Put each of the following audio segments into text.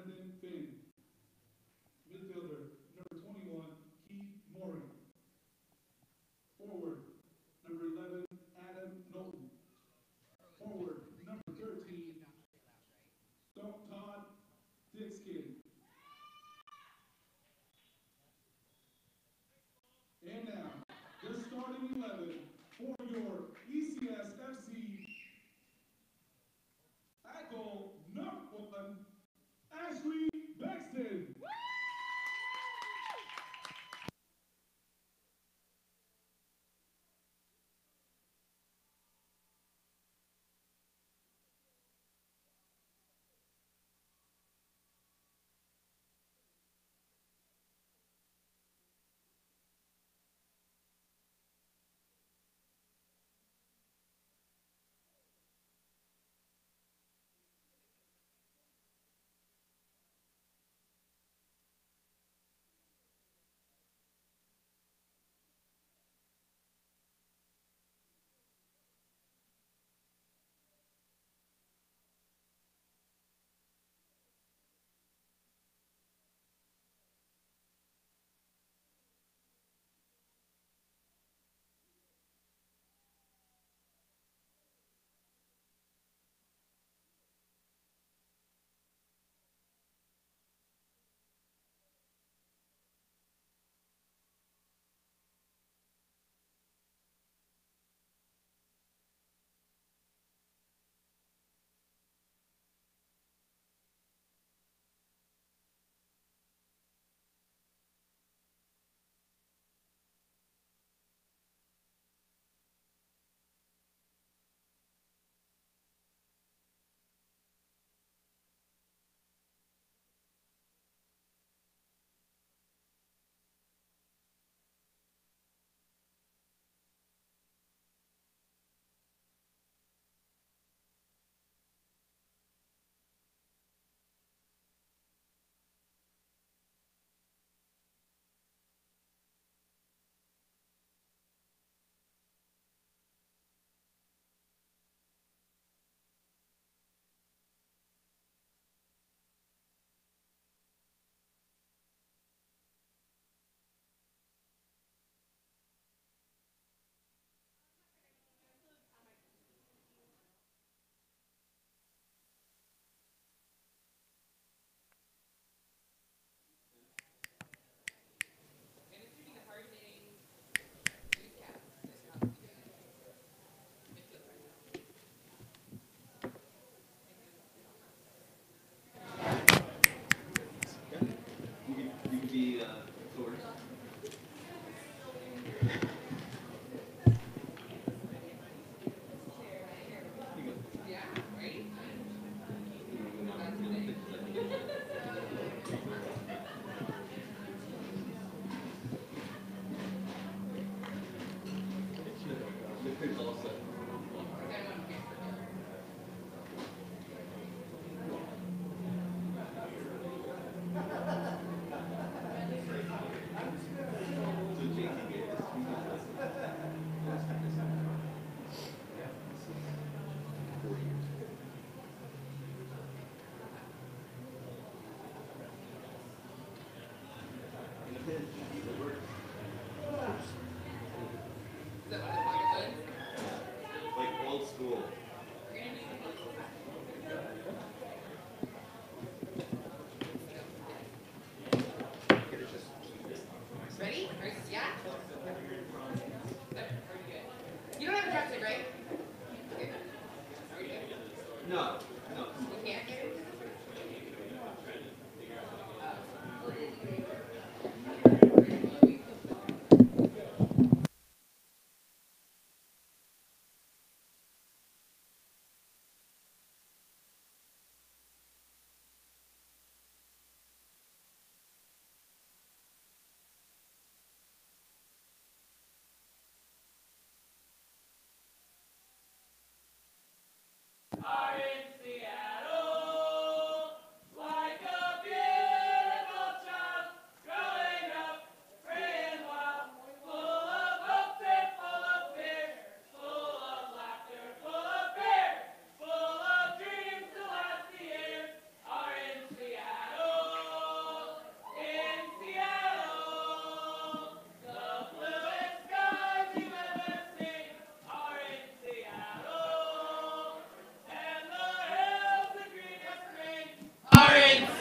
Brendan Finn. Midfielder, number 21, Keith Maury. Forward, number 11, Adam Knowlton. Forward, number 13, Todd Dickskin. And now, the starting 11 for your ECS FC. At goal, number 1, Ashley Bexton.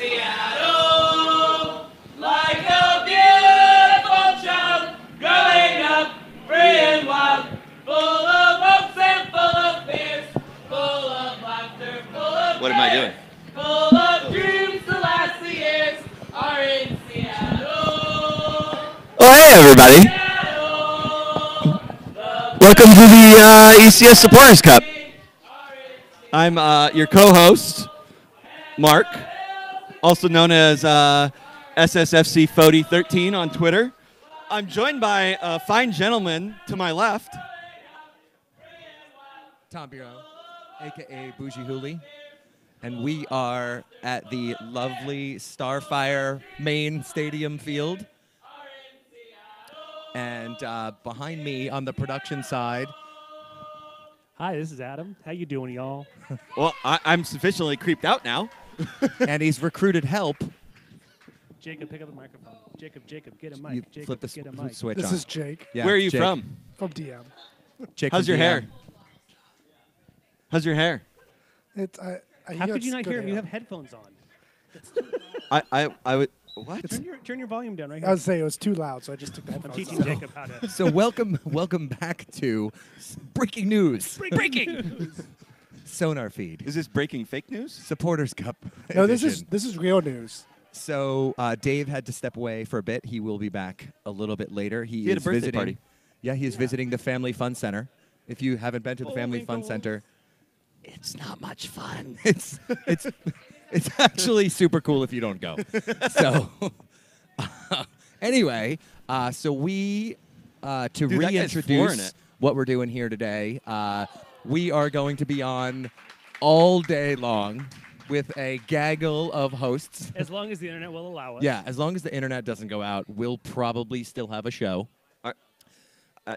Seattle, like a beautiful child, growing up free and wild, full of hopes and full of fears, full of laughter, full of What am I doing? full of dreams to last the years are in Seattle. Oh, hey, everybody. Welcome to the ECS Supporters Cup. I'm your co-host, Mark, also known as SSFC Fody 13 on Twitter. I'm joined by a fine gentleman to my left. Tom Bureau, a.k.a. Bougie Hooli. And we are at the lovely Starfire main stadium field. And behind me on the production side. Hi, this is Adam. How you doing, y'all? Well, I'm sufficiently creeped out now. And he's recruited help. Jacob, pick up the microphone. Jacob, get a You mic. Jacob, flip the get a mic. switch This on. is Jake Yeah, Where are you Jake. from? DM. Jake How's from your DM. hair? How's your hair? How could you not hear him? You have headphones on. I would. What? Turn your volume down right I here. was saying it was too loud, so I just took the I'm headphones teaching off. Jacob how to. So welcome back to breaking news. Breaking! SonarFeed. Is this breaking fake news? Supporters Cup. No, this edition. is real news. So Dave had to step away for a bit. He will be back a little bit later. He had a is birthday visiting, party. Yeah, he is visiting the Family Fun Center. If you haven't been to the Family Fun Winkles. Center, it's not much fun. It's actually super cool if you don't go. So anyway, so we to Dude, that guy's flooring reintroduce it. what we're doing here today, we are going to be on all day long with a gaggle of hosts. As long as the internet will allow us. Yeah, as long as the internet doesn't go out, we'll probably still have a show.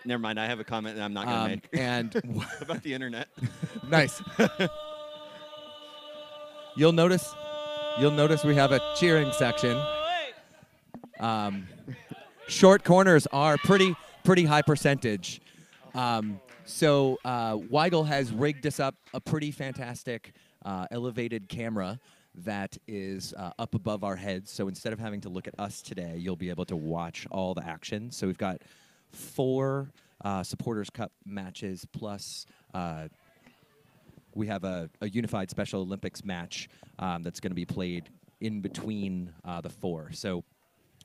Never mind. I have a comment that I'm not going to make. And About the internet. nice. You'll notice we have a cheering section. Short corners are pretty high percentage. So Weigel has rigged us up a pretty fantastic elevated camera that is up above our heads. So instead of having to look at us today, you'll be able to watch all the action. So we've got 4 Supporters Cup matches plus we have a unified Special Olympics match that's going to be played in between the 4. So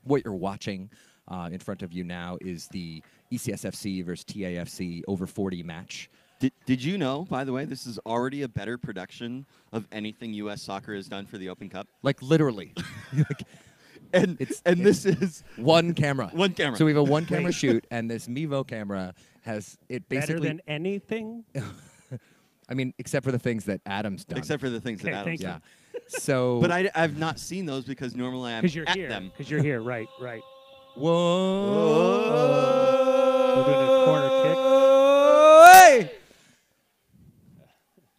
what you're watching in front of you now is the ECSFC versus TAFC over 40 match. Did you know, by the way, this is already a better production of anything U.S. soccer has done for the Open Cup? Like literally. And this is one camera. One camera. So we have a one camera shoot, and this Mevo camera has it basically. Better than anything? I mean, except for the things that Adam's done. except for the things that Okay, Adam's thank yeah. you. So. But I've not seen those because normally I'm Because you're at here. them. Because you're here. Right. Whoa. We're doing a corner kick. Hey!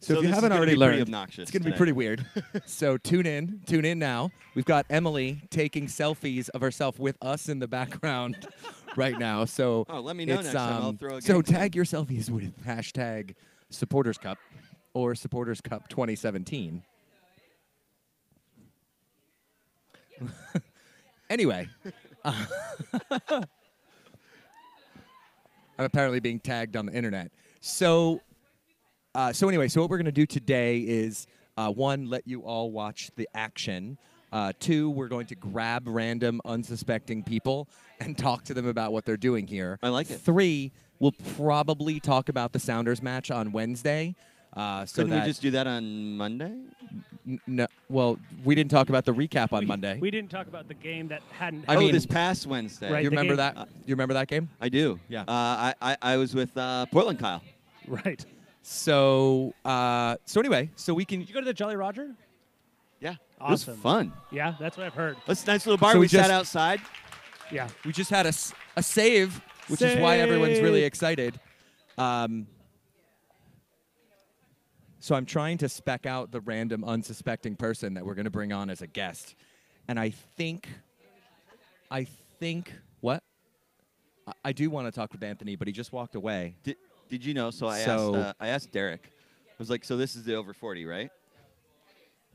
So if this you is haven't gonna already be pretty learned, obnoxious it's going to be today. pretty weird. So tune in now. We've got Emily taking selfies of herself with us in the background right now. So Oh, let me know it's, next time. I'll throw a so game. tag your selfies with hashtag Supporters Cup or Supporters Cup 2017. Anyway, I'm apparently being tagged on the internet. So anyway, so what we're going to do today is, 1, let you all watch the action. 2, we're going to grab random unsuspecting people and talk to them about what they're doing here. I like it. 3, we'll probably talk about the Sounders match on Wednesday. So Couldn't that we just do that on Monday? no, well, we didn't talk about the recap on Monday. We didn't talk about the game that hadn't. I mean- this past Wednesday. Right. You the remember game- that? You remember that game? I do. Yeah. I was with Portland Kyle. Right. So anyway, so we can. Did you go to the Jolly Roger? Yeah. Awesome. It was fun. Yeah, that's what I've heard. That's a nice little bar. So we we sat just- outside. Yeah. We just had a save, which is why everyone's really excited. So I'm trying to spec out the random unsuspecting person that we're going to bring on as a guest. And I think what? I do want to talk with Anthony, but he just walked away. Did you know? So I So- asked Derek. I was like, so this is the over 40, right?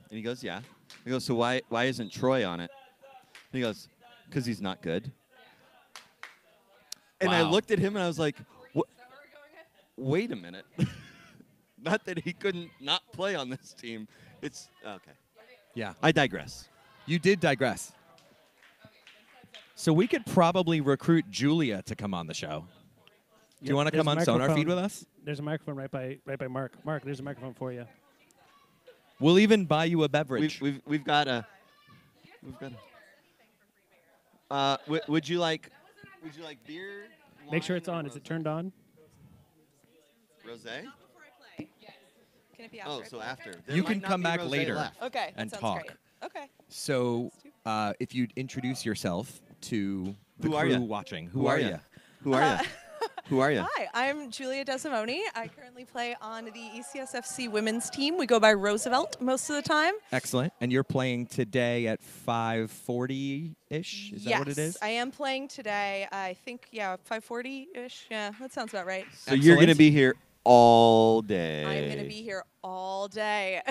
And he goes, yeah. I go, so why isn't Troy on it? And he goes, because he's not good. And I Wow. looked at him and I was like, wait a minute. Not that he couldn't not play on this team. It's okay. Yeah. I digress. You did digress. So we could probably recruit Julia to come on the show. Do you want to There's come a on SonarFeed microphone. with us? There's a microphone right by Mark. Mark, there's a microphone for you. We'll even buy you a beverage. We've got a. Would you like beer? Make sure wine, it's on. or Is it turned on? Rosé? Can it be Oh, after? so after. You There might can not come be back rosé later. left. Okay, and that sounds talk. great. Okay. So if you'd introduce yourself to the Who are crew ya? watching. Who are you? Who are you? Who are you? Hi, I'm Julia Desimoni. I currently play on the ECSFC women's team. We go by Roosevelt most of the time. Excellent. And you're playing today at 5:40-ish? Is that what it is? I am playing today. I think, 5:40-ish. Yeah, that sounds about right. So you're going to Excellent. be here all day. I'm going to be here all day.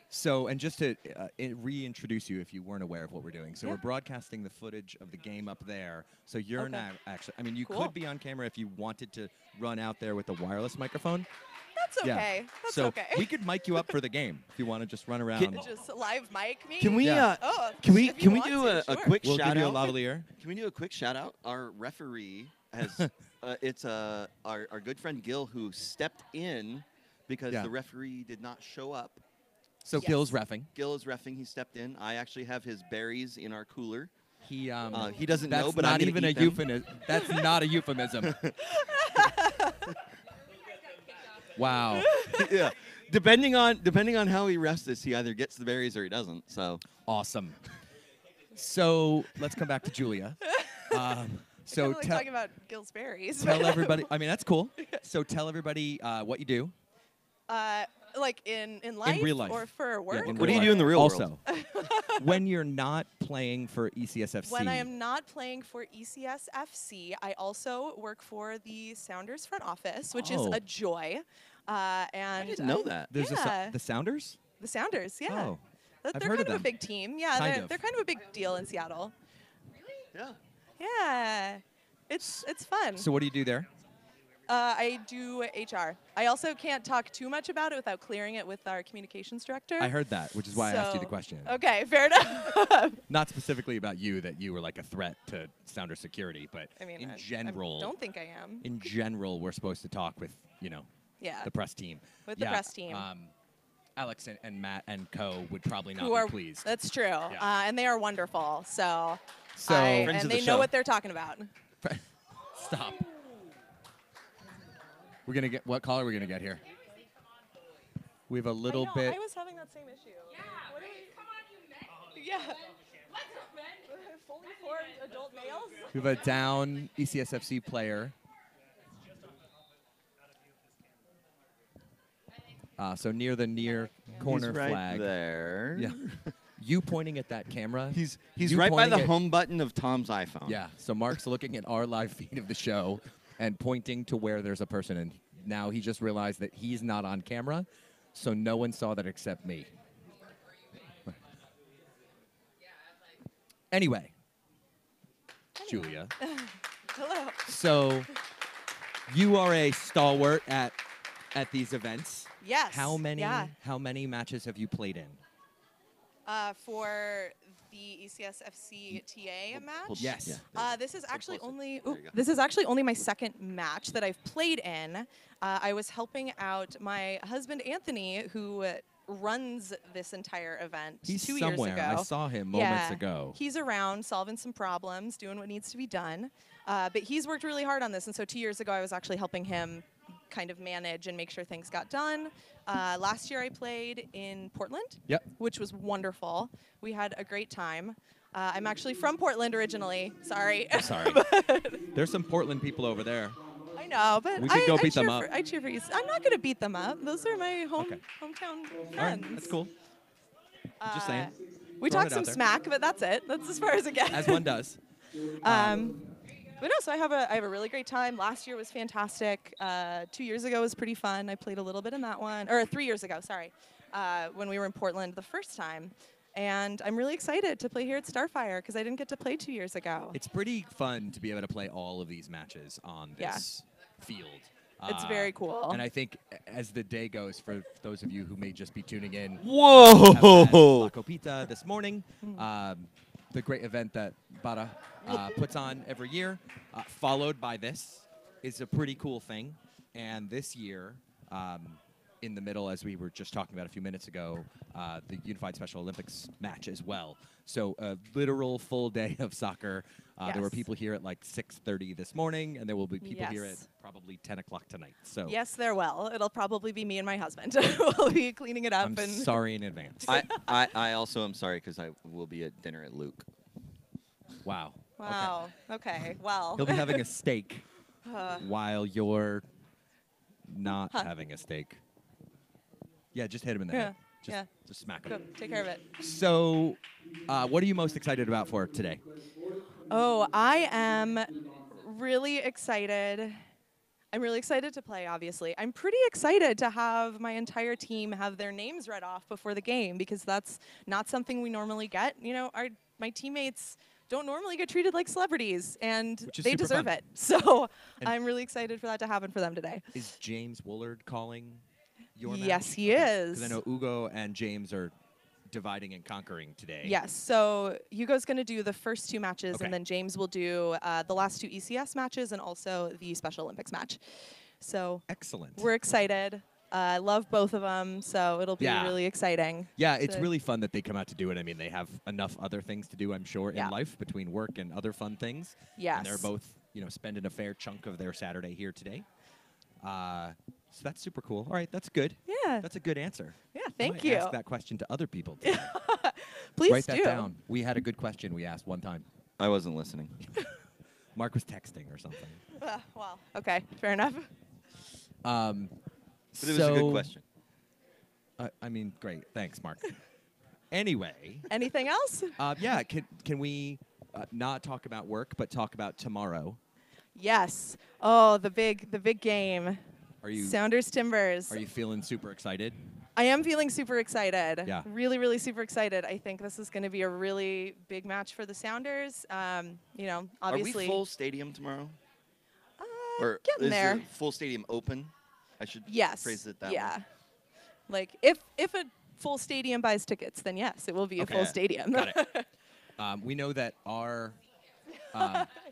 So, and just to reintroduce you if you weren't aware of what we're doing. So Yeah. we're broadcasting the footage of the game up there. So you're Okay. not actually, I mean, you Cool. could be on camera if you wanted to run out there with a wireless microphone. That's Yeah. okay. That's So okay. we could mic you up for the game if you want to just run around. Just live mic me? Can we? Yeah. Oh, Can we? if you Can we want do to, a sure. quick We'll shout give you a out? lavalier. Can we do a quick shout out? Our referee has. It's our good friend Gil who stepped in because Yeah. the referee did not show up. So Yes. Gil's reffing. Gil is reffing. He stepped in. I actually have his berries in our cooler. He He doesn't know, that's but I'm not gonna even a eat them. euphemism. That's not a euphemism. Wow. Yeah. Depending on how he rests this, he either gets the berries or he doesn't. So Awesome. So let's come back to Julia. So Kinda like tell, talking about Gil's berries. tell everybody. I mean, that's cool. So tell everybody what you do. Like in life, real life. or for work? in What do real you do in the life. real also, world? when you're not playing for E ECSFC. When I am not playing for E ECSFC, I also work for the Sounders front office, which is Oh. a joy. And I didn't know that. There's Yeah. the Sounders. The Sounders, yeah. Oh, I've They're heard kind of of a them. big team. Yeah, Kind of. they're kind of a big deal in Seattle. Yeah. Yeah. It's fun. So what do you do there? I do HR. I also can't talk too much about it without clearing it with our communications director. I heard that, which is why I asked you the So- question. Okay, fair enough. Not specifically about you, that you were like a threat to Sounder security, but I mean, in I general, don't think I am. in general, we're supposed to talk with Yeah. the press team. With the press team. Alex and Matt and Co would probably not Who be are pleased. That's true. And they are wonderful. So, So Friends and of they the know show. what they're talking about. Stop. We're gonna get what caller are we gonna get here? We have a little I know, bit. I was having that same issue. Yeah, What do come on, you men. Yeah. What's up, men? Fully formed adult males. We have a down E ECSFC player. So near the near corner He's right flag. there. Yeah. You pointing at that camera. He's You right by pointing the at- home button of Tom's iPhone. Yeah. So Mark's looking at our live feed of the show and pointing to where there's a person, and now he just realized that he's not on camera, so no one saw that except me. Anyway, Julia. Hello. So you are a stalwart at these events. Yes. How many Yeah. matches have you played in? For the E ECSFC TA match. Yes. This is actually closer. only There you go. this is actually only my second match that I've played in. I was helping out my husband Anthony, who runs this entire event He's 2 somewhere. years ago. I saw him moments Yeah. ago. He's around solving some problems, doing what needs to be done. But he's worked really hard on this, and so 2 years ago I was actually helping him kind of manage and make sure things got done. Last year I played in Portland, Yep. which was wonderful. We had a great time. I'm actually from Portland originally. Sorry. Sorry. There's some Portland people over there. I know, but We could go I beat them cheer up. I cheer for you. I'm not going to beat them up. Those are my Okay. hometown All right, friends. that's cool. Just saying. We Throwing talked it some out there. smack, but that's it. That's as far as it gets. As one does. But no, so I have a really great time. Last year was fantastic. 2 years ago was pretty fun. I played a little bit in that one, or 3 years ago, sorry. when we were in Portland the first time. And I'm really excited to play here at Starfire because I didn't get to play 2 years ago. It's pretty fun to be able to play all of these matches on this field. It's very cool. And I think as the day goes, for those of you who may just be tuning in, Whoa! La Copita this morning, the great event that Bara puts on every year, followed by this, is a pretty cool thing. And this year, in the middle, as we were just talking about a few minutes ago, the Unified Special Olympics match as well. So a literal full day of soccer. There were Yes. people here at like 6:30 this morning, and there will be people here at Yes. probably 10 o'clock tonight. So Yes, there will. It'll probably be me and my husband. We'll be cleaning it up. I'm and sorry in advance. I also am sorry because I will be at dinner at Luke. Wow. Wow. Okay. Well. He'll be having a steak Uh, while you're not Huh. having a steak. Yeah, just hit him in the Yeah, head. yeah. Just smack him. Go, take care of it. So, what are you most excited about for today? Oh, I am really excited. I'm really excited to play, obviously. I'm pretty excited to have my entire team have their names read off before the game because that's not something we normally get. You know, my teammates don't normally get treated like celebrities, and Which is they super deserve fun. it. So And- I'm really excited for that to happen for them today. Is James Woolard calling your match? Yes, he Because is. I know Ugo and James are dividing and conquering today. Yes, so Hugo's going to do the first two matches, Okay. and then James will do the last two ECS matches and also the Special Olympics match. So Excellent. we're excited. I love both of them, so it'll be Yeah. really exciting. Yeah, it's to- really fun that they come out to do it. I mean, they have enough other things to do, I'm sure, Yeah. in life between work and other fun things. Yes. And they're both, spending a fair chunk of their Saturday here today. So that's super cool. All right, that's good. Yeah. That's a good answer. Yeah, I thank might you. Ask that question to other people. Too. Please Write do. that down. We had a good question we asked one time. I wasn't listening. Mark was texting or something. Well, okay, fair enough. But it was a good question. I mean, great. Thanks, Mark. Anyway, Anything else? yeah, can we not talk about work, but talk about tomorrow? Yes. Oh, the big game. Are you Sounders Timbers. Are you feeling super excited? I am feeling super excited. Yeah. Really, really super excited. I think this is going to be a really big match for the Sounders. Obviously. Are we full stadium tomorrow? Uh, Or getting is there. the full stadium open? I should Yes. phrase it that yeah. way. Like if a full stadium buys tickets, then yes, it will be a Okay. full stadium. Got it. We know that our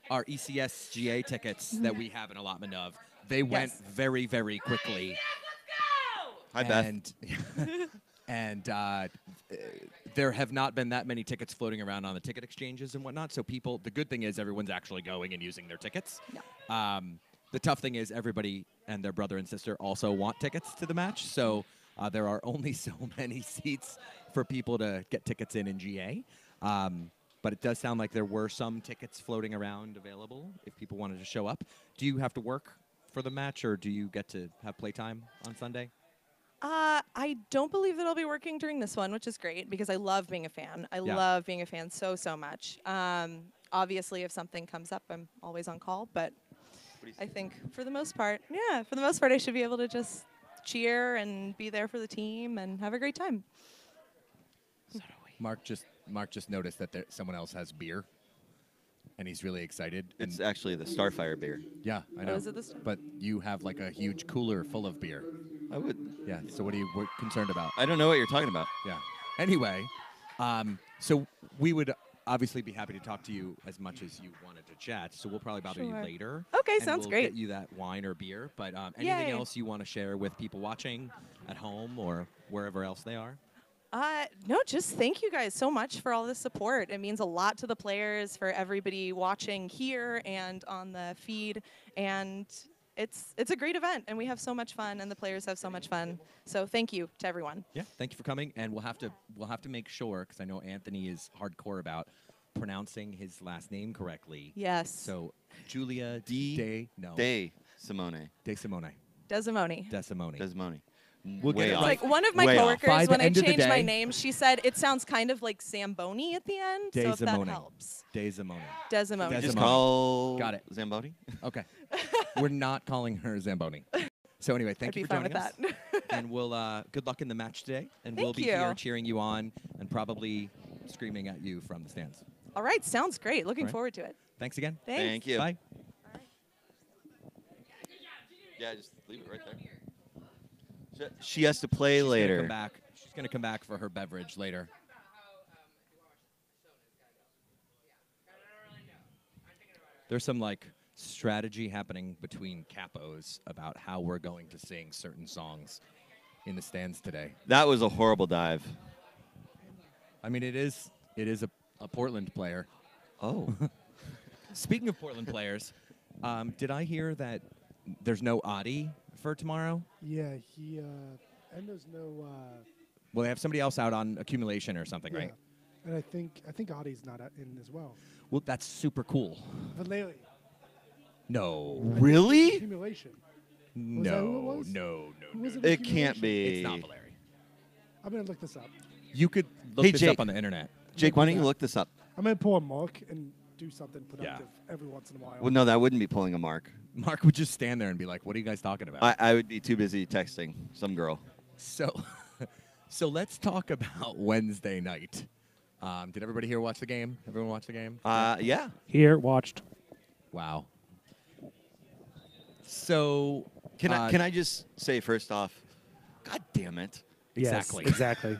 ECS GA tickets that we have an allotment of, they went Yes. very, very quickly. Hi, Beth. And there have not been that many tickets floating around on the ticket exchanges and whatnot. So people, the good thing is everyone's actually going and using their tickets. The tough thing is everybody and their brother and sister also want tickets to the match. So there are only so many seats for people to get tickets in GA. But it does sound like there were some tickets floating around available if people wanted to show up. Do you have to work for the match, or do you get to have playtime on Sunday? I don't believe that I'll be working during this one, which is great because I love being a fan. I Yeah. love being a fan so much. Obviously, if something comes up, I'm always on call. But I think for the most part, I should be able to just cheer and be there for the team and have a great time. Mark just noticed that someone else has beer, and he's really excited. It's and actually the Starfire beer. yeah, I know. is it this time? But you have like a huge cooler full of beer. I would. Yeah. So what are you concerned about? I don't know what you're talking about. Yeah. Anyway, so we would obviously be happy to talk to you as much as you wanted to chat. So we'll probably bother you Sure. later. Okay, and sounds we'll great. Get you that wine or beer. But anything Yay. else you want to share with people watching at home or wherever else they are? No, just thank you guys so much for all the support. It means a lot to the players, for everybody watching here and on the feed, and it's a great event, and we have so much fun, and the players have so much fun. So thank you to everyone. Yeah, thank you for coming, and we'll have to make sure, because I know Anthony is hardcore about pronouncing his last name correctly. Yes. So Julia De Simone. De Simone. Desimone. Desimone. Desmoni. We'll get Way it off. right. Like one of my Way off. coworkers, By the when I end of the changed my day- name, she said it sounds kind of like Zamboni at the end. So if that Desimone. helps. De Simone. Desimone. Just Desmoni. call Got it. Zamboni. Okay. We're not calling her Zamboni. So anyway, thank I'd you be for fine with joining us. that. And we'll good luck in the match today. And we'll Thank be here you. cheering you on and probably screaming at you from the stands. All right, sounds great. Looking All right. forward to it. Thanks again. Thanks. Thank you. Bye. Yeah, just leave it right there. She has to play She's gonna later. come back. She's gonna come back for her beverage later. There's some like strategy happening between capos about how we're going to sing certain songs in the stands today. That was a horrible dive. I mean, it is a Portland player. Oh. Speaking of Portland players, did I hear that there's no Adi for tomorrow? Yeah, he and there's no. Well, they have somebody else out on accumulation or something, Yeah. right? And I think Adi's not in as well. Well, that's super cool. Valeri. No. Really? Accumulation. that who it No, was? no, Who no, was no. it in It can't accumulation? be. It's not Valeri. I'm gonna look this up. You could look Hey, this Jake. up on the internet. Jake, why don't you look this up? I'm gonna pull a Mark and do something productive every once in a while. Well, no, that wouldn't be pulling a mark. Mark would just stand there and be like, "What are you guys talking about?" I would be too busy texting some girl. So, so let's talk about Wednesday night. Did everybody here watch the game? Everyone watch the game? Yeah. Here, watched. Wow. So, Can I just say first off, God damn it. Exactly. Yes, exactly.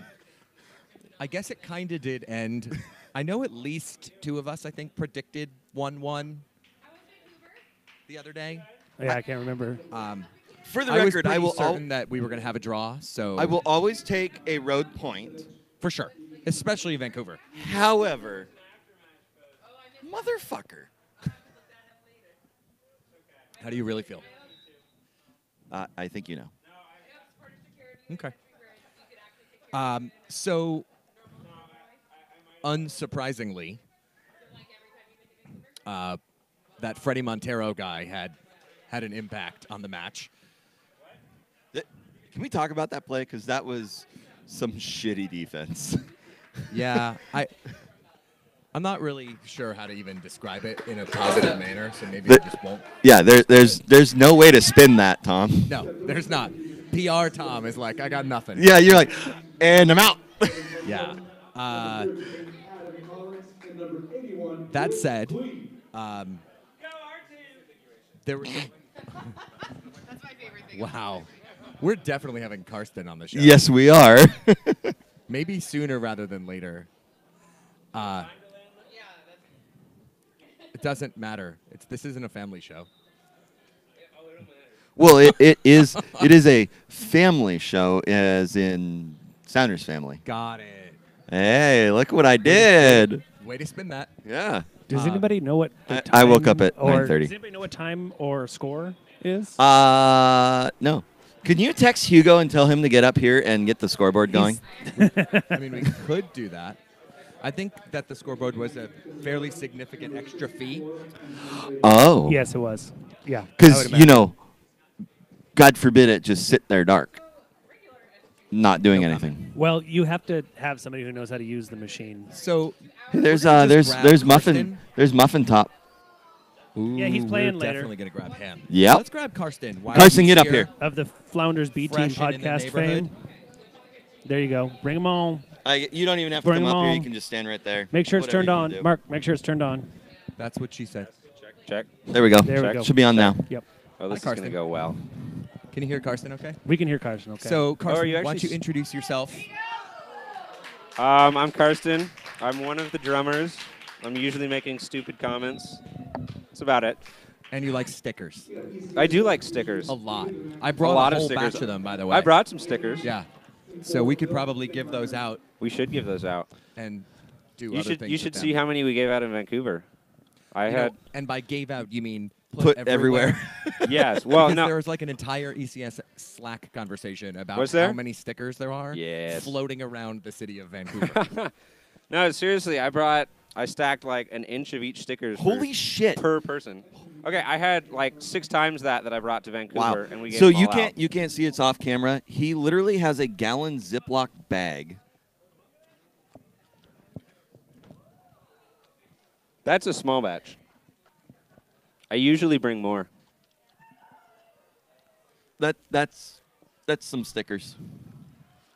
I guess it kind of did end. I know at least two of us, I think, predicted 1-1 the other day. Yeah, I can't remember. For the I was record, I pretty will certain that we were going to have a draw. So I will always take a road point. for sure, especially Vancouver. However, motherfucker. How do you really feel? I think you know. Okay. So, unsurprisingly, that Freddie Montero guy had an impact on the match. Can we talk about that play? Because that was some shitty defense. Yeah, I'm not really sure how to even describe it in a positive manner, so maybe I just won't. Yeah, there's no way to spin that, Tom. No, there's not. PR Tom is like, I got nothing. Yeah, you're like, and I'm out. Yeah. That said, there was. That's my favorite thing. Wow. We're definitely having Karsten on the show. Yes, we are. Maybe sooner rather than later. It doesn't matter. This isn't a family show. Well, it is a family show, as in Sounders family. Got it. Hey, look what I did. Way to spin that. Yeah. Does anybody know what the I woke up time at or- 9:30. Does anybody know what time or score is? No. Can you text Hugo and tell him to get up here and get the scoreboard going? I mean, we could do that. I think that the scoreboard was a fairly significant extra fee. Oh. Yes, it was. Yeah. Because, God forbid it just sit there dark, not doing anything. Well, you have to have somebody who knows how to use the machine. So Hey, there's we're gonna just grab Muffin. Karsten. There's Muffin Top. Yeah, he's Ooh, playing we're later. Definitely gonna grab him. Yep. Let's grab Karsten. While Karsten, he's get up here. Of the Flounders B Team Fresh and in the podcast neighborhood. fame. There you go. Bring them on. You don't even have to Bring come them up here. on. You can just stand right there. Make sure it's Whatever turned you on. wanna do. Mark, make sure it's turned on. That's what she said. Check. There we go. There we go. Should be on now. Yep. Oh, this is Karsten. going to go well. Can you hear Karsten okay? We can hear Carson. Okay. So, Karsten, you why don't actually you introduce yourself? I'm Karsten. I'm one of the drummers. I'm usually making stupid comments. That's about it. And you like stickers. I do like stickers. A lot. I brought lot a of whole stickers. batch of them, by the way. I brought some stickers. Yeah. So we could probably give those out We should give those out. and do You other should things you with should them. see how many we gave out in Vancouver. I You know, had and by gave out, you mean Put everywhere. yes. Well, Because no. there was like an entire ECS Slack conversation about Was how there? many stickers there are Yes. floating around the city of Vancouver. No, seriously, I stacked like an inch of each stickers Holy shit. per person. Okay, I had like 6 times that I brought to Vancouver, Wow. and we gave So them you all can't out. you can't see it's off camera. He literally has a gallon Ziploc bag. That's a small batch. I usually bring more. that's some stickers.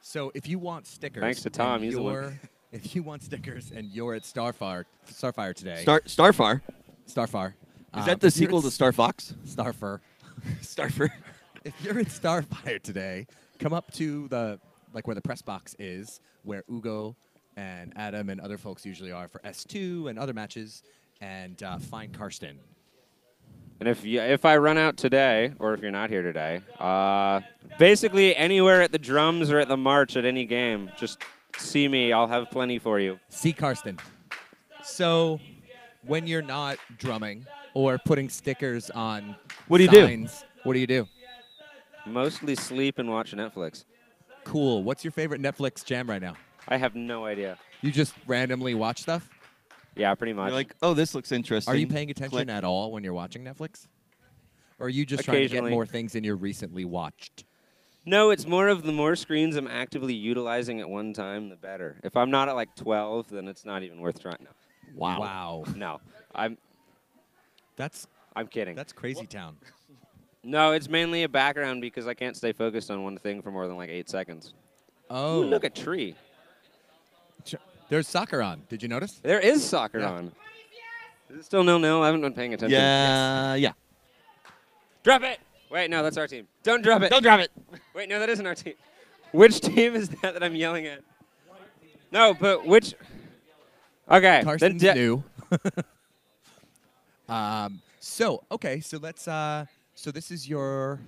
So if you want stickers, Thanks to Tom, and he's the one. if you want stickers and you're at Starfire today, Starfire. Starfire. Is that the sequel to Star Fox? Starfire. Starfire. If you're at Starfire today, come up to where the press box is, where Ugo and Adam and other folks usually are for S2 and other matches, and find Karsten. And if I run out today, or if you're not here today, basically anywhere at the drums or at the march at any game, just see me. I'll have plenty for you. See Karsten. So when you're not drumming or putting stickers on What do you do? signs, what do you do? Mostly sleep and watch Netflix. Cool. What's your favorite Netflix jam right now? I have no idea. You just randomly watch stuff? Yeah, pretty much. You're like, oh, this looks interesting. Are you paying attention Click. at all when you're watching Netflix? Or are you just trying to get Occasionally. more things than you recently watched? No, it's more of the more screens I'm actively utilizing at one time, the better. If I'm not at like 12, then it's not even worth trying. No, Wow. no, I'm kidding. That's crazy town. No, it's mainly a background because I can't stay focused on one thing for more than like 8 seconds. Oh. Ooh, look at tree. There's soccer on. Did you notice? There is soccer Yeah. on. Is it still 0-0? I haven't been paying attention. Yeah. Drop it! Wait, no, that's our team. Don't drop it. Don't drop it. Wait, no, that isn't our team. Which team is that I'm yelling at? No, but which? Okay. Karsten's then new. So let's. So this is your.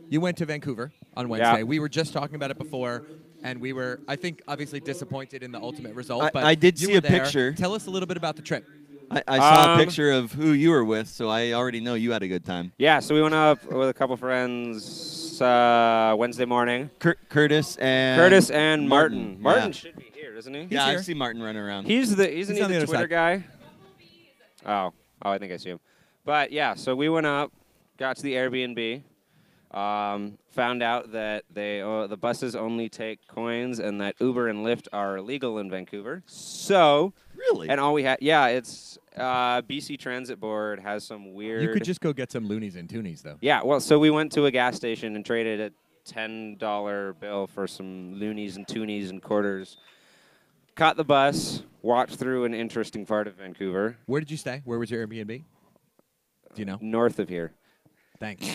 You went to Vancouver on Wednesday. We were just talking about it before, and we were, I think, obviously disappointed in the ultimate result. But I did you see were a there. picture. Tell us a little bit about the trip. I saw a picture of who you were with, so I already know you had a good time. Yeah, so we went up with a couple friends Wednesday morning. Curtis and Martin. Martin Yeah. should be here, isn't he? Yeah, I here. see Martin running around. Isn't he on the the other Twitter side. guy? Oh, I think I see him. But yeah, so we went up, got to the Airbnb, found out that the buses only take coins and that Uber and Lyft are illegal in Vancouver. So Really? and all we had, yeah, it's BC Transit Board has some weird. You could just go get some loonies and toonies, though. Yeah, well, so we went to a gas station and traded a $10 bill for some loonies and toonies and quarters. Caught the bus, walked through an interesting part of Vancouver. Where did you stay? Where was your Airbnb? Do you know? North of here. Thanks.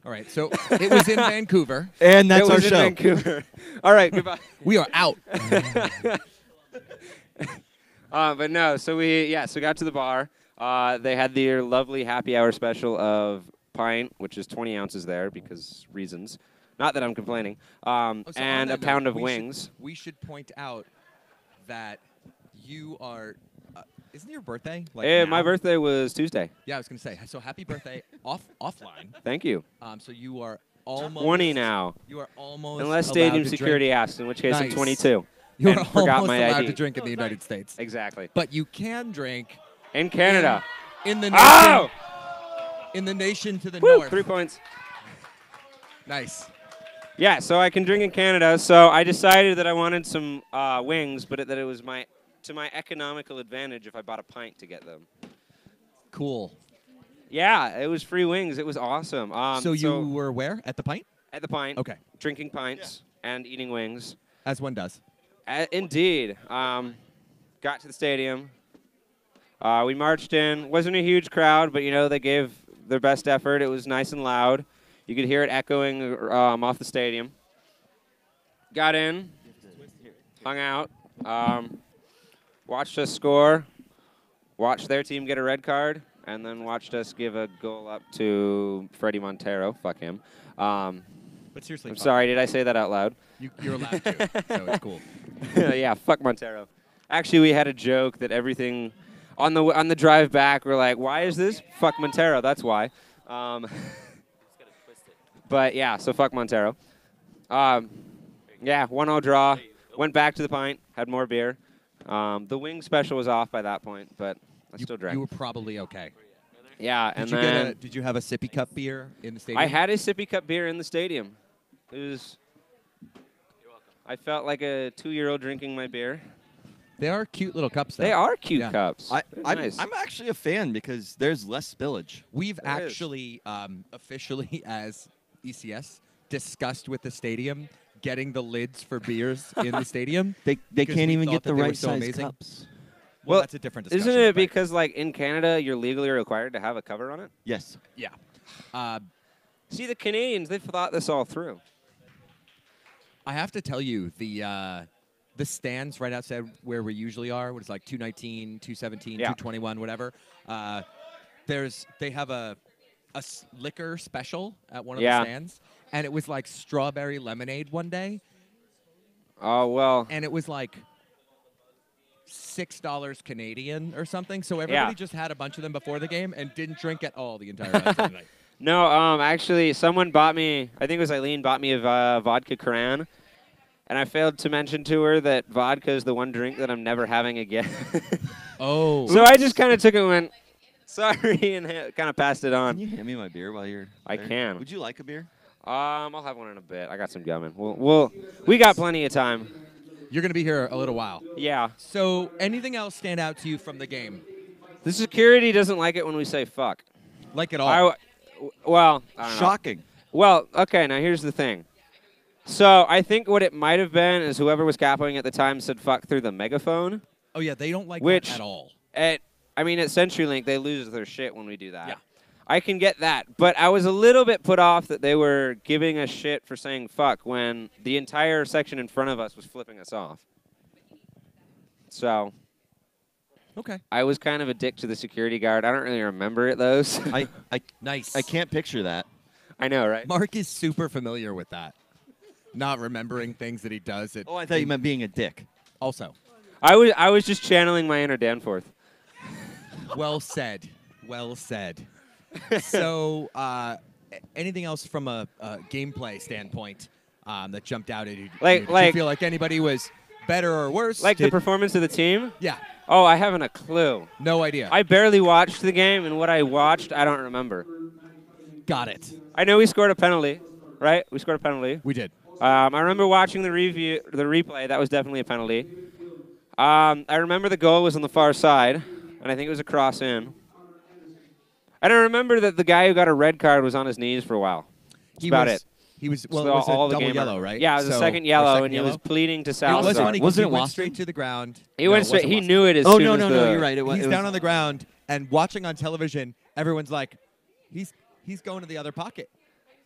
All right, so it was in Vancouver. And that's it our was show. in Vancouver. All right, goodbye. We are out. But no, so we got to the bar. They had their lovely happy hour special of pint, which is 20 ounces there because reasons. Not that I'm complaining. So on And a that pound note, of we wings. we should point out that you are. Isn't it your birthday? My now? birthday was Tuesday. Yeah, I was gonna say. So happy birthday offline. Thank you. So you are almost 20 now. You are almost Unless allowed stadium to security drink. asks, in which case I'm Nice. 22. You and are forgot almost my allowed ID. to drink in the United States. Exactly. But you can drink In Canada. in the nation. Oh! In the nation to the Woo, north. 3 points. Nice. Yeah, so I can drink in Canada. So I decided that I wanted some wings, but that it was to my economical advantage if I bought a pint to get them. Cool. Yeah, it was free wings. It was awesome. So you were where? At the pint? at the pint, Okay. drinking pints and eating wings. As one does. Indeed. Got to the stadium. We marched in. Wasn't a huge crowd, but, they gave their best effort. It was nice and loud. You could hear it echoing off the stadium. Got in. Hung out. Watched us score. Watched their team get a red card. And then watched us give a goal up to Freddie Montero. Fuck him. But seriously, I'm sorry. Did I say that out loud? You're allowed to, so it's cool. Yeah, fuck Montero. Actually, we had a joke that everything on the drive back, we're like, why is this? Fuck Montero. That's why. But yeah, so fuck Montero. Yeah, 1-1 draw. Went back to the pint. Had more beer. The wing special was off by that point, but I still drank. You were probably okay. Yeah, Did and you then did you have a sippy cup beer in the stadium? I had a sippy cup beer in the stadium. It was. I felt like a 2-year-old drinking my beer. They are cute little cups, though. They are cute Yeah. cups. They're nice. I'm actually a fan because there's less spillage. We've There is. actually officially, as ECS, discussed with the stadium getting the lids for beers in the stadium. They because can't we even thought get that the they were right so size amazing. cups. Well, that's a different discussion. Isn't it but- because, like, in Canada, you're legally required to have a cover on it? Yes. Yeah. See, the Canadians, they've thought this all through. I have to tell you, the stands right outside where we usually are, what is like 219, 217, Yeah. 221, whatever. They have a liquor special at one of Yeah. the stands, and it was like strawberry lemonade one day, Oh, well. and it was like $6 Canadian or something. So everybody Yeah. just had a bunch of them before the game and didn't drink at all the entire rest of the night. No, actually, someone bought me, I think it was Eileen, bought me a vodka Koran. And I failed to mention to her that vodka is the one drink that I'm never having again. Oh. So I just kind of took it and went, sorry, and kind of passed it Can on. you hand me my beer while you're I there? can. Would you like a beer? I'll have one in a bit. I got some gumming. We got plenty of time. You're going to be here a little while. Yeah. So anything else stand out to you from the game? The security doesn't like it when we say fuck. Like at all? Well, I don't know. Shocking. Well, okay, now here's the thing. So I think what it might have been is whoever was capoing at the time said fuck through the megaphone. Oh, yeah, they don't like Which- that at all. At CenturyLink, they lose their shit when we do that. Yeah. I can get that, but I was a little bit put off that they were giving us shit for saying fuck when the entire section in front of us was flipping us off. So Okay. I was kind of a dick to the security guard. I don't really remember it, though. so- Nice. I can't picture that. I know, right? Mark is super familiar with that. Not remembering things that he does. Oh, I thought you meant being a dick. Also, I was just channeling my inner Danforth. well said. Well said. So, anything else from a gameplay standpoint that jumped out at you? Did you feel like anybody was better or worse? Like the performance of the team? Yeah. Oh, I haven't a clue. No idea. I barely watched the game, and what I watched, I don't remember. Got it. I know we scored a penalty, right? We scored a penalty. We did. I remember watching the replay. That was definitely a penalty. I remember the goal was on the far side, and I think it was a cross in. And I remember that the guy who got a red card was on his knees for a while. That's about it. He was, well, So it was all a the double game yellow, right? Yeah, it was a So- second or yellow, second and he yellow? was pleading to It Salazar. was funny 'cause Wasn't he it went Waston? straight to the ground. He No, went it straight. wasn't He Waston. knew it as Oh, soon no, as no, the. no, you're right. He's down on the ground, and watching on television, everyone's like, he's going to the other pocket.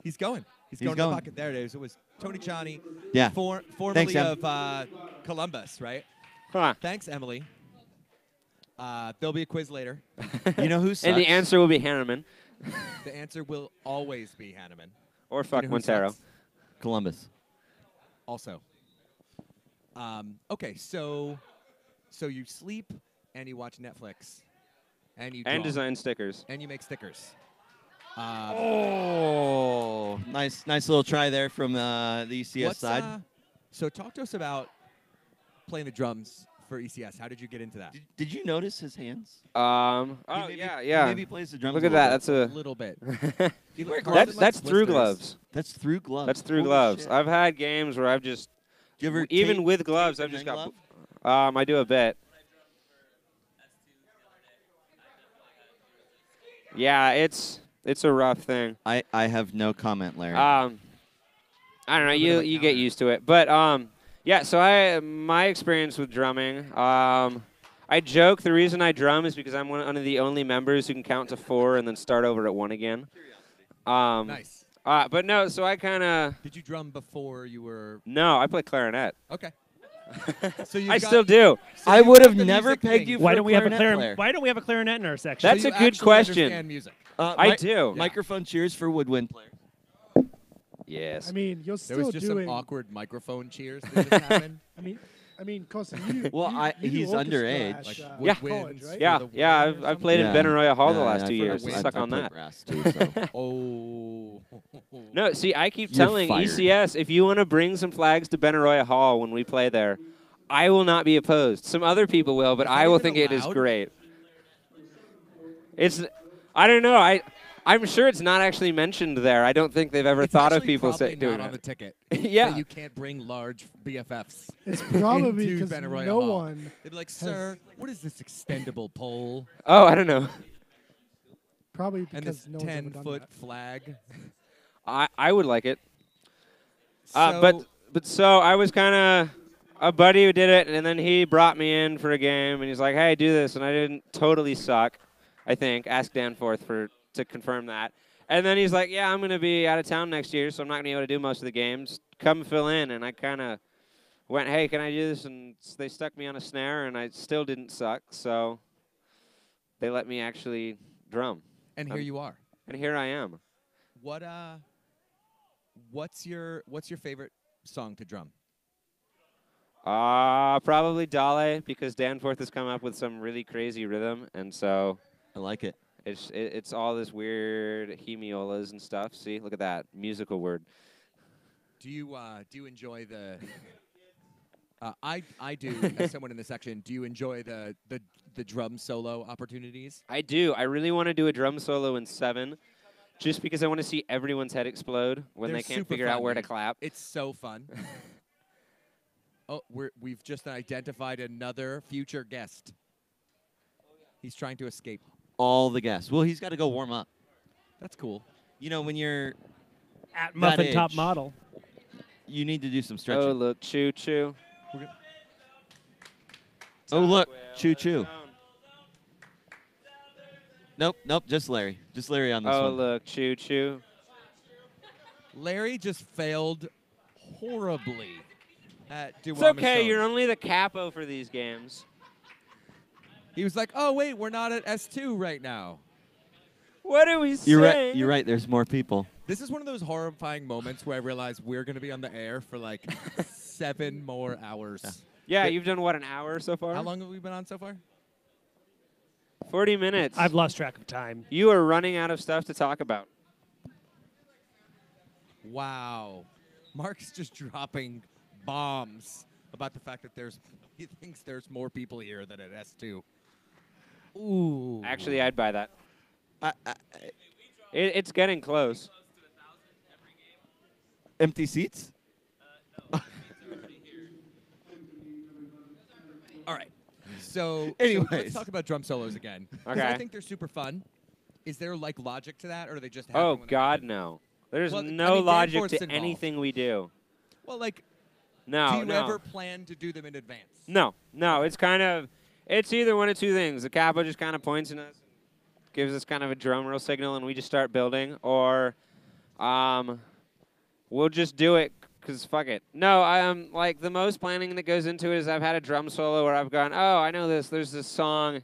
He's going. He's going to the going. pocket. There it is. It was Tony Chani, Yeah. formerly Thanks, Em. of Columbus, right? Huh. Thanks, Emily. There'll be a quiz later. You know who sucks? And the answer will be Hanneman The answer will always be Hanneman. or Do you fuck know who Montero. sucks? Columbus. Also. Okay, so you sleep and you watch Netflix and you And draw, design stickers. and you make stickers. Oh, nice little try there from the ECS side. So talk to us about playing the drums for ECS. How did you get into that? Did you notice his hands? Oh, He yeah. maybe plays the drums. Look a at that. little That's A little bit. You wear gloves? that's through gloves. bit. That's through gloves. That's through Holy gloves. shit. I've had games where I've just Do you ever even tape- with gloves, tape I've just and got. glove? I do a bit. Yeah, it's a rough thing. I have no comment, Larry. I don't know. You get used to it, but yeah. So my experience with drumming. I joke the reason I drum is because I'm one of the only members who can count to 4 and then start over at 1 again. Nice. But no. So I kind of Did you drum before you were no. I play clarinet. okay? So I still do. So I you've would got have the never music pegged thing. you for Why a don't we have a clarinet player. Why don't we have a clarinet in our section? That's So a you good actually question. understand music. I do. Microphone cheers for woodwind player. Yes. I mean, you're There was still just doing. some awkward microphone cheers that just happened. I mean, Costa, you. Well, you do he's orchestra underage. at, Like Yeah. college, right? Yeah, the yeah. wind or I've played in something? Benaroya Hall the Yeah, last I 2 years. played- Stuck I on played that. brass too, so. Oh. No, see, I keep You're telling fired. ECS, if you want to bring some flags to Benaroya Hall when we play there, I will not be opposed. Some other people will, but Is I that will even think it is allowed? great. I don't know. I'm sure it's not actually mentioned there. I don't think they've ever It's thought of actually people probably doing not on the it. ticket. Yeah. That you can't bring large BFFs. It's probably into because Benaroya no Hall. one. They'd be like, "Sir, what is this extendable pole Oh, I don't know. Probably and because this no one's ever done 10-foot that. flag?" I would like it. So, But so I was kind of a buddy who did it, and then he brought me in for a game, and he's like, "Hey, do this," and I didn't totally suck. I think. Ask Danforth to confirm that. And then he's like, "Yeah, I'm gonna be out of town next year, so I'm not gonna be able to do most of the games. Come fill in." And I kind of went, "Hey, can I do this?" And they stuck me on a snare, and I still didn't suck, so they let me actually drum. and here you are. And here I am. What's your favorite song to drum? Probably Dale, because Danforth has come up with some really crazy rhythm, and so I like it. it's all this weird hemiolas and stuff. See, look at that musical word. Do you enjoy the? I do. As someone in the section, do you enjoy the drum solo opportunities? I do. I really want to do a drum solo in 7, just because I want to see everyone's head explode when They're they can't super figure out fun, where to dude. clap. It's so fun. Oh, we've just identified another future guest. He's trying to escape. All the guests. Well, he's got to go warm up. That's cool. You know, when you're At that Muffin Top age, Model. you need to do some Oh, stretching. look, choo choo. Oh, look, choo choo. Nope, just Larry. Just Larry on this Oh, one. look, choo choo. Larry just failed horribly at It's Duwamish okay. Zone. You're only the capo for these games. He was like, "Oh wait, we're not at S2 right now." What are we You're saying? right. You're right. There's more people. This is one of those horrifying moments where I realize we're going to be on the air for like 7 more hours. Yeah, you've done what, an hour so far? How long have we been on so far? 40 minutes. I've lost track of time. You are running out of stuff to talk about. Wow. Mark's just dropping bombs about the fact that he thinks there's more people here than at S2. Ooh. Actually, I'd buy that. It's getting close. Empty seats? All right. So Anyways. let's talk about drum solos again. 'Cause Okay. I think they're super fun. Is there like logic to that, or do they just happen? Oh, when they God, happen? no. There's Well, no I mean, logic Danforth's to involved. anything we do. Well, like, No, do you no. ever plan to do them in advance? No. It's kind of, it's either one of two things. The capo just kind of points at us, gives us kind of a drum roll signal, and we just start building, or we'll just do it because fuck it. No, like the most planning that goes into it is I've had a drum solo where I've gone, oh, I know this. There's this song,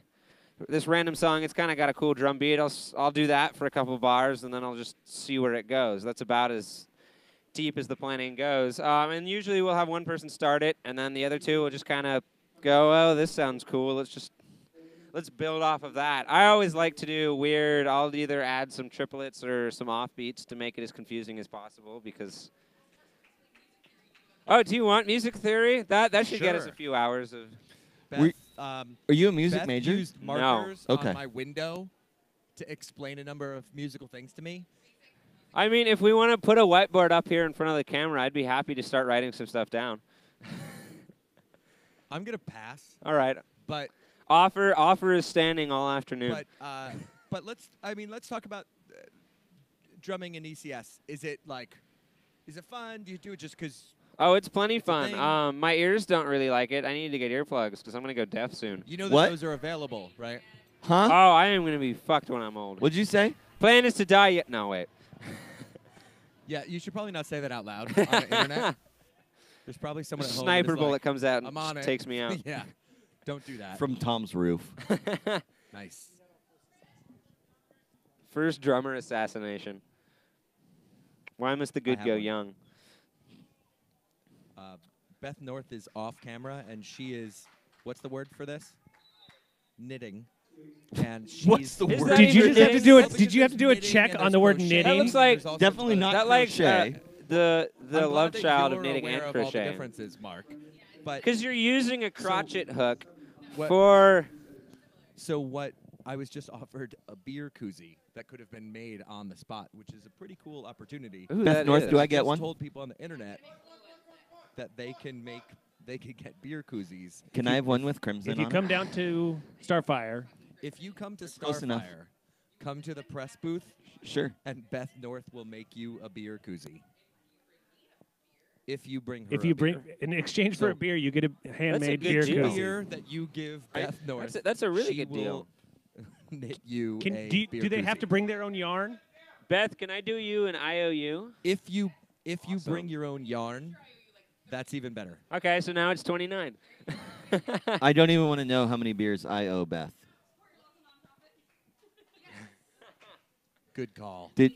this random song. It's kind of got a cool drum beat. I'll do that for a couple bars, and then I'll just see where it goes. That's about as deep as the planning goes. And usually we'll have one person start it, and then the other two will just kind of go, oh, this sounds cool. Let's build off of that. I always like to do weird. I'll either add some triplets or some offbeats to make it as confusing as possible because. Oh, do you want music theory? That should get us a Sure. few hours of. Beth, Are you a music Beth major? used markers Okay. on my window to explain a number of musical things to me. I mean, if we want to put a whiteboard up here in front of the camera, I'd be happy to start writing some stuff down. I'm gonna pass, All right. but Offer is standing all afternoon. but let's talk about drumming in ECS. Is it fun? Do you do it just because Oh, it's plenty a fun. thing. My ears don't really like it. I need to get earplugs because I'm going to go deaf soon. you know that What? those are available, right? Huh? Oh, I am going to be fucked when I'm old. What'd you say? Plan is to die yet. No, wait. Yeah, you should probably not say that out loud on the internet. There's probably someone at home that Sniper is bullet like, comes out I'm and on it. takes me out. Yeah, don't do that. From Tom's roof. Nice. First drummer assassination. Why must the good have go one. young? Beth North is off camera, and she is, what's the word for this? Knitting. And she's What's the Is word? that Did you even just have to thing? do Well, it? because Did you have to do a there's check knitting on and the there's word crochet. That looks knitting? like There's also Definitely not that like crochet. the I'm glad love that child of you're knitting aware and of all the crochet. differences, Mark. But Because you're using a crotchet hook what- for. so what I was just offered a beer koozie that could have been made on the spot, which is a pretty cool opportunity. Ooh, Beth that North, is. do I get Just one? told people on the internet that they can get beer koozies. Can I have one with crimson If you on come it? down to Starfire, If you come to Close enough. Starfire, come to the press booth, Sure. and Beth North will make you a beer koozie. If you bring her if a you beer. bring in exchange for So- a beer, you get a handmade good beer deal. koozie. beer that you give Beth North, that's a really she good deal. will knit you Can, a do, beer do they have koozie. to bring their own yarn? Beth, can I do you an IOU? If you Awesome. bring your own yarn, that's even better. Okay, so now it's 29. I don't even want to know how many beers I owe Beth. Good call. Did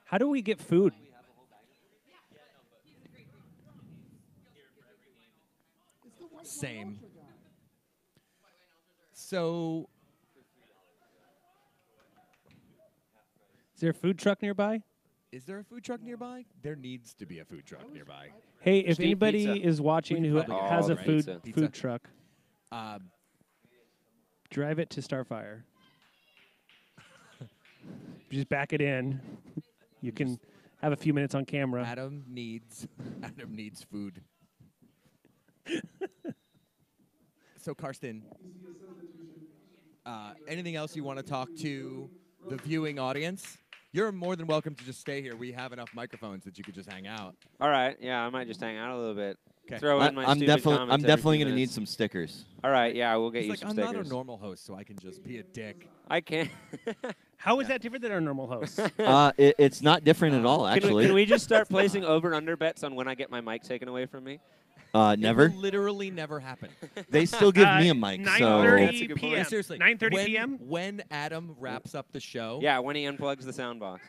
How do we get food? Same. So Is there a food truck nearby? is there a food truck nearby? There needs to be a food truck nearby. Hey, if Just eat anybody pizza. is watching We who could probably has get a pizza. food Pizza. truck, Um, drive it to Starfire. Just back it in. You can have a few minutes on camera. Adam needs food. So Karsten, anything else you want to talk to the viewing audience? You're more than welcome to just stay here. We have enough microphones that you could just hang out. All right, yeah, I might just hang out a little bit. 'Kay. Throw in my I'm stupid definitely comments I'm every definitely few gonna need minutes. some stickers. All right, yeah, we'll get He's you like, some I'm stickers. not a normal host, so I can just be a dick. I can't. How is that different than our normal hosts? It's not different at all, actually. Can we just start placing over and under bets on when I get my mic taken away from me? Never. It will literally never happen. They still give me a mic, so 9:30 That's a good p.m. point. Seriously, 9:30 when- p.m. When Adam wraps up the show. Yeah, when he unplugs the sound box.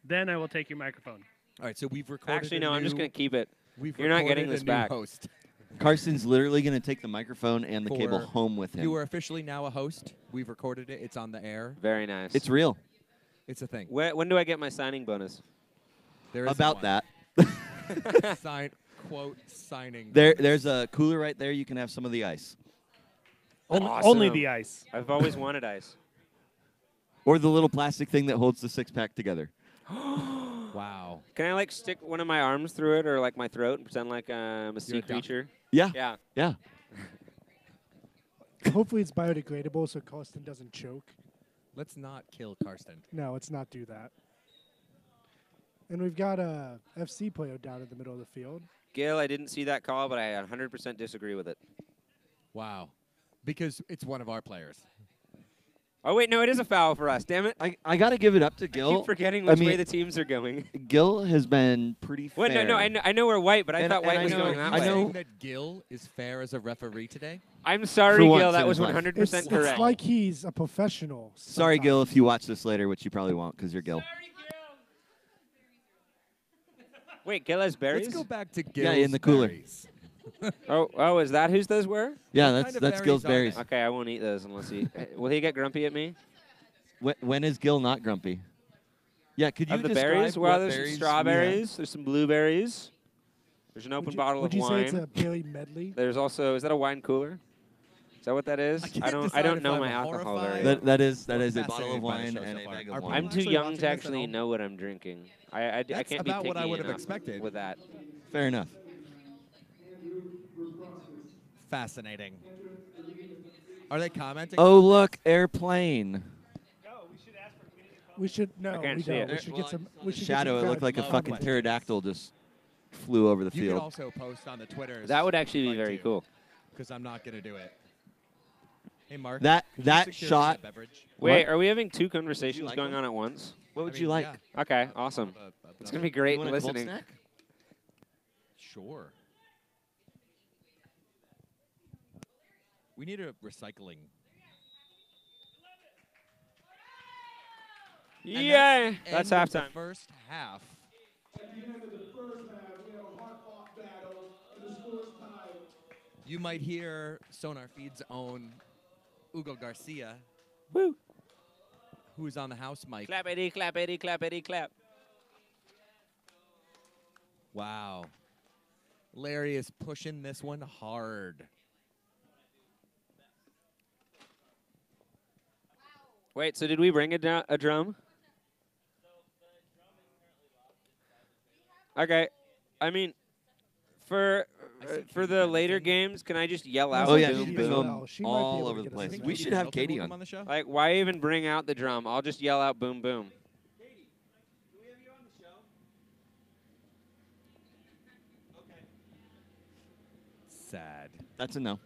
Then I will take your microphone. All right, so we've recorded. Actually, a no, I'm just new- going to keep it. We've You're not recorded getting this a new back. Host. Carson's literally gonna take the microphone and the cable For- home with him. You are officially now a host. We've recorded it. It's on the air. Very nice. It's real. It's a thing. When do I get my signing bonus? There is About one. that. Signing. There's a cooler right there. You can have some of the ice, Only the ice. I've always wanted ice. or the little plastic thing that holds the six-pack together. Wow. Can I like stick one of my arms through it or like my throat and pretend like I'm a sea You're a duck? creature? Yeah. Yeah. Yeah. Hopefully it's biodegradable so Karsten doesn't choke. Let's not kill Karsten. No, let's not do that. And we've got a FC player down in the middle of the field. Gil, I didn't see that call, but I 100% disagree with it. Wow. Because it's one of our players. Oh, wait, no, it is a foul for us. Damn it. I got to give it up to I Gil. keep forgetting I which way mean, the teams are going. Gil has been pretty fair. Wait, no, I know we're white, but I And- thought and white I was know- going that I way. know- Saying that Gil is fair as a referee today? I'm sorry, For Gil. once That in was his life. 100% It's correct. like he's a professional. Sorry, Gil, sometimes. if you watch this later, which you probably won't because you're Gil. Wait, Gil has berries? Let's go back to Gil's Yeah, in the cooler. berries. Oh, is that whose those were? Yeah, What that's kind of that's Gil's berries berries. are Okay, I won't eat those unless he. Will he get grumpy at me? When is Gil not grumpy? Yeah, could you Of the describe berries? what Well, there's some berries we have? strawberries. There's some blueberries. There's an open Would you, bottle would of you wine. say it's a berry medley? There's also. Is that a wine cooler? Is that what that is? can't I decide don't if know I'm my alcohol horrified. very That, well. that is We're a bottle fascinated of by the wine show and so a far. bag Are of people wine. I'm too actually young watching to this at actually home? know what I'm drinking. I That's can't be about what I picky would have enough expected. with that. Fair enough. Fascinating. Are they commenting? Oh, look, airplane. We should no. can't We see don't. it. We should get some. We should Shadow, get it some looked like a crowd fucking questions. pterodactyl just flew over the You can field. also post on the Twitters. That would actually be very cool. Because I'm not going to do it. Hey, Mark. That could you that secure me shot. a beverage? Wait, What? are we having two conversations like going one? on at once? What would I you mean, like? yeah. Okay, awesome. It's gonna be You great want a cold listening. snack? Sure. We need a recycling. And Yeah, that's end of the halftime. first half. At the end of the first half, we have a hard-fought battle, and the score is tied. You might hear SonarFeed's own Hugo Garcia, Woo! who's on the house mic. Clap, Eddie, clap, Eddie, clap, Eddie, clap. Wow. Larry is pushing this one hard. Wait, so did we bring a drum? Okay. I mean, for the later games, can I just yell out Oh yeah, boom she's boom? been going She might be all able to over the get us place. in We there. should have Katie on. the show. Like, why even bring out the drum? I'll just yell out boom boom. Sad. That's a no.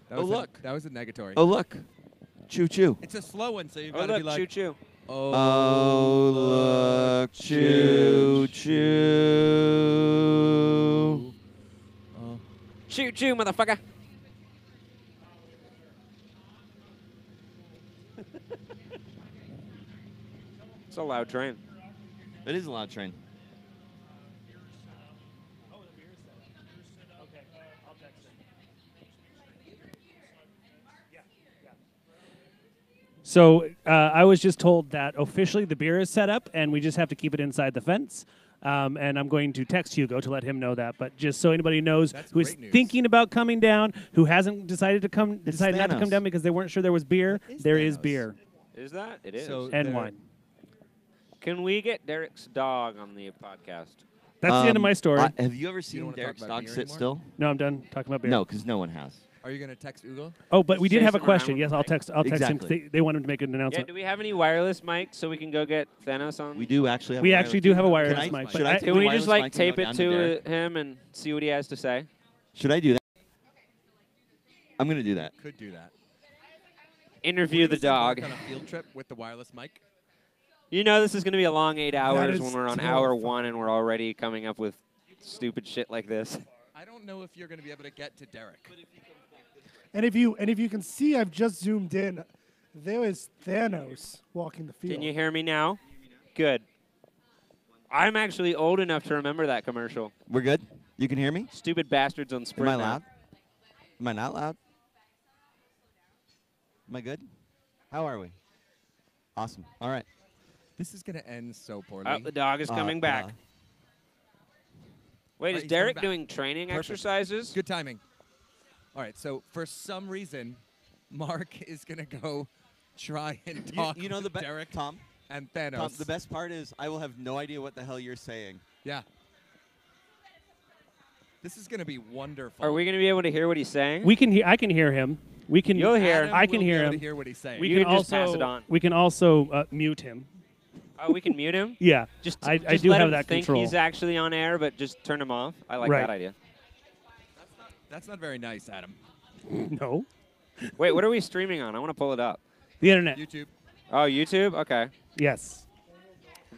That Oh, was look. that was a negatory. Oh look, choo choo. It's a slow one, so you've Oh got to look, be like, choo choo. Oh look, choo choo. Choo choo, motherfucker. It's a loud train. It is a loud train. So I was just told that officially the beer is set up, and we just have to keep it inside the fence. And I'm going to text Hugo to let him know that. But just so anybody knows That's who's great news. thinking about coming down, who hasn't decided to come, It's decided not to come Thanos. down because they weren't sure there was beer, It is there is Thanos. beer Is that? It is. So and there- wine. Can we get Derek's dog on the podcast? That's the end of my story. Have you ever seen wanna talk Derek's about dog beer sit anymore? still? No, I'm done talking about beer. No, because no one has. Are you going to text Ugo? Oh, but we did have a Chase him around question. with Yes, the I'll mic. text. I'll text him. Exactly. They want him to make an Yeah, announcement. do we have any wireless mics so we can go get Thanos on? We do actually have. We a actually do have a wireless- wireless Can I- mic. should I take Can the we wireless just like mic and tape go it down to Derek? him and see what he has to say? Should I do that? I'm gonna do that. Could do that. Interview the dog. On a field trip with the wireless mic. You know this is going to be a long 8 hours is when we're on hour terrifying. 1 and we're already coming up with stupid shit like this. I don't know if you're going to be able to get to Derek. And if you can see, I've just zoomed in. There is Thanos walking the field. Can you hear me now? Good. I'm actually old enough to remember that commercial. We're good. You can hear me. Stupid bastards on Am Sprint. I now. loud? Am I not loud? Am I good? How are we? Awesome. All right. This is going to end so poorly. Oh, the dog is coming back. Wait, is he's coming Derek back. doing training Perfect. exercises? Good timing. All right, so for some reason, Mark is going to go try and talk You know the with Derek Tom. and Thanos. Tom, the best part is I will have no idea what the hell you're saying. Yeah. This is going to be wonderful. Are we going to be able to hear what he's saying? We can hear. I can hear him. We can. You'll hear. Adam I can will be hear able him. to hear what he's saying. We You can can just also. pass it on. We can also mute him. Oh, we can mute him? Yeah. Just I just do let have him that think control. he's actually on air, but just turn him off. I like Right. that idea. That's not very nice, Adam. No. Wait, what are we streaming on? I want to pull it up. The internet. YouTube. Oh, YouTube? Okay. Yes.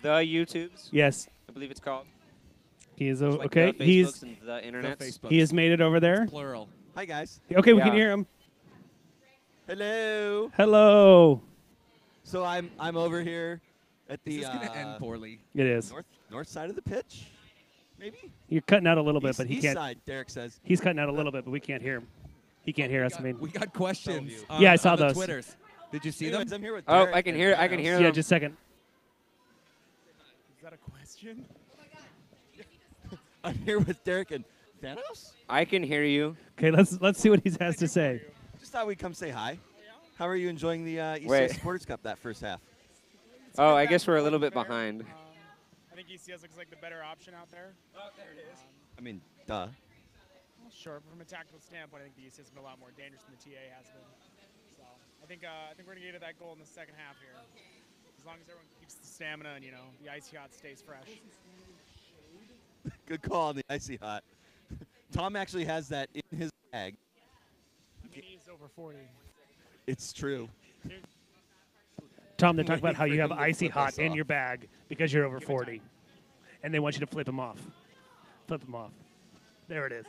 The YouTubes, Yes. I believe it's called. He is Like okay. The He's Facebooks and the internet. Facebook. he has made it over there. Plural. Hi guys. Okay, we can Yeah. hear him. Hello. Hello. So I'm over here at the This is going to end poorly. It is. north side of the pitch, maybe. You're cutting out a little bit, East, but he east can't. side. Derek says. He's cutting out a little bit, but we can't hear him. He can't hear us. I mean. We got questions. Yeah, I saw on the those. Twitters. Did you see Anyways, them? I'm here with Oh, Derek I can and hear. I can Thanos. hear Yeah, them. just a second. Is that a question? I'm here with Derek and Thanos. I can hear you. Okay, let's see what he has to say. Just thought we'd come say hi. How are you enjoying the Wait. ECS Supporters Cup that first half? Oh, I guess we're a little bit behind. I think ECS looks like the better option out there. Oh, there it is. I mean, duh. Well, sure, from a tactical standpoint, I think the ECS has been a lot more dangerous than the TA has been. So I think we're gonna get to that goal in the second half here. As long as everyone keeps the stamina and the icy hot stays fresh. Good call on the icy hot. Tom actually has that in his bag. I mean, he's over 40. It's true. Tom, they're talking about how you have Freaking icy flip us hot in off. your bag because you're over 40, and they want you to flip him off. Flip him off. There it is.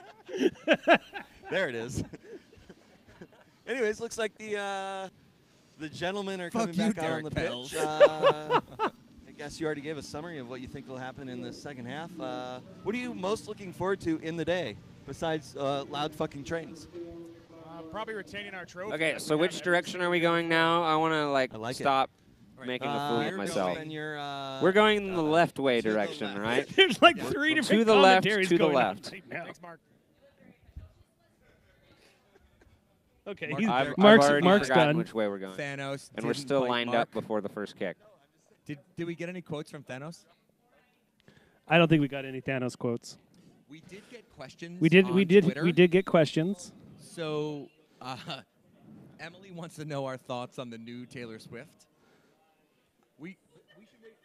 There it is. Anyways, looks like the gentlemen are Fuck coming you, back out on Derek the Pels. pitch. I guess you already gave a summary of what you think will happen in the second half. What are you most looking forward to in the day, besides loud fucking trains? Probably retaining our trophy. Okay, like so we which have every direction single are we going now? I want to I like it. stop Right. making a fool of You're myself. going in your, We're going in the left way to the direction, left. right? There's like three different To the left, commentaries to the going on left. right now. Thanks, Mark. Okay, Mark- he's, I've Mark's already Mark's forgotten done. which way we're going. Thanos. And we're didn't still bite lined Mark. up before the first kick. Did we get any quotes from Thanos? I don't think we got any Thanos quotes. We did get questions. We did. On We did. Twitter. We did get questions. So, Emily wants to know our thoughts on the new Taylor Swift.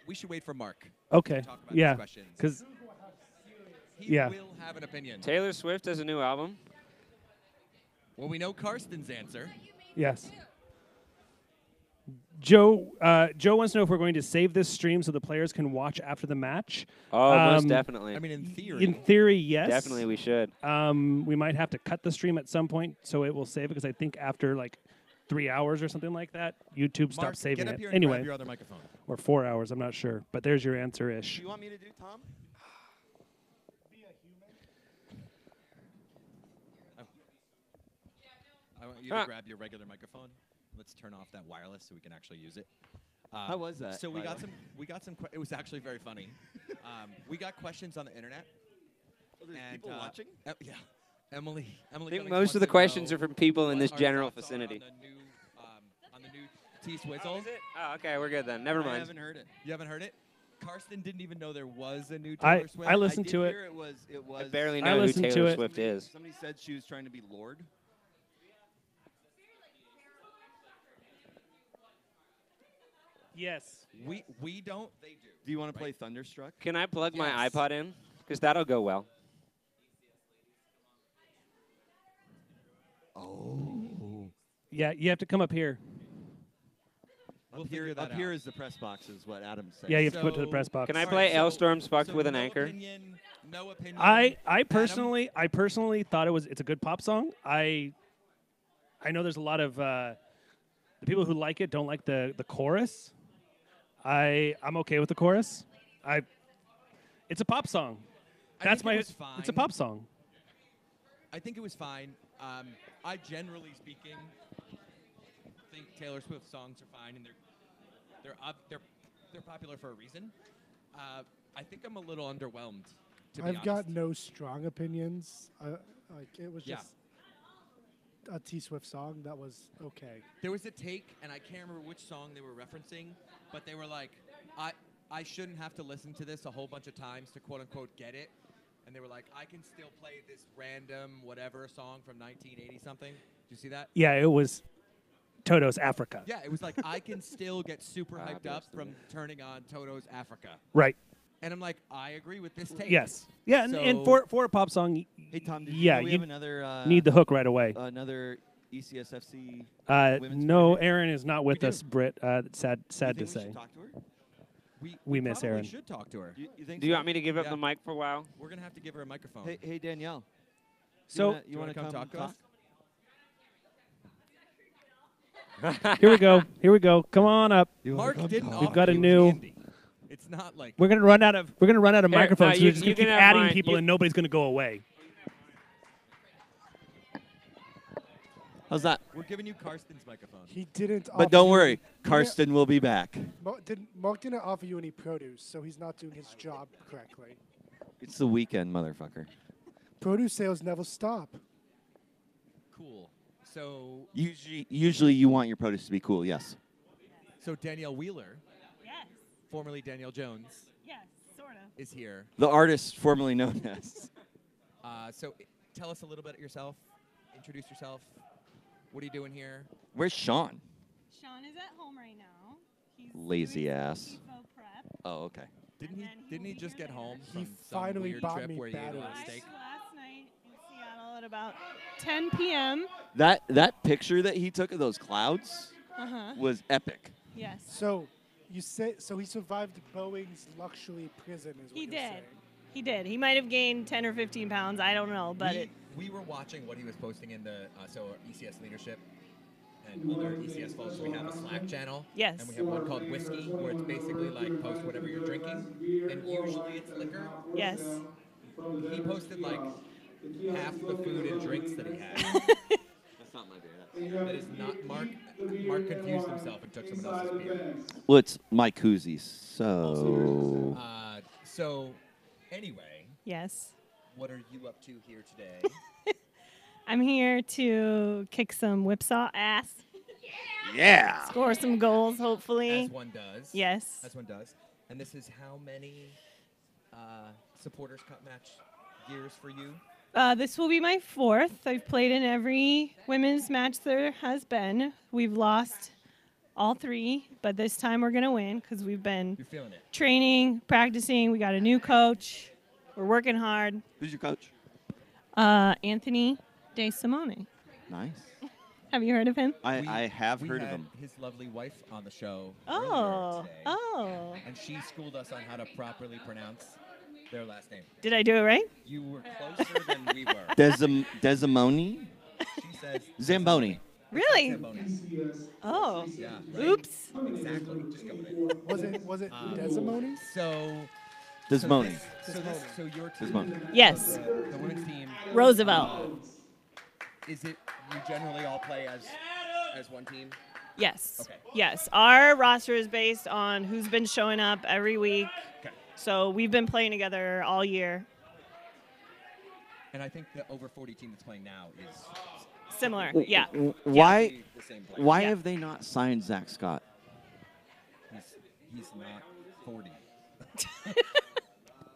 We should wait for Mark. Okay. To talk about Yeah. these questions. Because He yeah. will have an opinion. Taylor Swift has a new album. Well, we know Karsten's answer. Yes. Joe wants to know if we're going to save this stream so the players can watch after the match. Oh, most definitely. I mean, in theory. In theory, yes. Definitely we should. We might have to cut the stream at some point so it will save it because I think after like 3 hours or something like that, YouTube Mark, stops saving get up it. here and Anyway, grab your other microphone. or 4 hours, I'm not sure. But there's your answer-ish. Do you want me to do Tom? I want you to grab your regular microphone. Let's turn off that wireless so we can actually use it. How was that, So we by got the some. We got some. It was actually very funny. We got questions on the internet. There's and, people watching? Yeah, Emily. I think Felix most of wants the to questions know are from people in what this our general thoughts are vicinity. On the new T-Swizzle. Oh, is it? Oh, okay, we're good then. Never I mind. haven't heard it. You haven't heard it? Karsten didn't even know there was a new Taylor Swift. I listened I did to it. hear it was. I barely I know who listened to Taylor it. Swift is. Somebody said she was trying to be Lord. Yes. We don't. They do. Do you want to play Thunderstruck? Can I plug my Yes. iPod in? Because that'll go well. Oh. Yeah, you have to come up here. We'll Up figure that here out. is the press box, is what Adam said. Yeah, you have to put it to the So- press box. Can I All play right, Elstorm's Fucked so with an no Anchor? Opinion, no opinion. I Adam? personally thought it's a good pop song. I know there's a lot of the people who like it don't like the chorus. I'm okay with the chorus. It's a pop song. I That's think it my. was fine. It's a pop song. I think it was fine. I generally speaking think Taylor Swift songs are fine, and they're popular for a reason. I think I'm a little underwhelmed. To be I've honest. got no strong opinions. It was Yeah. just a T Swift song that was okay. There was a take, and I can't remember which song they were referencing, but they were like, I shouldn't have to listen to this a whole bunch of times to quote unquote get it. And they were like, I can still play this random whatever song from 1980 something. Did you see that? Yeah, it was Toto's Africa. Yeah, it was like I can still get super hyped up bless from turning on Toto's Africa. Right. And I'm like, I agree with this take. Yes. Yeah, and So- for a pop song, Hey Tom, did yeah, you know we you have another need the hook right away. another E ECSFC women's No, player? Aaron is not with do. us, Britt. Sad You to think we say. should talk to her? We miss probably Aaron. should talk to her. You think Do you so? want me to give up Yeah. the mic for a while? We're gonna have to give her a microphone. Hey Danielle. So you want to come talk to us? here we go. Here we go. Come on up. Mark didn't. We've offer got a you new- candy. It's not like We're gonna run out of Here, microphones. no, so you- we're just you gonna keep can have adding mine. people, You- and nobody's gonna go away. How's that? we're giving you Karsten's microphone. He didn't. But offer don't you worry, any- Karsten will be back. Mark didn't offer you any produce, so he's not doing his job correctly. It's the weekend, motherfucker. Produce sales never stop. Cool. So Usually you want your produce to be cool, yes. Danielle Wheeler, Yes, formerly Danielle Jones, yes, sort of. is here. The artist formerly known as. Tell us a little bit of yourself. Introduce yourself. What are you doing here? Where's Sean? Sean is at home right now. He's Lazy doing some ass. Evo prep. Oh, okay. Didn't And he? then Didn't he'll he be just here get later. home He from some finally weird bought trip me where you ate a lot of batteries. steak? Last night in Seattle at about 10 p.m. That picture that he took of those clouds Uh-huh. was epic. Yes. So you say so he survived Boeing's luxury prison, is what He you're did. saying. He did. He might have gained 10 or 15 pounds. I don't know, but we were watching what he was posting in the ECS leadership and other ECS folks. We have a Slack channel. Yes. And we have one called Whiskey, where it's basically like post whatever you're drinking, and usually it's liquor. yes. He posted like half the food and drinks that he had. That's not my beer. That is not Mark. Mark confused himself and took someone else's beer. Well, it's my koozies, so. So, anyway, Yes. what are you up to here today? I'm here to kick some whipsaw ass. Yeah. Score some goals, hopefully. As one does. Yes. As one does. And this is how many Supporters Cup match years for you? This will be my 4th. I've played in every women's match there has been. We've lost all 3, but this time we're going to win because we've been You're feeling it. training, practicing. We got a new coach. We're working hard. Who's your coach? Anthony De Simone. Nice. Have you heard of him? I have We heard of had him. his lovely wife on the show Oh. earlier today, Oh. and she schooled us on how to properly pronounce their last name. Did I do it right? You were closer than we were. Desimoni? She says Zamboni. Really? Zamboni. Oh. Yeah. Right? Oops. Exactly. Just go with it. Was it Desimone? So. Desmoni. So your team. Desmoni. Yes. The women's team. Roosevelt. Is it you generally all play as one team? Yes. Okay. Yes. Our roster is based on who's been showing up every week. Okay. So we've been playing together all year. And I think the over 40 team that's playing now is Similar. Yeah. Why? the same player. Why Yeah. have they not signed Zach Scott? He's not 40.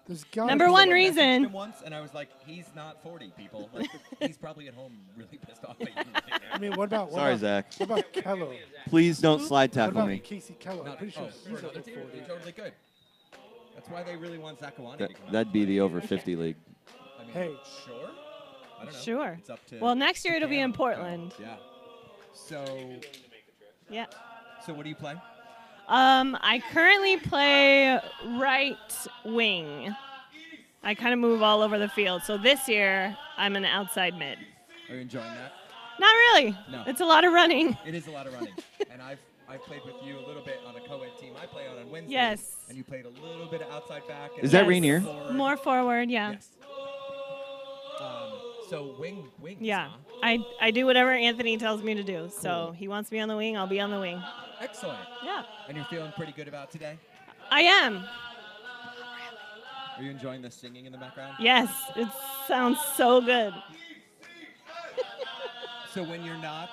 There's gotta Number be one someone- reason. I messaged him once, and I was like, he's not 40, people. Like, he's probably at home really pissed off at you right now. I mean, what about Sorry, Zach. What about Kello? Please don't slide What tackle about me. Casey Kello? Not, I'm pretty sure for he's another over team, 40. he totally good. That's why they really want Zakawani That, to come out. that'd be the over 50 league. I mean, Hey. sure. I don't know. Sure. It's up to Well, next year it'll be in Cam. Portland. Yeah. So Yeah. what do you play? I currently play right wing. I kind of move all over the field. So this year I'm an outside mid. Are you enjoying that? Not really. No. It's a lot of running. It is a lot of running. And I've played with you a little bit on a co-ed team I play on Wednesday. Yes. And you played a little bit of outside back. And Is that Yes. Rainier? forward. More forward, yeah. Yes. So wings. Yeah. Huh? I do whatever Anthony tells me to do. So he wants me on the wing, I'll be on the wing. Excellent. Yeah. And you're feeling pretty good about today? I am. Are you enjoying the singing in the background? Yes. It sounds so good. So when you're not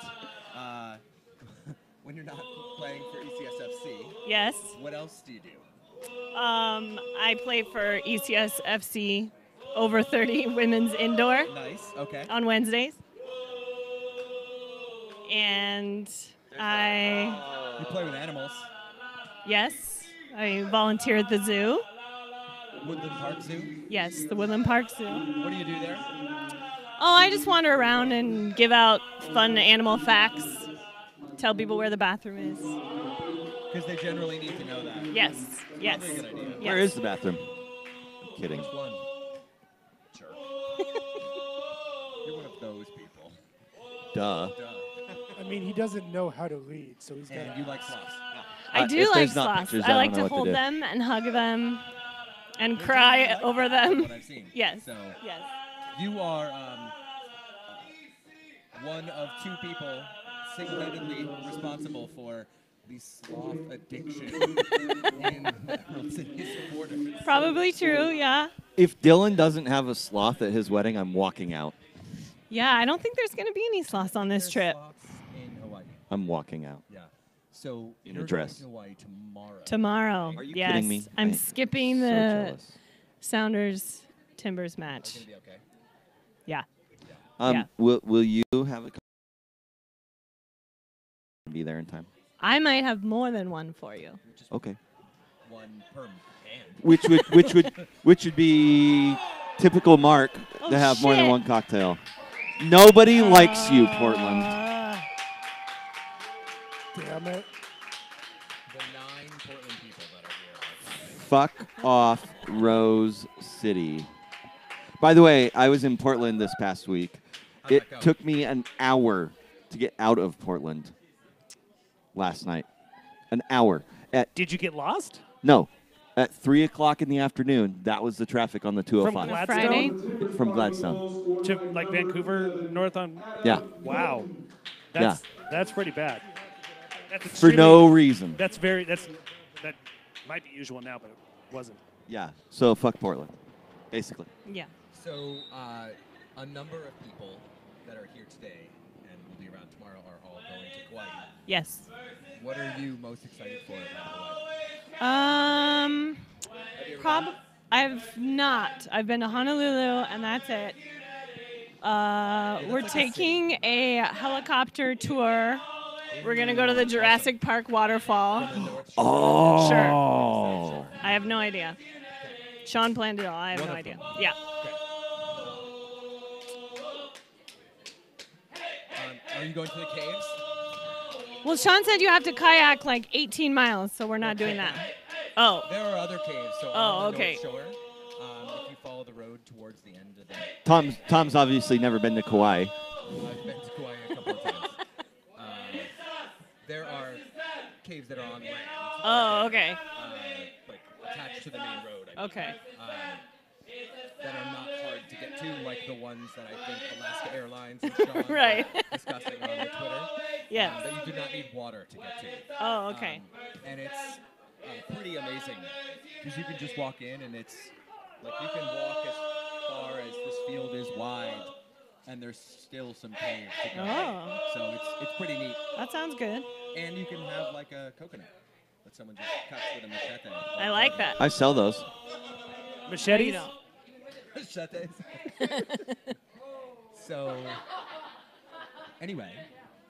playing for ECSFC, Yes. what else do you do? I play for ECSFC over 30 women's indoor Nice. Okay. on Wednesdays. And You play with animals. I volunteer at the zoo. Woodland Park Zoo. Yes, the Woodland Park Zoo. What do you do there? Oh, I just wander around and give out fun animal facts. Tell people where the bathroom is. Because they generally need to know that. Yes, yes. Probably a good idea. Yes. Where is the bathroom? I'm kidding. Which one? Jerk. You're one of those people. Duh. Duh. I mean, he doesn't know how to lead, so he's got. And you like sloths. I If do like there's not sloths. pictures, I like don't know to what hold do. them and hug them and They're cry generally like over that, them. What I've seen. Yes. So Yes. you are one of two people single-handedly responsible for the sloth addiction in Emerald City supporters. Probably true, yeah. If Dylan doesn't have a sloth at his wedding, I'm walking out. Yeah, I don't think there's going to be any sloths on this There's trip. sloths in Hawaii. I'm walking out. Yeah. So In a you're dress. going to Hawaii tomorrow. Tomorrow. Are you yes. kidding me? I'm I'm skipping so the jealous. Sounders Timbers Are you match. gonna be okay? Yeah. Yeah. Yeah. Will you have a be there in time? I might have more than one for you. Okay. One per hand. Which would be typical Mark Oh, to have more than shit. one cocktail. Nobody likes you, Portland. Damn it. The 9 Portland people that are here. Fuck off, Rose City. By the way, I was in Portland this past week. How'd It that go? took me an hour to get out of Portland last night. An hour. Did you get lost? No. At 3 o'clock in the afternoon, that was the traffic on the From 205. Friday? Gladstone From Gladstone. to like Vancouver north on. Yeah. Wow. That's pretty bad. That's For extremely- no reason. that might be usual now, but it wasn't. Yeah. So fuck Portland, basically. Yeah. So a number of people that are here today and will be around tomorrow are all going to Kauai. Yes. What are you most excited for about Um, Hawaii? I've not. I've been to Honolulu, and that's it. We're like a taking a helicopter tour. We're gonna go to the Jurassic Park waterfall. Oh. Sure. I have no idea. Sean planned it all. I have One no of idea. them. Yeah. Are you going to the caves? Well, Sean said you have to kayak like 18 miles, so we're not doing that. Oh. There are other caves. So Oh, on the okay. North Shore, if you follow the road towards the end of the... Tom's obviously never been to Kauai. I've been to Kauai a couple of times. There are caves that are on land. Oh, okay. Like attached to the main road. I mean. Okay. That are not hard to get to, like the ones that I think Alaska Airlines and Sean Right. were discussing on the Twitter. Yes. That you do not need water to get to. Oh, okay. And it's pretty amazing because you can just walk in and it's like you can walk as far as this field is wide, and there's still some caves to go. Oh. So it's pretty neat. That sounds good. And you can have like a coconut that someone just cuts with a machete. I like that. I sell those. Machetes? Machetes. So, anyway.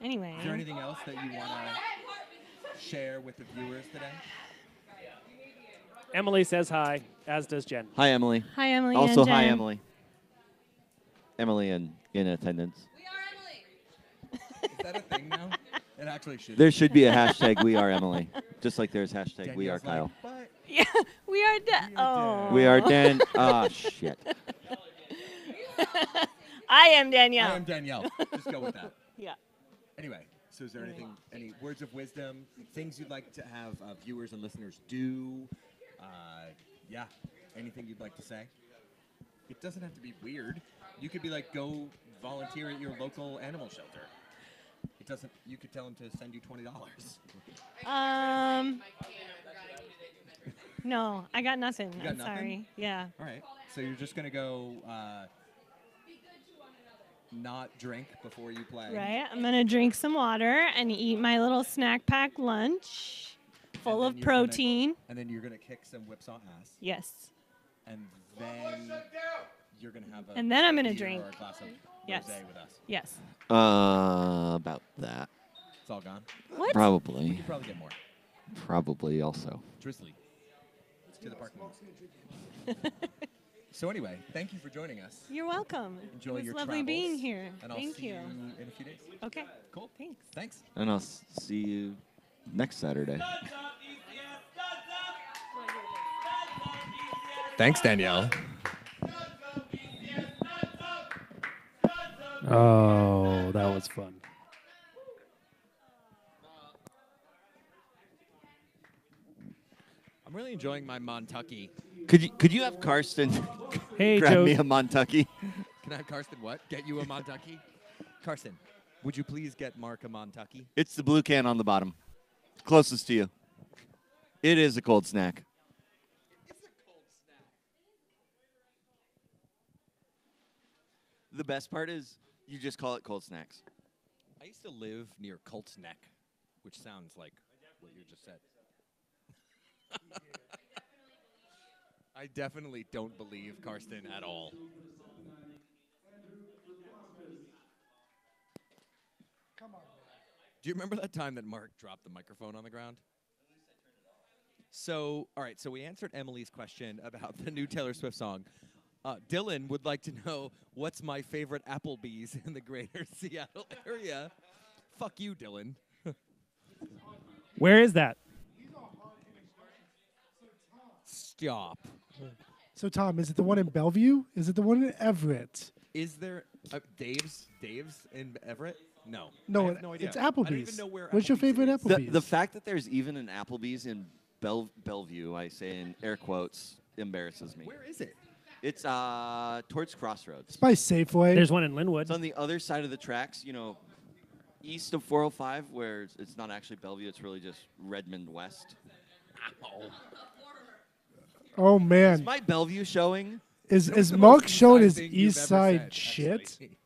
Is there anything else that you want to share with the viewers today? Emily says hi, as does Jen. Hi, Emily. Hi, Emily. Also, and hi, Jen. Emily. Emily in attendance. Is that a thing now? It actually should. There should be a hashtag We Are Emily, just like there's hashtag We Are Danielle's Kyle. Like, Yeah, we are dead. Oh. We are Dan. Ah, shit. I am Danielle. I am Danielle. Just go with that. Yeah. Anyway, so is there any words of wisdom, things you'd like to have viewers and listeners do? Yeah, anything you'd like to say? It doesn't have to be weird. You could be like, go volunteer at your local animal shelter. It doesn't. You could tell them to send you $20. No, I got nothing. You got I'm nothing? sorry. Yeah. All right. So you're just gonna go not drink before you play. Right. I'm gonna drink some water and eat my little snack pack lunch, full of protein. And then you're gonna kick some whipsaw ass. Yes. And then you're gonna have a. And then I'm gonna beer drink. Or a glass of Yes. rosé with us. Yes. About that. It's all gone. What? Probably. We could probably get more. Probably also. Drizzly. Let's to the parking lot. So anyway, thank you for joining us. You're welcome. Enjoy it was your lovely travels, being here. And I'll Thank see you. in a few days. Okay. Cool. Thanks. Thanks. And I'll see you next Saturday. Thanks, Danielle. Oh, that was fun. I'm really enjoying my Montucky. Could you have Karsten Hey, grab Joe. me a Montucky? Can I have Karsten what? Get you a Montucky? Karsten, would you please get Mark a Montucky? It's the blue can on the bottom. Closest to you. It is a cold snack. The best part is you just call it cold snacks. I used to live near Colt's Neck, which sounds like what you just said. I definitely don't believe Karsten at all. Do you remember that time that Mark dropped the microphone on the ground? So, all right, so we answered Emily's question about the new Taylor Swift song. Dylan would like to know what's my favorite Applebee's in the greater Seattle area. Fuck you, Dylan. Where is that? Stop. So, Tom, is it the one in Bellevue? Is it the one in Everett? Is there Dave's in Everett? No. No, I have no idea. it's I don't Applebee's. even know where What's your Applebee's favorite is. Applebee's? The fact that there's even an Applebee's in Bellevue, I say in air quotes, embarrasses me. Where is it? It's towards Crossroads. It's by Safeway. There's one in Linwood. It's on the other side of the tracks, east of 405, where it's not actually Bellevue. It's really just Redmond West. Oh, man. Is my Bellevue showing? Is the Mark most showing inside his thing you've east ever side said, shit? actually.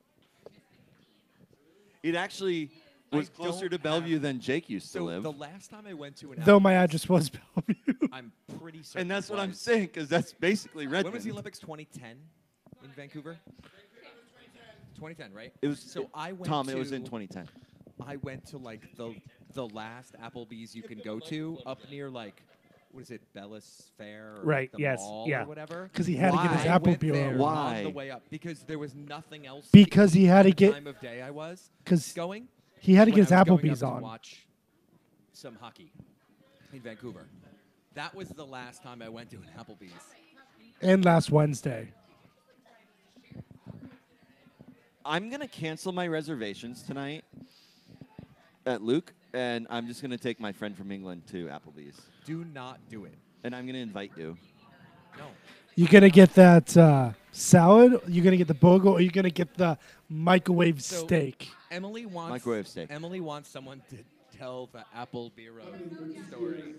It actually was I closer to don't Bellevue have- than Jake used to So live. the last time I went to an Though my Applebee's, address was Bellevue. I'm pretty certain. And that's it what I'm was- saying, because that's basically Redmond. When was the Olympics? 2010 in Vancouver. 2010, right? It was So I went. Tom, to, it was in 2010. I went to like the last Applebee's you can go to up near like what is it, Bellis Fair? Or Right, The yes, mall yeah. Or whatever. 'Cause he had to get his I Apple went Bureau. there Why? on the way up because there was nothing else. Because to he eat had to at the get- time of day I was 'cause going. he had to when get his I was going Applebee's up to on. watch some hockey in Vancouver. That was the last time I went to an Applebee's. And last Wednesday. I'm going to cancel my reservations tonight at Luke, and I'm just going to take my friend from England to Applebee's. Do not do it. And I'm going to invite you. No. You gonna get that salad? You gonna get the burger, or you gonna get the microwave So, steak? Emily wants Microwave steak. Emily wants someone to tell the Apple Bureau story.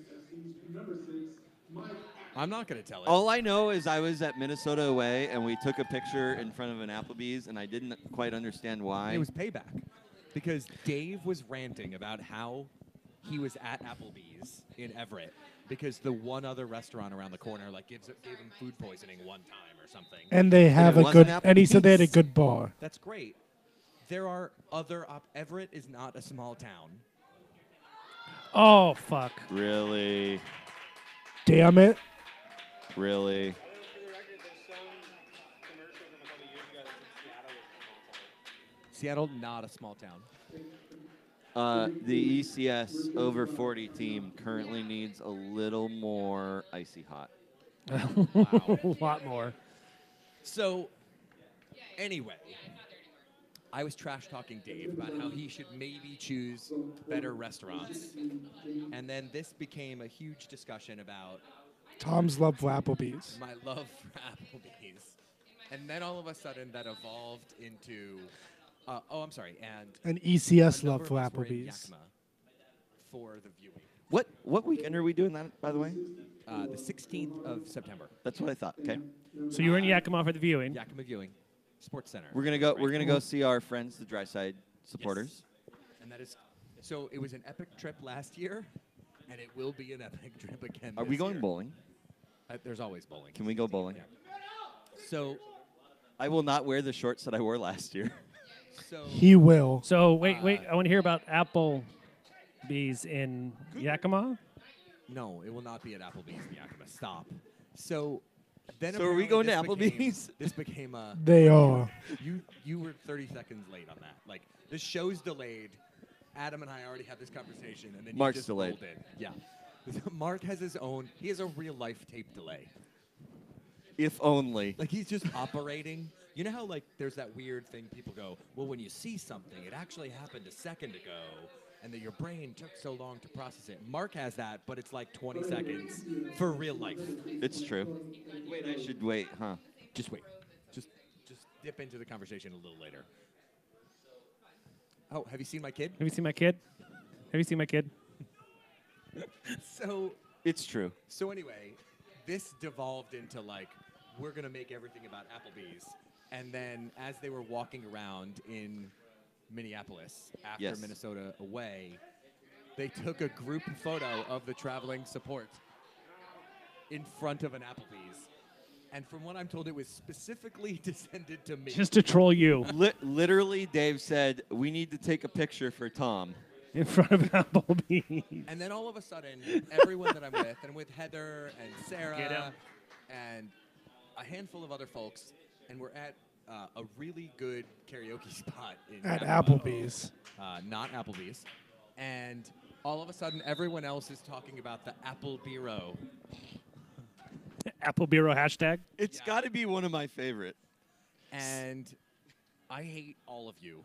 I'm not going to tell it. All I know is I was at Minnesota away, and we took a picture in front of an Applebee's, and I didn't quite understand why. It was payback because Dave was ranting about how he was at Applebee's in Everett because the one other restaurant around the corner like gave him food poisoning one time or something. And they have it a good. wasn't And he said they had a Applebee's? good bar. That's great. There are other Everett is not a small town. Oh fuck. Really? Damn it! Really? Seattle, not a small town. The ECS over 40 team currently needs a little more icy hot. A lot more. So, anyway, I was trash talking Dave about how he should maybe choose better restaurants. And then this became a huge discussion about Tom's love for Applebee's. my love for Applebee's. And then all of a sudden that evolved into, I'm sorry, and An ECS a number love of for us were in Applebee's. Yakima for the viewing. What weekend are we doing that, by the way? The 16th of September. That's what I thought. Okay. So you were in Yakima for the viewing. Yakima Viewing Sports Center. We're gonna go. We're gonna go see our friends, the Dryside supporters. And that is, so it was an epic trip last year, and it will be an epic trip again. Are this we going year. bowling? There's always bowling. Can we go bowling? Yeah. So, I will not wear the shorts that I wore last year. so He will. So wait. I want to hear about Applebee's in Yakima. no, it will not be at Applebee's in Yakima. Stop. So then So are we apparently going to this became- Applebee's? This became a. They are. You were 30 seconds late on that. Like the show's delayed. Adam and I already had this conversation, and then Mark's you just delayed. rolled in. Yeah. Mark has his own. He has a real life tape delay. If only. Like he's just operating. You know how like there's that weird thing people go, well, when you see something, it actually happened a second ago, and that your brain took so long to process it. Mark has that, but it's like 20 seconds for real life. It's true. Wait, I should wait, huh? Just wait. Just dip into the conversation a little later. Oh, have you seen my kid? Have you seen my kid? Have you seen my kid? So It's true. So anyway, this devolved into like, we're going to make everything about Applebee's. And then as they were walking around in Minneapolis after Yes. Minnesota away, they took a group photo of the traveling support in front of an Applebee's. And from what I'm told, it was specifically descended to me. Just to troll you Literally, Dave said, we need to take a picture for Tom. in front of Applebee's. And then all of a sudden, everyone that I'm with, and with Heather and Get Sarah 'em. and a handful of other folks, and we're at a really good karaoke spot in At Yakima. Applebee's. Not Applebee's. And all of a sudden, everyone else is talking about the Apple Bureau. Apple Bureau hashtag. It's got to be one of my favorite. And I hate all of you.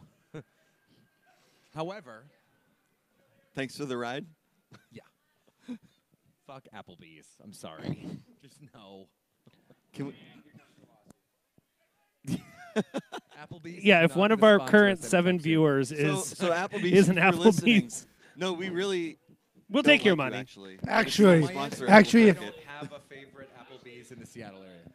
However, Thanks for the ride. yeah. Fuck Applebee's. I'm sorry. Just no. Can we? Applebee's. Yeah, is if not one of gonna our sponsor current us anytime 7 soon. viewers So Applebee's is an if you're listening- Applebee's. No, we really. We'll don't take your like you, money. Actually, Actually- It's not a sponsor of actually, Apple I if- Cricket. don't have a favorite Applebee's in the Seattle area.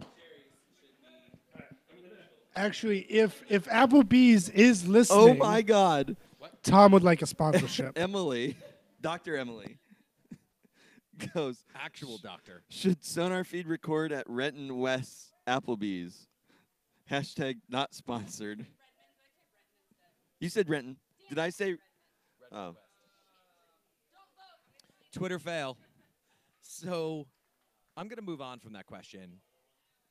Actually, if Applebee's is Oh listening, my God! Tom would like a sponsorship. Emily, Dr. Emily, goes, Actual doctor. should SonarFeed record at Renton West Applebee's? Hashtag not sponsored. You said Renton. Did I say? Oh. Twitter fail. So I'm going to move on from that question.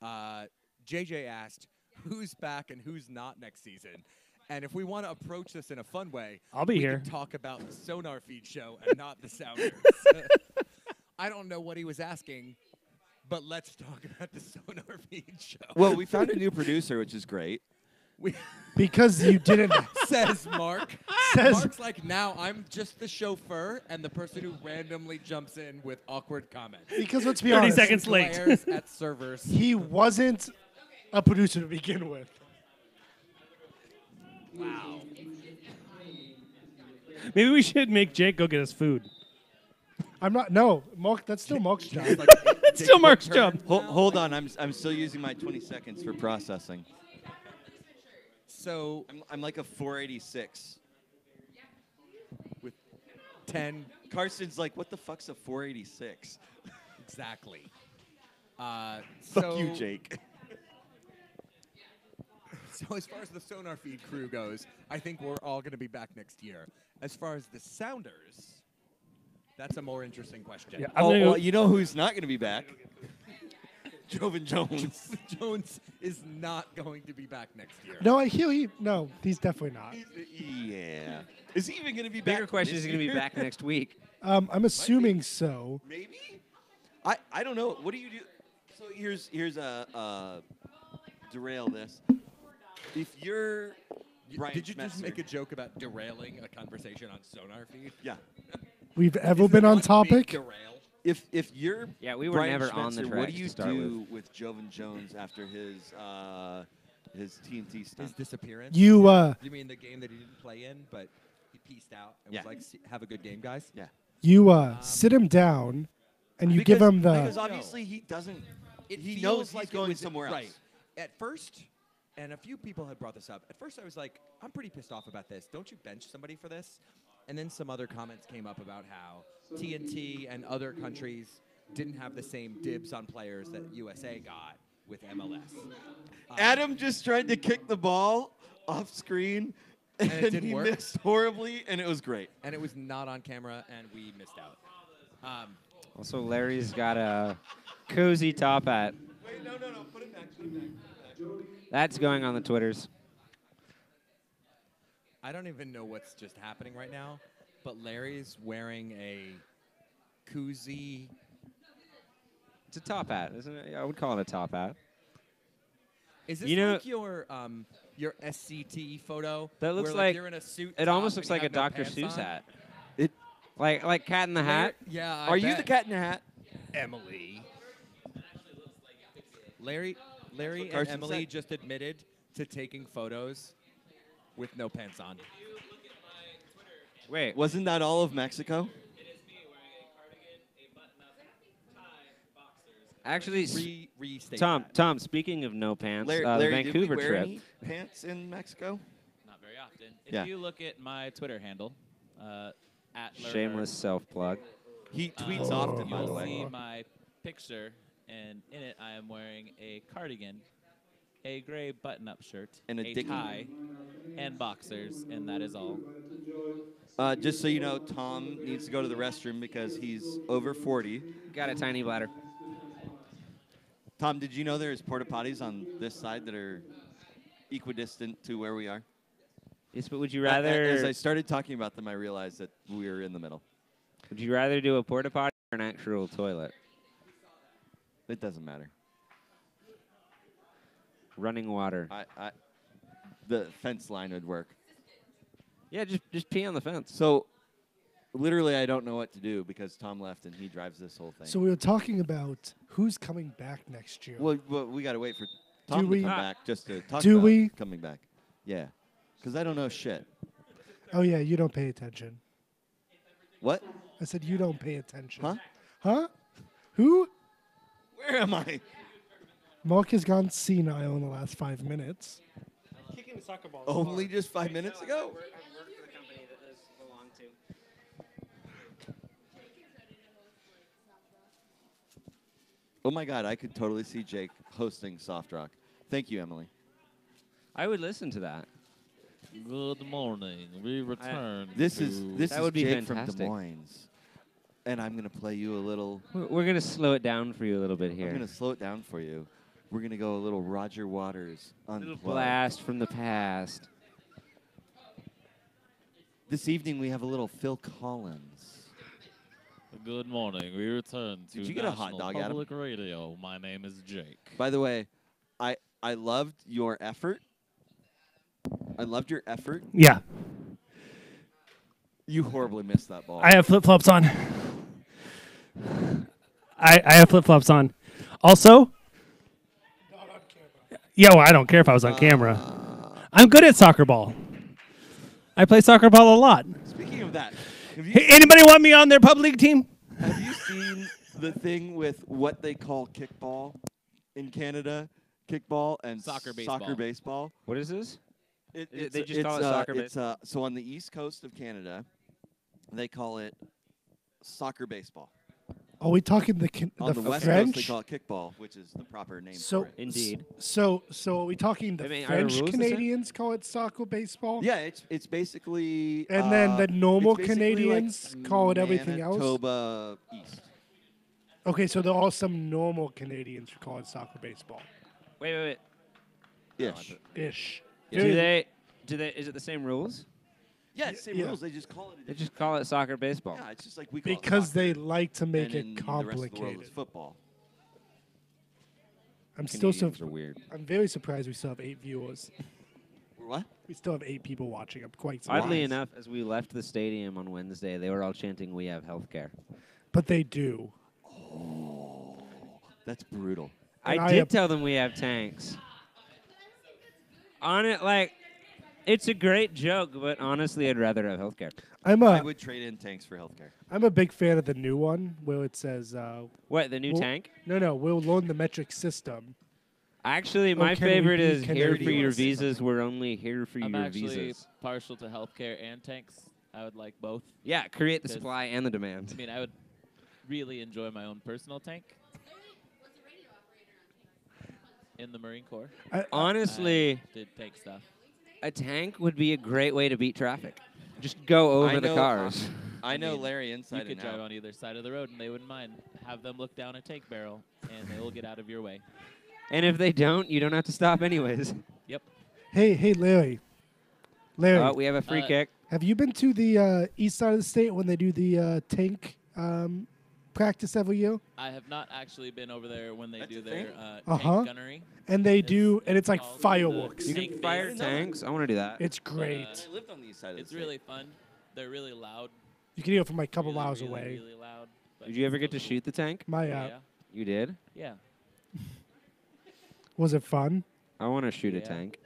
JJ asked, who's back and who's not next season? And if we want to approach this in a fun way, I'll be we here. can talk about the SonarFeed show and not the Sounders. I don't know what he was asking, but let's talk about the SonarFeed show. Well, we found a new producer, which is great. Because you didn't. Says Mark. Mark's like, now I'm just the chauffeur and the person who randomly jumps in with awkward comments. Because let's be 30 honest. seconds late. Glares at servers. He wasn't a producer to begin with. Wow. Maybe we should make Jake go get us food. I'm not. No, Mark. That's still Mark's job. It's still Mark's job. Hold on, I'm still using my 20 seconds for processing. So I'm like a 486. with 10 Carson's like, what the fuck's a 486? exactly. Fuck you, Jake. So as far as the SonarFeed crew goes, I think we're all going to be back next year. As far as the Sounders, that's a more interesting question. Yeah, Well, you know who's not going to be back? Jovan Jones. Jones is not going to be back next year. No, no, he's definitely not. Yeah. Is he even going to be back? Bigger question: this is he going to be year? back next week? I'm assuming so. Maybe. I don't know. What do you do? So here's a derail this. If you're Brian Did you just Schmetzer- make a joke about derailing a conversation on SonarFeed? Yeah. We've ever Is been there on one big topic. derail? If you're Yeah, we were Brian never on the Schmetzer, track what do to you start do with Jovan Jones after his TNT stuff? His disappearance? You mean the game that he didn't play in, but he pieced out and Yeah. was like, have a good game, guys? Yeah. you sit him down, and you give him because the. obviously he doesn't. It He feels knows he's like it going was- somewhere else. Right. At first, and a few people had brought this up. At first, I was like, I'm pretty pissed off about this. Don't you bench somebody for this? And then some other comments came up about how TNT and other countries didn't have the same dibs on players that USA got with MLS. Adam just tried to kick the ball off screen, And it didn't he work? missed horribly, and it was great. And it was not on camera, and we missed out. Also, Larry's got a cozy top hat. Wait, no, put it back. That's going on the Twitters. I don't even know what's just happening right now, but Larry's wearing a koozie. It's a top hat, isn't it? I would call it a top hat. Is this You know- like your SCT photo? That looks where, like you're in a suit. It top almost and looks you like a have no Dr. pants Seuss on? hat. It. Like Cat in the Hat. Yeah. I Are you bet. the cat in the hat? Emily? Larry and Carson Emily said. just admitted to taking photos with no pants on. Wait, Wasn't that all of Mexico? actually, Restate Tom. that. Tom. Speaking of no pants, Larry, the Larry, did we Vancouver wear trip. any pants in Mexico? Not very often. If Yeah. you look at my Twitter handle, at Shameless self plug. He tweets often, by the you'll way. see my picture, and in it I am wearing a cardigan, a gray button-up shirt, And a dickie. tie, and boxers, and that is all. Just so you know, Tom needs to go to the restroom because he's over 40. Got a tiny bladder. Tom, did you know there's porta potties on this side that are equidistant to where we are? Yes, but would you As rather? I started talking about them, I realized that we were in the middle. Would you rather do a porta potty or an actual toilet? It doesn't matter. Running water. The fence line would work. Yeah, just pee on the fence. So, literally, I don't know what to do because Tom left and he drives this whole thing. So we were talking about who's coming back next year. Well, we got to wait for Tom to we- come back just to talk Do about we? coming back. Yeah, because I don't know shit. Oh yeah, you don't pay attention. What? I said you don't pay attention. Huh? Huh? Who? Where am I? Mark has gone senile in the last 5 minutes. Kicking the soccer ball. Only just 5 minutes ago? Oh my God, I could totally see Jake hosting Soft Rock. Thank you, Emily. I would listen to that. Good morning. We return. This is would be Jake fantastic. from Des Moines, and I'm gonna play you a little. We're gonna slow it down for you a little bit here. I'm gonna slow it down for you. We're gonna go a little Roger Waters Little unplugged. blast from the past. This evening we have a little Phil Collins. Good morning. We return to Did you get a hot National dog, Adam? Public Radio. My name is Jake. By the way, I loved your effort. I loved your effort. Yeah. You horribly missed that ball. I have flip flops on. I have flip flops on. Also. Yeah, well, I don't care if I was on camera. I'm good at soccer ball. I play soccer ball a lot. Speaking of that, Hey, anybody want me on their pub league team? have you seen the thing with what they call kickball in Canada? Kickball and Soccer soccer baseball. What is this? It's They just call it soccer baseball. So on the east coast of Canada, they call it soccer baseball. Are we talking the On the west French? coast, they call it kickball, which is the proper name So for it. Indeed. So are we talking the I mean, are the French rules the same? Canadians call it soccer baseball? Yeah, it's basically. And then the normal it's basically Canadians call it everything else? Manitoba East. Okay, so there are some normal Canadians who call it soccer baseball. Wait. Ish. Ish. Do they? Is it the same rules? Yeah, it's same rules. They just call it. They just call it soccer baseball. Yeah, it's just like we call Because it soccer. they like to make And in it the rest of the world, complicated. it's football. I'm still Canadians are weird. I'm very surprised we still have 8 viewers. What? We still have 8 people watching. I'm quite surprised. Oddly enough, as we left the stadium on Wednesday, they were all chanting, "We have healthcare." But they do. Oh, that's brutal. And I I did ap- tell them we have tanks. On it, like, it's a great joke, but honestly, I'd rather have healthcare. I would trade in tanks for healthcare. I'm a big fan of the new one where it says. What, the new tank? No. We'll learn the metric system. Actually, Or my can we favorite be is here for your Canadians? visas. We're only here for I'm your actually visas. partial to healthcare and tanks. I would like both. Yeah, create the 'Cause, supply and the demand. I mean, I would really enjoy my own personal tank. In the Marine Corps. Honestly, I did tank stuff. a tank would be a great way to beat traffic. Just go over the cars. I know Larry inside You and could drive out. on either side of the road, and they wouldn't mind. Have them look down a tank barrel, and they will get out of your way. And if they don't, you don't have to stop anyways. Yep. Hey, Larry. Larry. Oh, we have a free kick. Have you been to the east side of the state when they do the tank practice every year? I have not actually been over there when they do thing? their Uh-huh. tank gunnery. And they do, and it's like called the fireworks. You can tank fire base. tanks. I want to do that. It's great. I lived on the east side of It's the really fun. They're really loud. You can hear it from like a couple really, miles really, away. Really loud. but Did you ever it's get to still shoot the tank? My cool. Yeah. You did? Yeah. Was it fun? I want to shoot a Yeah. tank.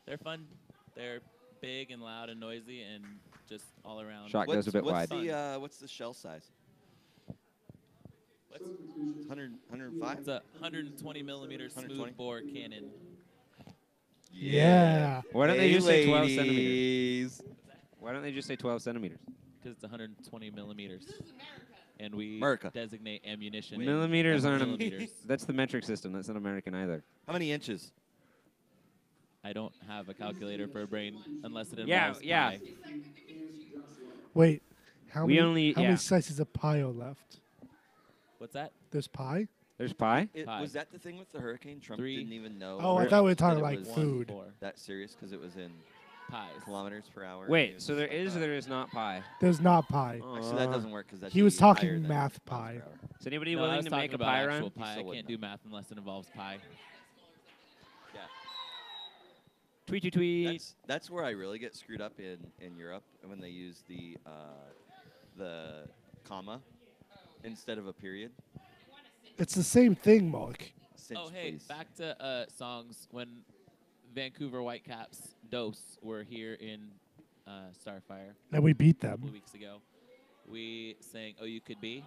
They're fun. They're big and loud and noisy and just all around. Shot goes a bit what's wide. The, what's the shell size? 105? It's a 120 millimeter smooth 120? bore cannon. Yeah. Why don't they Hey, just say 12 ladies. centimeters? Why don't they just say 12 centimeters? Because it's 120 millimeters. And we America. designate ammunition. in Millimeters aren't a millimeters. That's the metric system. That's not American either. How many inches? I don't have a calculator for a brain unless it Yeah, involves yeah. pi. Wait. How We many, only- how yeah. many slices of pie are left? What's that? There's pie? There's pi? Pie. Was that the thing with the hurricane? Trump 3. didn't even know. Oh, I that thought we were it talking like was food. 4 that serious because it was in pies. kilometers per hour. and Wait, units so there like is that. or there is not pi? There's not pie. Actually, that doesn't work because that's He was higher talking than math miles pie. per hour. Is anybody No, I willing was to talking make a about pie actual run? pie. I still can't wouldn't do math unless it involves pi. Yeah. Tweet, tweet, tweet. That's where I really get screwed up in Europe when they use the comma instead of a period. It's the same thing, Mark. Cinch, Oh, hey, please. back to songs. When Vancouver Whitecaps Dose were here in Starfire And we beat a couple them. weeks ago, we sang "Oh You Could Be,"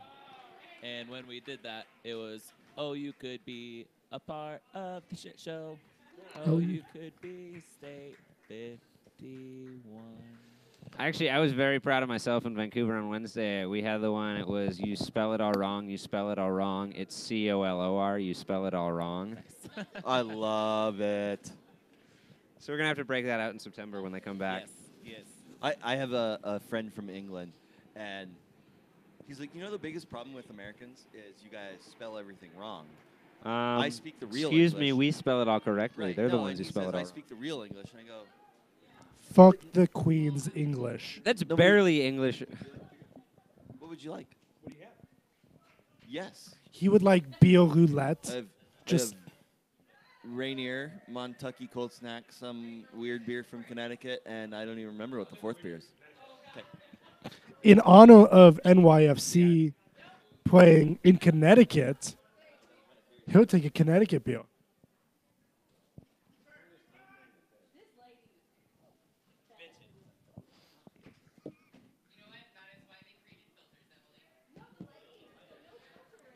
and when we did that, it was "Oh You Could Be a part of the shit show. Oh, Oh, you could be State 51." Actually, I was very proud of myself in Vancouver on Wednesday. We had the one, it was you spell it all wrong, you spell it all wrong. It's COLOR, you spell it all wrong. I love it. So we're going to have to break that out in September when they come back. Yes. I have a friend from England, and he's like, you know the biggest problem with Americans is you guys spell everything wrong. I speak the real Excuse English. me, we spell it all correctly. Right. They're the No, ones and who he spell says it all I wrong. speak the real English, and I go, Fuck the Queen's English. That's barely English. what would you like? What do you have? Yes. He would like beer roulette. Just Rainier, Montucky Cold Snack, some weird beer from Connecticut, and I don't even remember what the fourth beer is. Okay. In honor of NYFC playing in Connecticut, he'll take a Connecticut beer.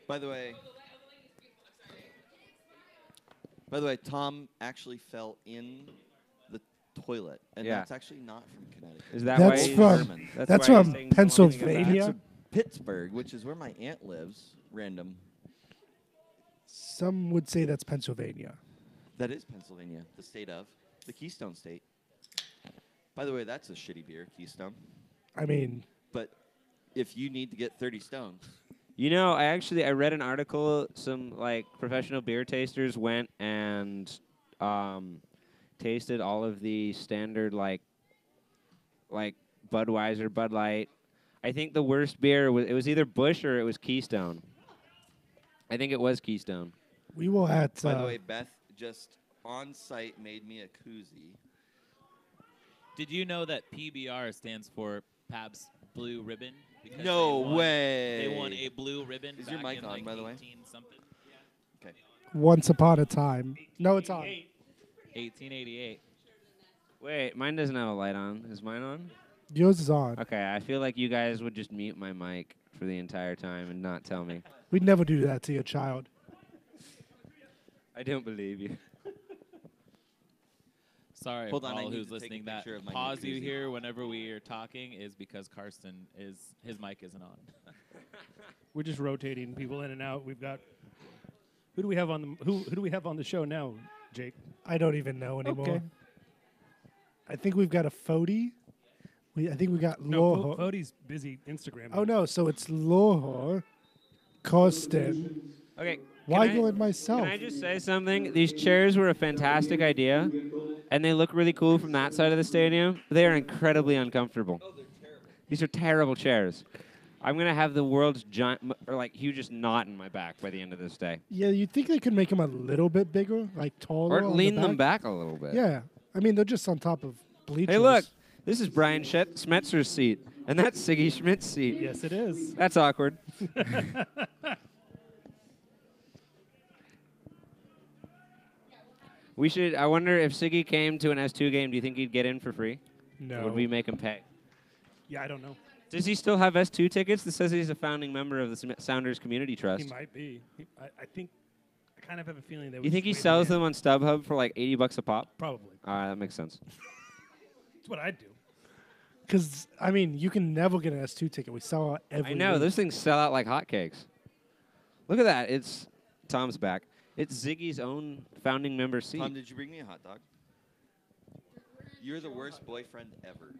By the way, Tom actually fell in the toilet, and Yeah. that's actually not from Connecticut. Is that That's why from German. that's why he's from taking so long to get back? Pennsylvania. It's Pittsburgh, which is where my aunt lives. Random. Some would say that's Pennsylvania. That is Pennsylvania, the state of the Keystone State. By the way, that's a shitty beer, Keystone. I mean, But if you need to get 30 stones, You know, I read an article. Some like professional beer tasters went and tasted all of the standard like Budweiser, Bud Light. I think the worst beer was either Busch or it was Keystone. I think it was Keystone. we will at. by the way, Beth just on site made me a koozie. Did you know that PBR stands for Pabst Blue Ribbon? Because No they won- way. They won a blue ribbon. Is your back mic in, on, like, by the way? 18-something. Okay. Once upon a time. No, it's on. 1888. Wait, mine doesn't have a light on. Is mine on? Yours is on. Okay, I feel like you guys would just mute my mic for the entire time and not tell me. We'd never do that to your child. I don't believe you. Sorry, Hold on, I all need who's to take a listening. That picture of my pause you koozie. hear whenever we are talking is because Karsten his mic isn't on. We're just rotating people in and out. We've got who do we have on the who do we have on the show now, Jake? I don't even know anymore. Okay. I think we've got a Fody. I think we got No, Loho. Cody's busy Instagram. Oh no, so it's Loho, Karsten, Okay. Weigel, and myself. Can I just say something? These chairs were a fantastic idea, and they look really cool from that side of the stadium. They are incredibly uncomfortable. Oh, they're terrible. These are terrible chairs. I'm gonna have the world's hugest knot in my back by the end of this day. Yeah, you'd think they could make them a little bit bigger, like taller. Or on lean the them back a little bit. Yeah, I mean they're just on top of bleachers. Hey, look. This is Brian Schmetzer's seat, and that's Siggy Schmidt's seat. Yes, it is. That's awkward. We should. I wonder if Siggy came to an S2 game. Do you think he'd get in for free? No. Or would we make him pay? Yeah, I don't know. Does he still have S2 tickets? This says he's a founding member of the Sounders Community Trust. He might be. I think. I kind of have a feeling that. You think he sells them on StubHub for like $80 a pop? Probably. All right, that makes sense. That's what I'd do. Because I mean, you can never get an S2 ticket. We sell out every. I know week. those things sell out like hotcakes. Look at that. It's Tom's back. It's Ziggy's own founding member seat. Tom, did you bring me a hot dog? You're the worst boyfriend ever.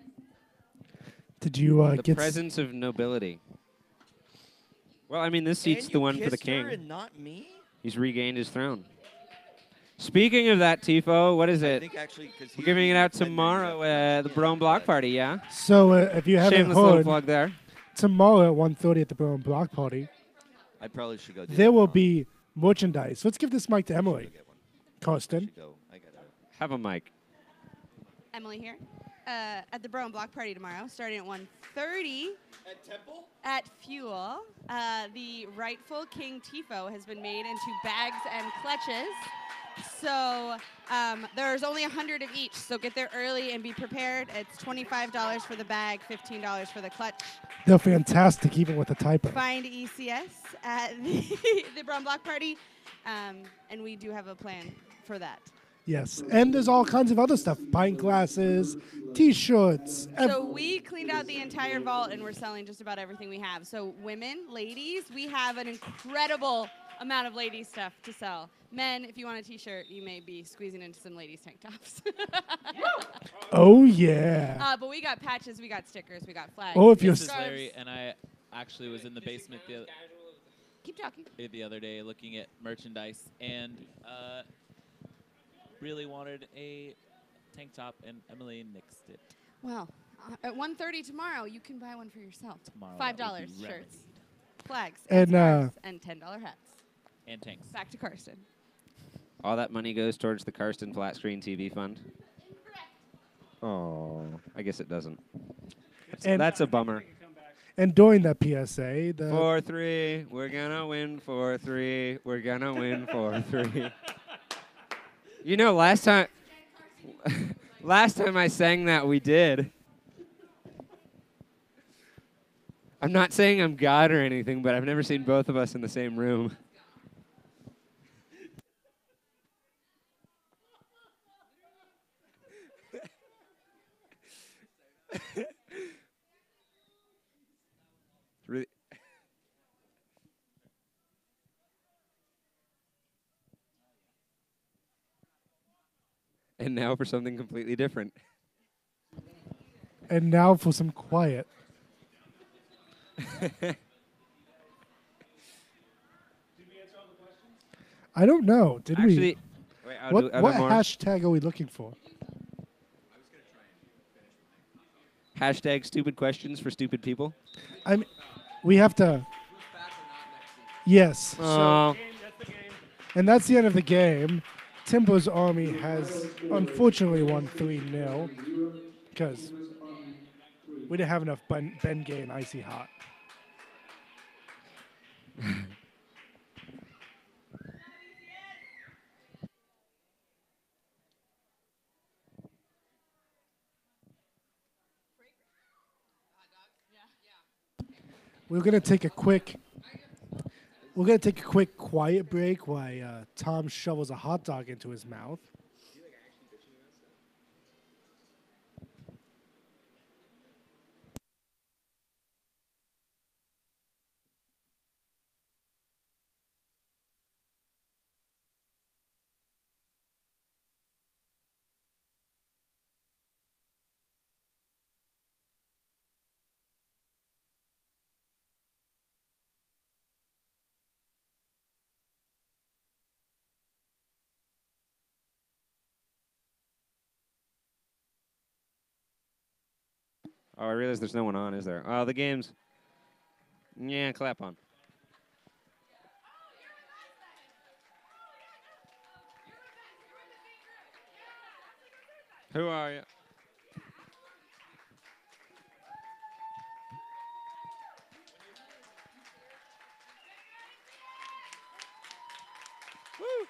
Did you the get presence of nobility. Well, I mean, this seat's the one for the king. And not me? He's regained his throne. Speaking of that, Tifo, what is I it? think actually, 'cause We're he giving it out been there tomorrow at the Brome Block Party, yeah? So if you haven't Shameless little heard, plug there. tomorrow at 1:30 at the Brown Block Party, I probably should go do there that will tomorrow. be merchandise. Let's give this mic to Emily. Karsten. I got it. Have a mic. Emily here. At the Bro and Block Party tomorrow, starting at 1:30. At Temple? At Fuel. The rightful King Tifo has been made into bags and clutches. So there's only 100 of each, so get there early and be prepared. It's $25 for the bag, $15 for the clutch. They're fantastic, even with the typo. Find ECS at the Brown Block Party, and we do have a plan for that. Yes, and there's all kinds of other stuff: pint glasses, T-shirts. So we cleaned out the entire vault and we're selling just about everything we have. So women, ladies, we have an incredible amount of ladies stuff to sell. Men, if you want a T-shirt, you may be squeezing into some ladies tank tops. Oh yeah. But we got patches, we got stickers, we got flags. Oh, if you're This is Larry, and I actually was in the basement Keep talking. the other day looking at merchandise and really wanted a tank top, and Emily nixed it. Well, at 1:30 tomorrow, you can buy one for yourself. Tomorrow, $5 that would be shirts, flags, And, scarves, and $10 hats. And tanks. Back to Karsten. All that money goes towards the Karsten Flat Screen TV Fund. Oh, I guess it doesn't. And- That's a bummer. And during that PSA, the 4-3, we're gonna win 4-3. We're gonna win 4-3. You know, last time I sang that, we did. I'm not saying I'm God or anything, but I've never seen both of us in the same room. Really. And now for something completely different. and now for some quiet. I don't know. Did Actually, we? wait, I'll What do what more. hashtag are we looking for? Hashtag stupid questions for stupid people. I mean, we have to. Yes. Oh. And that's the end of the game. Timbo's army has unfortunately won 3-0 because we didn't have enough Ben Gay and Icy Hot. We're gonna take a quick quiet break while Tom shovels a hot dog into his mouth. Oh, I realize there's no one on, is there? Oh, the game's... Yeah, clap on. Who are you? Woo!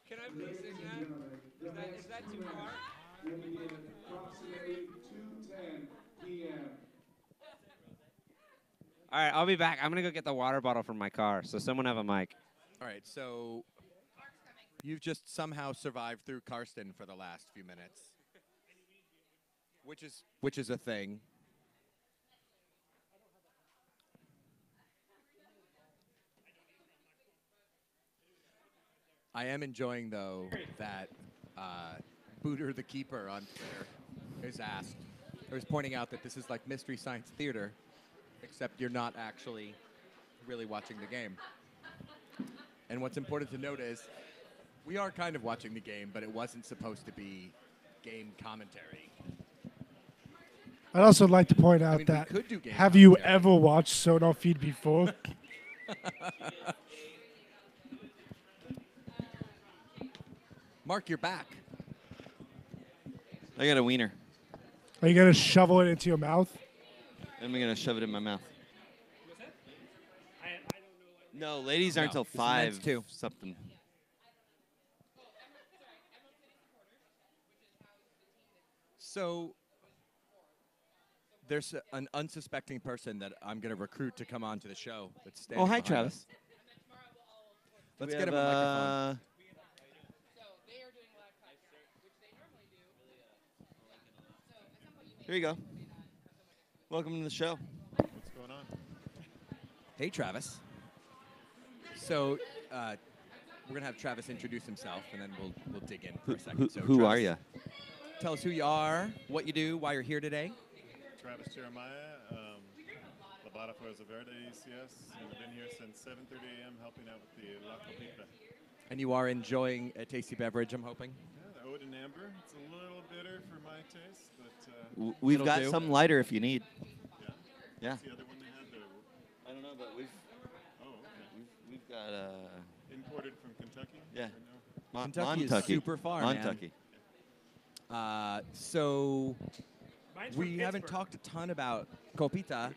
Can I please sing that? Is that too far? Will begin at approximately 2:10 p.m. All right, I'll be back. I'm going to go get the water bottle from my car, so someone have a mic. All right, so you've just somehow survived through Karsten for the last few minutes, which is a thing. I am enjoying, though, that Booter the Keeper on Twitter is asked, or is pointing out that this is like Mystery Science Theater, except you're not actually really watching the game. And what's important to note is we are kind of watching the game, but it wasn't supposed to be game commentary. I'd also like to point out we that could do game have you commentary. ever watched SonarFeed before? Mark, you're back. I got a wiener. Are you gonna shovel it into your mouth? I'm gonna shove it in my mouth. No, ladies aren't No, until this is men's 5 too. something. So there's an unsuspecting person that I'm going to recruit to come on to the show. That's standing Oh, hi, behind Travis. us. Let's get him a microphone. Here you go. Welcome to the show. What's going on? Hey, Travis. So we're gonna have Travis introduce himself, and then we'll dig in for a second. So Who are Travis, you? Tell us who you are, what you do, why you're here today. Travis Jeremiah, Labada Fuerza Verde ECS, and I've been here since 7:30 a.m. helping out with the La Copita. And you are enjoying a tasty beverage, I'm hoping. Yeah, the Oud and Amber. It's a little bitter for my taste, but We've It'll got do. some lighter if you need. yeah. Yeah. What's the other one they had? I don't know, but we've Oh, okay. we've got Imported from Kentucky. yeah. Or no? Kentucky is Montucky. super far, man. Montucky. So Mine's we from haven't Pittsburgh. talked a ton about Copita.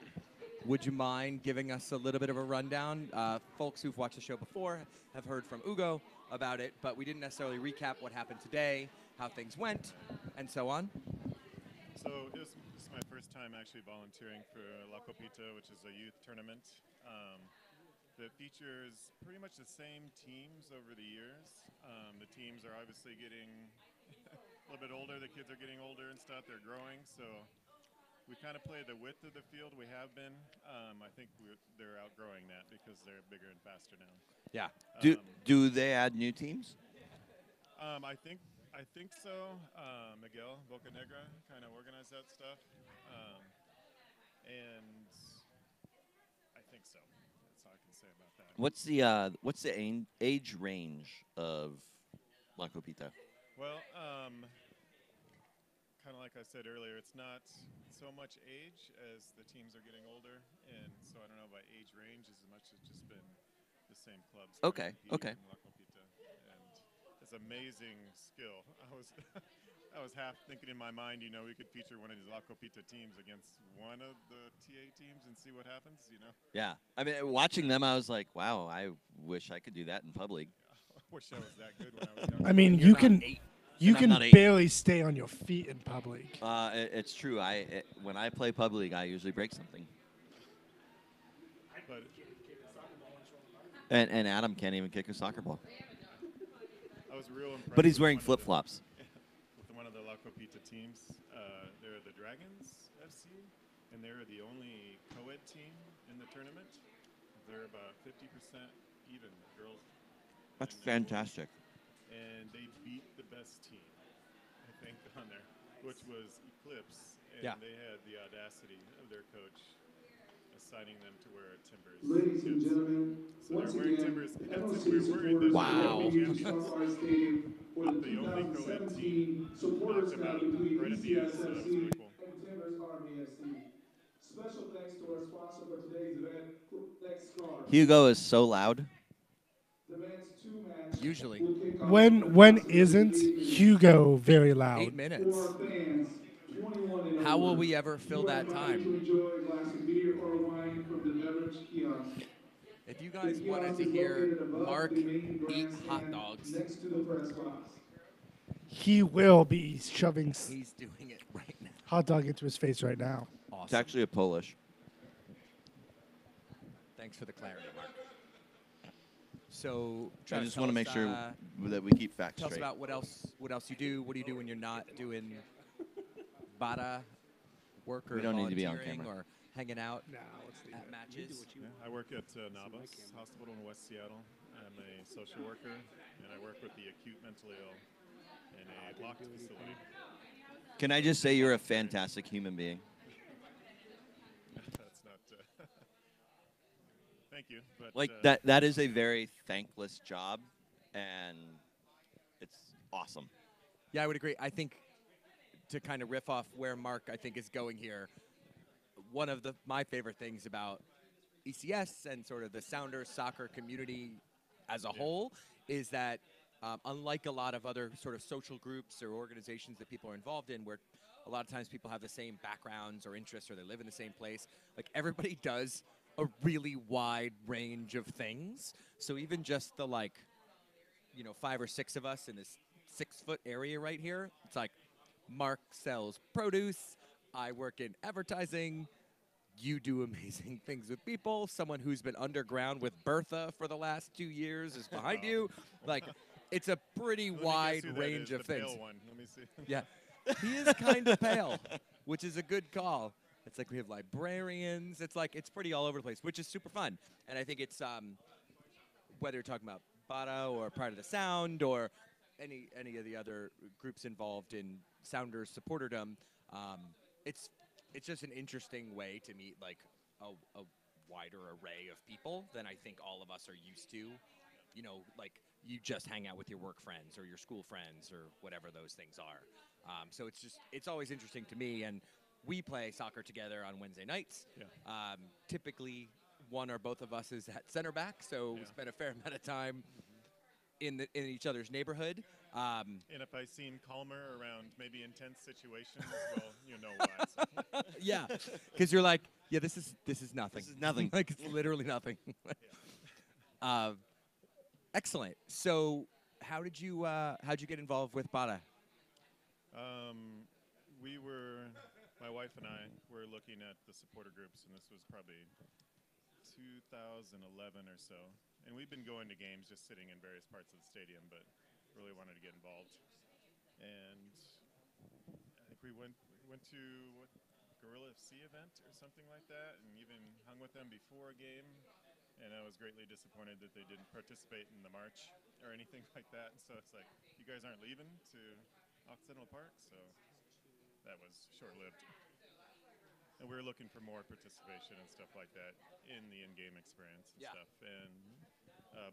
Would you mind giving us a little bit of a rundown? Folks who've watched the show before have heard from Ugo about it, but we didn't necessarily recap what happened today, how things went, and so on. So this is my first time actually volunteering for La Copita, which is a youth tournament that features pretty much the same teams over the years. The teams are obviously getting a little bit older. The kids are getting older and stuff. They're growing. So we kind of play the width of the field. We have been. I think they're outgrowing that because they're bigger and faster now. Yeah. Do they add new teams? I think so. Miguel Bocanegra kind of organized that stuff, and I think so. That's all I can say about that. What's the age range of La Copita? Well, kind of like I said earlier, it's not so much age as the teams are getting older, and so I don't know about age range as much as just been the same clubs. that Okay, compete okay. in La Copita, and it's amazing skill. I was half thinking in my mind, we could feature one of these La Copita teams against one of the TA teams and see what happens. Yeah, I mean, watching them, I was like, wow, I wish I could do that in public. I wish I was that good when I was younger. I mean, You're you not can eight. you And I'm can not 8. barely stay on your feet in public. It's true. When I play public, I usually break something. But And Adam can't even kick a soccer ball. I was real impressed. But he's with wearing one of the- flip-flops. With one of the La Copita teams. They're the Dragons FC, and they're the only co-ed team in the tournament. They're about 50% even, girls. That's and boys. fantastic. And they beat the best team, I think, on there, which was Eclipse. And Yeah. they had the audacity of their coach assigning them to wear Timbers. Ladies and kits. gentlemen, So once they're wearing again, Timbers kits, and NOC we're worried supporters that are Wow. welcome you to SonarFeed Stadium for the The only co-ed 2017 team Supporters knocked them Cup out between right at the end, ECS so that was FC really cool. and Timbers Army FC. Special thanks to our sponsor for today's event, Flex Scarves. Hugo is so loud. The men's 2-match Usually. will kick off When approximately isn't 8 minutes. Hugo very 8 loud? minutes. For our fans, 21 and How will over, we ever fill you are that invited time? to enjoy a glass of beer or wine from the beverage kiosk. If you The guys wanted kiosk to is hear located above Mark the main eat hot grandstand dogs, next to the press box. He will be shoving he's doing it right now. hot dog into his face right now. It's Awesome. actually a Polish. Thanks for the clarity, Mark. So, I Travis, just want to tell make us, sure that we keep facts tell us straight. about what else you do. What do you do when you're not doing bada work or We don't need to be on volunteering camera. or hanging out No, let's leave at matches? Yeah, I work at Navas Hospital in West Seattle. I'm a social worker, and I work with the acute mentally ill in a locked facility. Can I just say you're a fantastic human being? That's not. Thank you. But Like that is a very thankless job, and it's awesome. Yeah, I would agree. I think to kind of riff off where Mark, I think, is going here, one of my favorite things about ECS and sort of the Sounders soccer community as a whole is that unlike a lot of other sort of social groups or organizations that people are involved in, where a lot of times people have the same backgrounds or interests or they live in the same place, like everybody does a really wide range of things. So even just the 5 or 6 of us in this 6-foot area right here, it's like Mark sells produce, I work in advertising, you do amazing things with people. Someone who's been underground with Bertha for the last 2 years is behind you. Like, it's a pretty Let me wide guess who that range is, of the things. pale one. Let me see. Yeah, he is kind of pale, which is a good call. It's like we have librarians. It's pretty all over the place, which is super fun. And I think it's whether you're talking about Bada or Pride of the Sound or any of the other groups involved in Sounders supporterdom, it's just an interesting way to meet like a wider array of people than I think all of us are used to. You know, like you just hang out with your work friends or your school friends or whatever those things are. So it's always interesting to me. And we play soccer together on Wednesday nights. Yeah. Typically, one or both of us is at center back, so we spend a fair amount of time in each other's neighborhood. And if I seem calmer around maybe intense situations, well, you know why. So. Yeah, because you're like, yeah, this is nothing. This is nothing. Like it's literally nothing. Excellent. So, how'd you get involved with Bada? My wife and I were looking at the supporter groups, and this was probably 2011 or so. And we've been going to games just sitting in various parts of the stadium, but really wanted to get involved. And I think we went to what, Gorilla FC event or something like that, and even hung with them before a game. And I was greatly disappointed that they didn't participate in the march or anything like that. And so it's like, you guys aren't leaving to Occidental Park? So that was short-lived. And we were looking for more participation and stuff like that in the in-game experience and stuff. And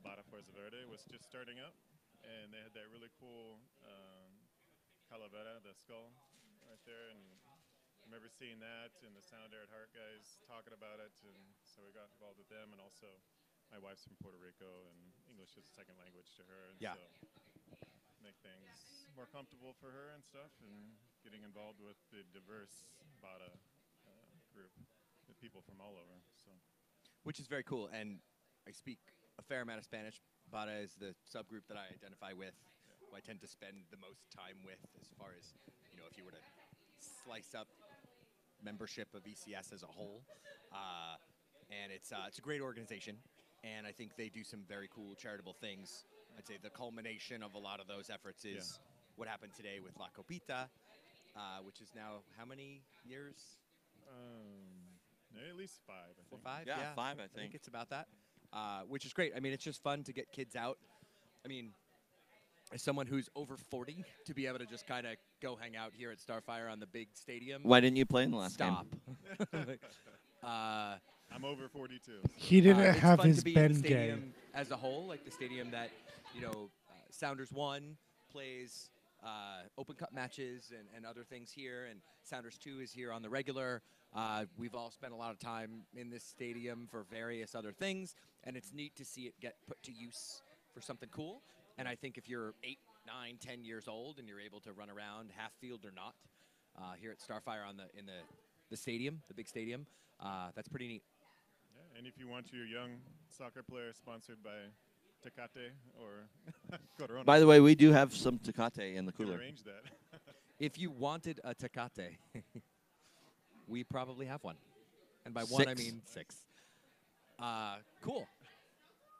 Bada Fuerza Verde was just starting up, and they had that really cool calavera, the skull, right there. And I remember seeing that, and the Sound Air at Heart guys talking about it, and so we got involved with them. And also, my wife's from Puerto Rico, and English is a second language to her. And so make things more comfortable for her and stuff, and getting involved with the diverse Bada group with people from all over. So, Which is very cool, and I speak a fair amount of Spanish. Bada is the subgroup that I identify with, who I tend to spend the most time with as far as, if you were to slice up membership of ECS as a whole. And it's a great organization, and I think they do some very cool charitable things. I'd say the culmination of a lot of those efforts is what happened today with La Copita, which is now how many years? At least 5, I think. 5? Yeah, 5, I think. It's about that, which is great. I mean, it's just fun to get kids out. I mean, as someone who's over 40, to be able to just kind of go hang out here at Starfire on the big stadium. Why didn't you play in the last game? I'm over 42. He didn't it's have fun his to be in Ben the game. stadium as a whole, like the stadium that, Sounders 1 plays Open Cup matches and other things here, and Sounders 2 is here on the regular. We've all spent a lot of time in this stadium for various other things, and it's neat to see it get put to use for something cool. And I think if you're 8, 9, 10 years old and you're able to run around half field or not here at Starfire in the stadium, the big stadium, that's pretty neat. Yeah, and if you want your young soccer player sponsored by Tecate or Corona. By the way, we do have some Tecate in the you can cooler. arrange that. If you wanted a Tecate, we probably have one. And by one, I 6. mean 6. Cool.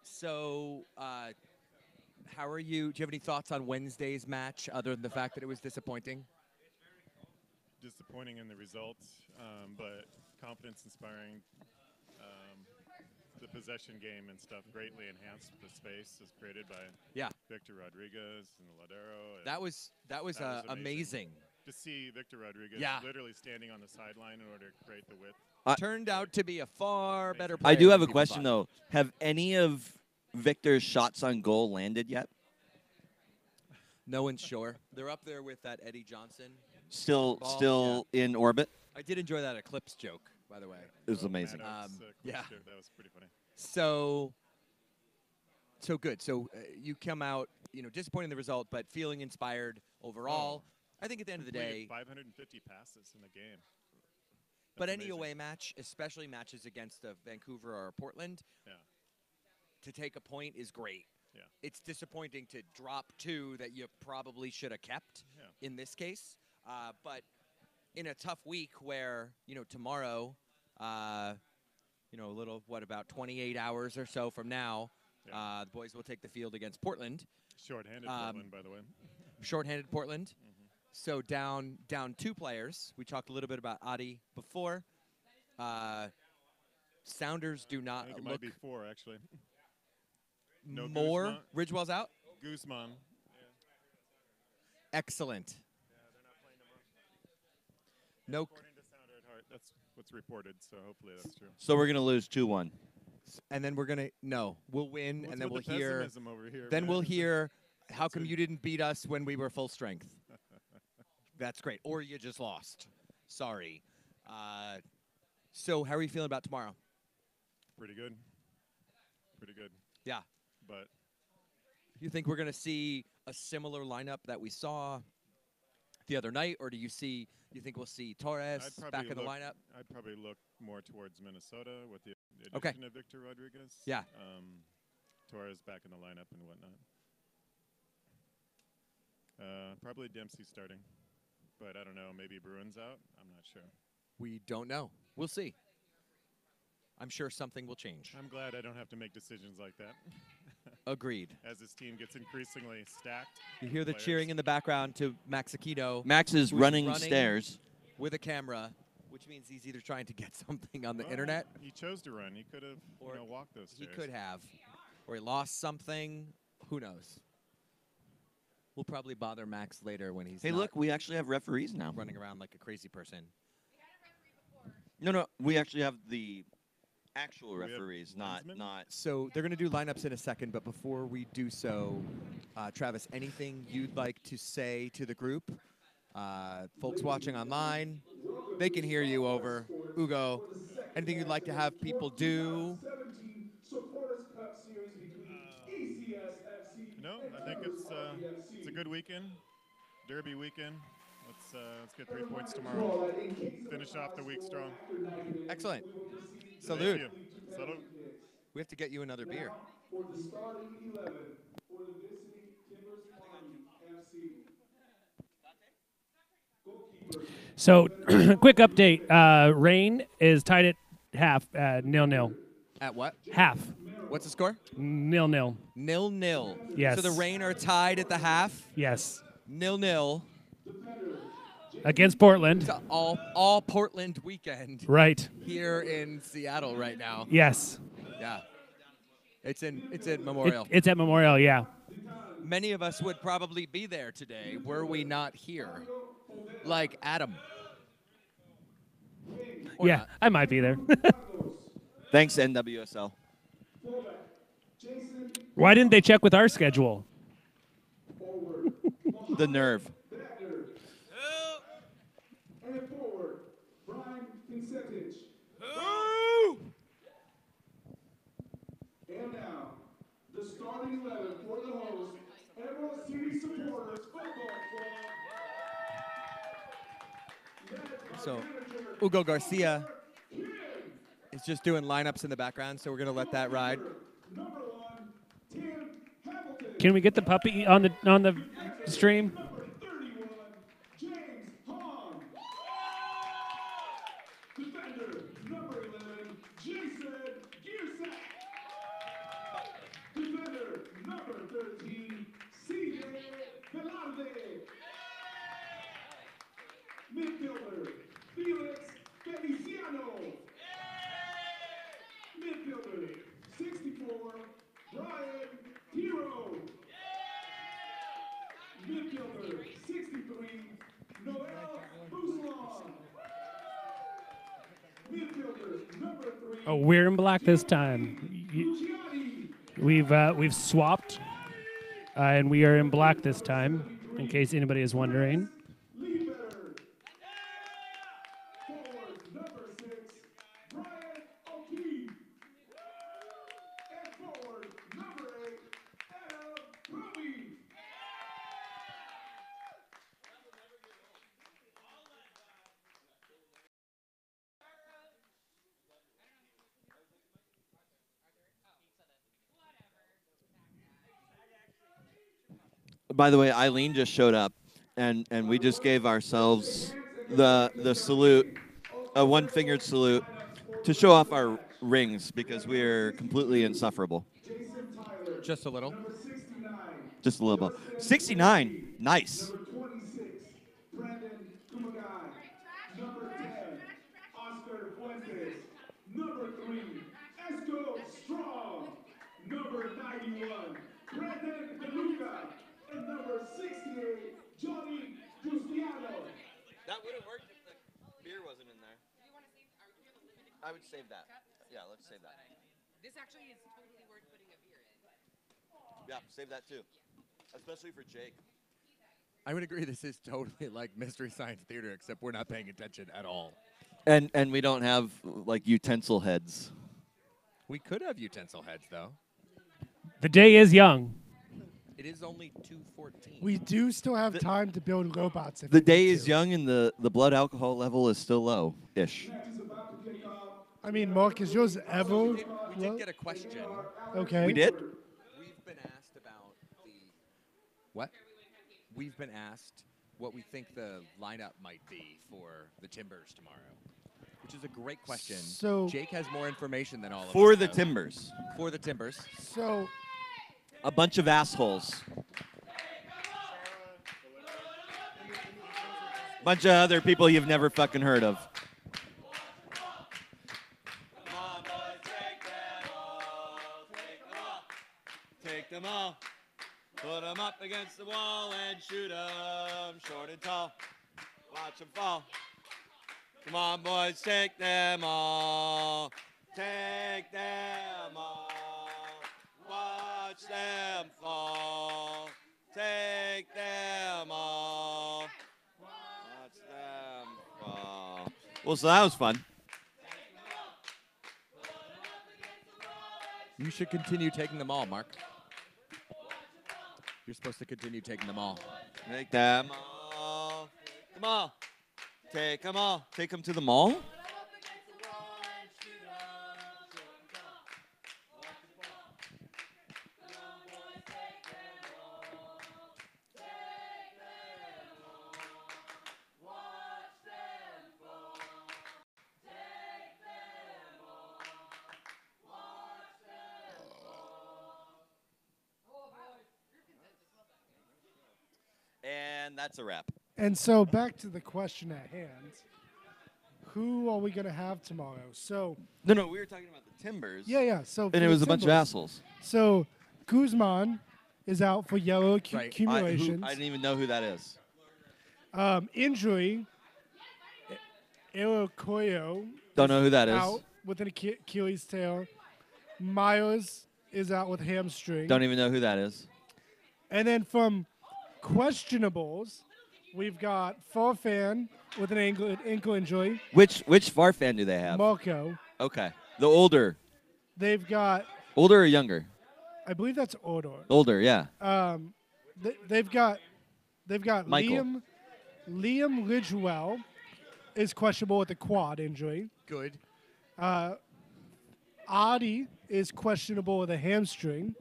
So, how are you? Do you have any thoughts on Wednesday's match other than the fact that it was disappointing? Disappointing in the results, but confidence-inspiring. The possession game and stuff greatly enhanced the space as created by Victor Rodriguez and Ladero. And That was amazing. To see Victor Rodriguez literally standing on the sideline in order to create the width. Turned out to be a far better player. I do have than a people question, thought. though. Have any of Victor's shots on goal landed yet? No one's sure. They're up there with that Eddie Johnson. Still in orbit? I did enjoy that eclipse joke, by the way. It was amazing. That was pretty funny. So good. So you come out, disappointed in the result, but feeling inspired overall. I think at the end of the day, 550 passes in the game. But That's any amazing. away match, especially matches against Vancouver or Portland, Yeah. to take a point is great. Yeah. It's disappointing to drop 2 that you probably should have kept Yeah. in this case. But in a tough week where, tomorrow, a little, about 28 hours or so from now, the boys will take the field against Portland. Short-handed Portland, by the way. Short-handed Portland. So down 2 players. We talked a little bit about Adi before. Sounders do I not think it look might be 4, actually. No more. Guzman. Ridgewell's out? Guzman. Excellent. No. According to Sounder at Heart, that's what's reported, so hopefully that's true. So we're going to lose 2-1. And then we're going to, no, we'll win, What's and then we'll with the hear, pessimism over here, then man? we'll hear, how come you didn't beat us when we were full strength? That's great. Or you just lost. Sorry. So how are you feeling about tomorrow? Pretty good. Pretty good. Yeah. But You think we're going to see a similar lineup that we saw the other night, or do you think we'll see Torres back in the lineup? I'd probably look more towards Minnesota with the Okay. addition of Victor Rodriguez. Yeah. Torres back in the lineup and whatnot. Probably Dempsey starting, but I don't know. Maybe Bruin's out. I'm not sure. We don't know. We'll see. I'm sure something will change. I'm glad I don't have to make decisions like that. Agreed. As this team gets increasingly stacked. You hear the players. cheering in the background to Max Aquino. Max is who's running stairs. with a camera, which means he's either trying to get something on the Well, internet. He chose to run. He could have walked those He stairs. could have. Or he lost something. Who knows? We'll probably bother Max later when he's Hey, not look, we actually have referees now. running around like a crazy person. No, we actually have the actual We have referees, not linesmen? not. So they're going to do lineups in a second, but before we do so, Travis, anything you'd like to say to the group? Folks watching online, they can hear you over. Ugo, anything you'd like to have people do? 17 Supporters Cup Series between ECSFC No, and I think it's WFC. a good weekend, Derby weekend. Let's get 3 points tomorrow. Finish off the week strong. Excellent. Thank Salute. you. Salute. We have to get you another beer. For the starting 11 for the visiting Timbers Army FC. Goalkeeper. So, quick update. Rain is tied at half, 0-0. At what? Half. What's the score? 0-0. 0-0. Yes. So the Reign are tied at the half. Yes. 0-0. Against Portland. It's all Portland weekend. Right. Here in Seattle right now. Yes. Yeah. It's in Memorial. It's at Memorial, yeah. Many of us would probably be there today were we not here. Like Adam. Or Yeah, not. I might be there. Thanks, NWSL. Why didn't they check with our schedule? The nerve. And forward, Brian Vincentich. And now, the starting 11 for the host, Emerald City Supporters Football Club. So Ugo Garcia is just doing lineups in the background, so we're gonna let that ride. Number 1, Tim Hamilton. Can we get the puppy on the stream? Number 31, James Hahn. Defender, number 11, Jason Giersack. Defender, number 13, CJ Velarde. Midfielder, Felix Feliciano. Midfielder, 64, Brian Hero. Midfielder, 63, Noel Bousselon. Midfielder, number 3, Oh, we're in black this time. We've swapped, and we are in black this time, in case anybody is wondering. Leadbetter. Forward, number 6, Brian O'Keefe. And forward, number 8, Adam Ruby. By the way, Eileen just showed up, and we just gave ourselves the salute, a one-fingered salute, to show off our rings because we are completely insufferable. Just a little. Just a little bit. 69. Nice. Number 26, Brandon Kumagai. Number 10, Oscar Fuentes. Number 3, Esco Strong. Number 91, Brandon DeLuca. And number 68, Johnny Giustiano. That would have worked if the beer wasn't in there. I would save that. Yeah, let's save that. This actually is totally worth putting a beer in. Yeah, save that too. Especially for Jake. I would agree this is totally like Mystery Science Theater, except we're not paying attention at all. And we don't have like utensil heads. We could have utensil heads, though. The day is young. It is only 2:14. We do still have time to build robots. If The we day need is to. young and the blood alcohol level is still low-ish. I mean, Mark, is yours ever? We did get a question. Okay. We did? We've been asked about the what? We've been asked what we think the lineup might be for the Timbers tomorrow, which is a great question. So Jake has more information than all of us. For the have. Timbers. For the Timbers. So A bunch of assholes. Bunch of other people you've never fucking heard of. Take them all, put them up against the wall and shoot them short and tall. Watch them fall. Come on, boys, take them all. Take them all. Watch them fall. Take them all. Watch them fall. Well, so that was fun. You should continue taking them all, Mark. You're supposed to continue taking them all. Take them all. Take them all. Take them all. Take them to the mall? And that's a wrap. And so back to the question at hand. Who are we going to have tomorrow? So No, we were talking about the Timbers. yeah. So And for it the was a bunch of Timbers, assholes. So Guzman is out for yellow accumulations. I didn't even know who that is. Injury. Iroquois Don't know who that is. out with an Achilles tail. Myers is out with hamstring. Don't even know who that is. And then from questionables, we've got Farfan with an ankle injury. Which Farfan do they have? Marco. Okay. The older. They've got, Older or younger? I believe that's Odor. Older, yeah. They've got Michael. Liam Ridgewell is questionable with a quad injury. Good. Adi is questionable with a hamstring.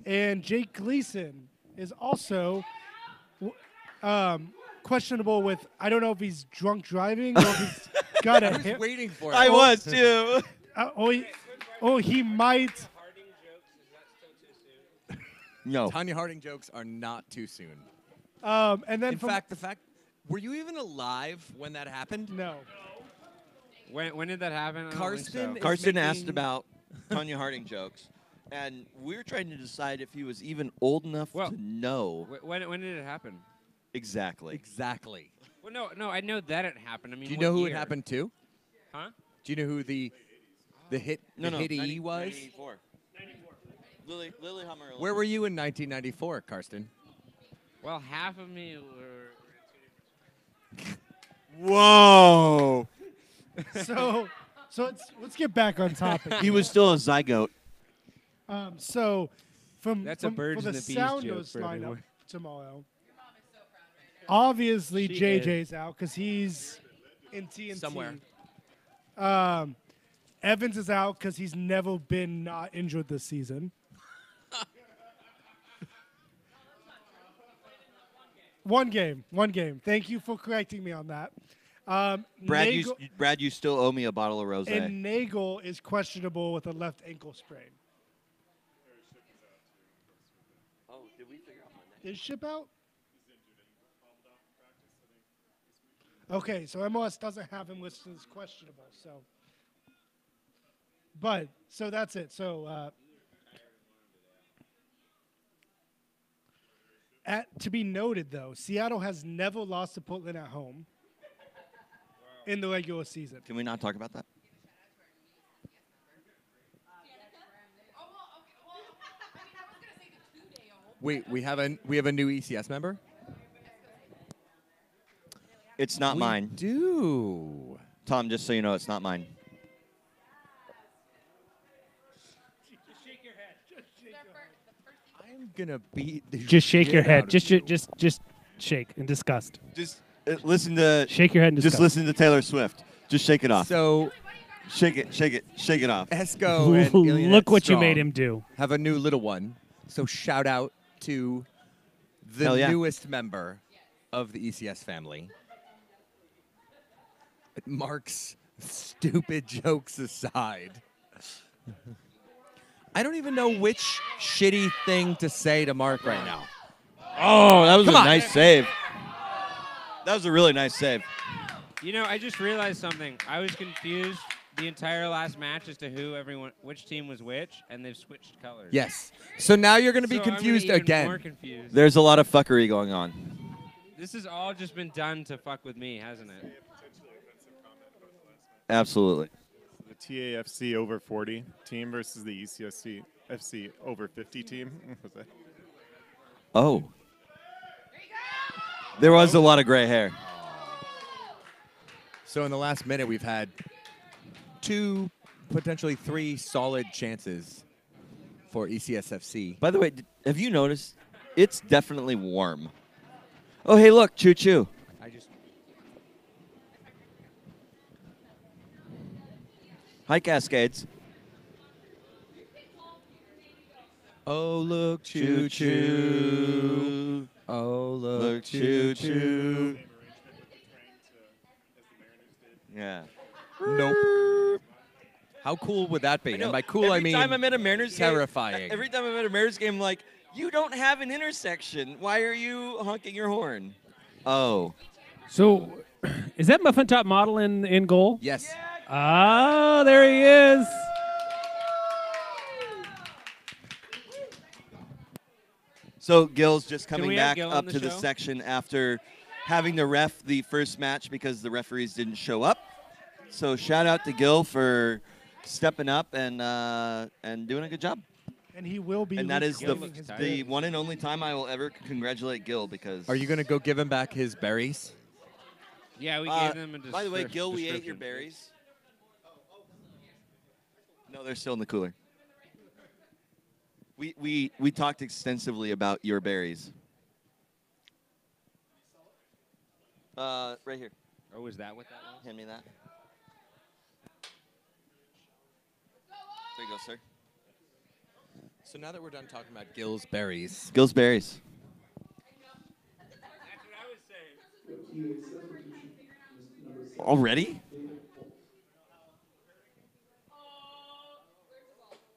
And Jake Gleason is also questionable with, I don't know if he's drunk driving or if he's got a I was waiting for it. I was too. He might. No. Tanya Harding jokes are not too soon. And then In fact, were you even alive when that happened? No. When did that happen? I don't think so. Karsten is Karsten asked making- about Tanya Harding jokes, and we were trying to decide if he was even old enough to know When did it happen? exactly. Exactly. Well, no, I know that it happened. I mean, Do you what know who year? it happened to? Huh? Do you know who the hit No, the hitty was? 94. Lillehammer. Where were you in 1994, Karsten? Well, half of me were. Whoa. So let's get back on topic. He was still a zygote. So That's a for birds the and the bees Sounders joke for lineup everyone. tomorrow. Obviously, She JJ's out because he's in TNT. Somewhere. Evans is out because he's never been not injured this season. One game. Thank you for correcting me on that. Brad, you still owe me a bottle of rosé. And Nagel is questionable with a left ankle sprain. Oh, did we figure out Monday? Is Ship out? Okay, so MLS doesn't have him listed as questionable. So that's it. So to be noted, though, Seattle has never lost to Portland at home in the regular season. Can we not talk about that? Wait, we have a new ECS member? It's not mine. Do. Tom, just so you know, it's not mine. I'm gonna beat the Just shake shit your head. out of you. Just shake in disgust. Just listen to. Shake your head in disgust. Just listen to Taylor Swift. Just shake it off. So, shake it off. Esco and Ilian Look what you Strong made him do. Have a new little one. So shout out to the Hell yeah. newest member of the ECS family. Mark's stupid jokes aside. I don't even know which shitty thing to say to Mark right now. Oh, that was Come a on. nice save. That was a really nice save. You know, I just realized something. I was confused the entire last match as to which team was which, and they've switched colors. Yes. So now you're going to be So I'm gonna confused even again. More confused. There's a lot of fuckery going on. This has all just been done to fuck with me, hasn't it? Absolutely. The TAFC over 40 team versus the ECSC FC over 50 team. Was that? Oh. There was a lot of gray hair. So in the last minute, we've had 2, potentially 3 solid chances for ECSFC. By the way, have you noticed? It's definitely warm. Oh, hey, look, Choo Choo. Hi, Cascades. Oh, look, choo choo. Oh, look, choo choo. Yeah. Nope. How cool would that be? I know. And by cool, I mean every time I'm at a Mariners terrifying. game, every time I'm at a Mariners game, I'm like, you don't have an intersection. Why are you honking your horn? Oh. So, is that Muffin Top Model in goal? Yes. Ah, there he is. So Gil's just Can coming we have back Gil on up the to the show? section after having to ref the first match because the referees didn't show up. So shout out to Gil for stepping up and doing a good job. And he will be. And that is reclaiming his the berries. one and only time I will ever congratulate Gil because. Are you going to go give him back his berries? Yeah, we gave them a By the way, Gil, we ate your berries. No, they're still in the cooler. We talked extensively about your berries. Right here. Oh, is that what that was? Hand me that. There you go, sir. So now that we're done talking about Gil's berries. Gil's berries. Already?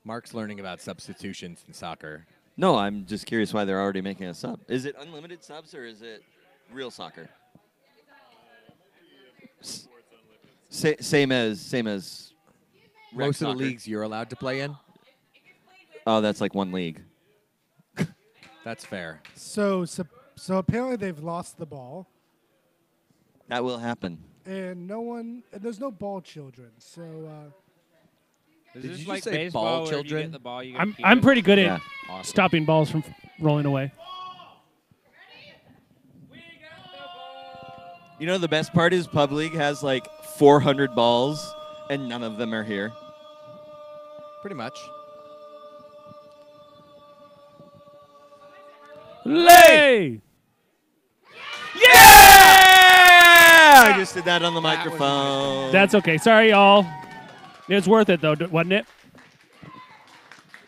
Mark's learning about substitutions in soccer. No, I'm just curious why they're already making a sub. Is it unlimited subs or is it real soccer? Same as rec Most of the soccer. leagues you're allowed to play in. Oh, that's like one league. That's fair. So So apparently they've lost the ball, That will happen. and there's no ball children. So Is Did this you like just say baseball ball where if you children? get the ball, you gotta I'm keep I'm it? pretty good Yeah. at Awesome. stopping balls from rolling away. You know, the best part is Pub League has like 400 balls, and none of them are here. Pretty much. Lay! Yeah! I just did that on the microphone. That's okay. Sorry, y'all. It was worth it, though, wasn't it?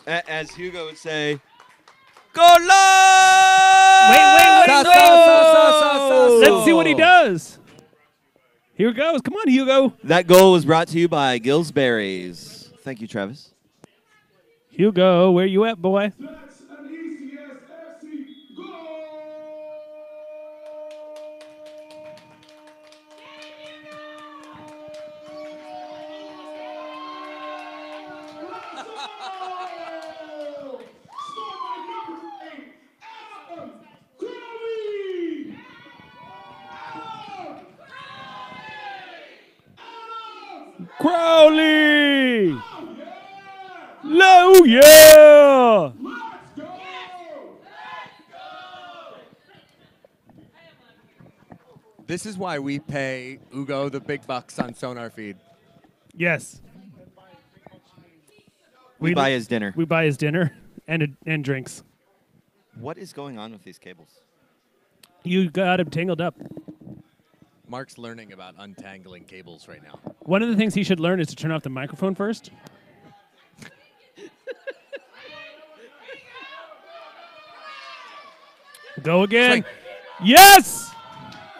As Hugo would say, go live! Wait. Here it goes. Come on, Hugo. That goal was brought to you by Gillsberries. Thank you, Travis. Hugo, where you at, boy? That's an ECS FC goal! Crowley! Oh, yeah! This is why we pay Ugo the big bucks on SonarFeed. Yes. We buy his dinner. We buy his dinner and drinks. What is going on with these cables? You got him tangled up. Mark's learning about untangling cables right now. One of the things he should learn is to turn off the microphone first. Go again. Yes!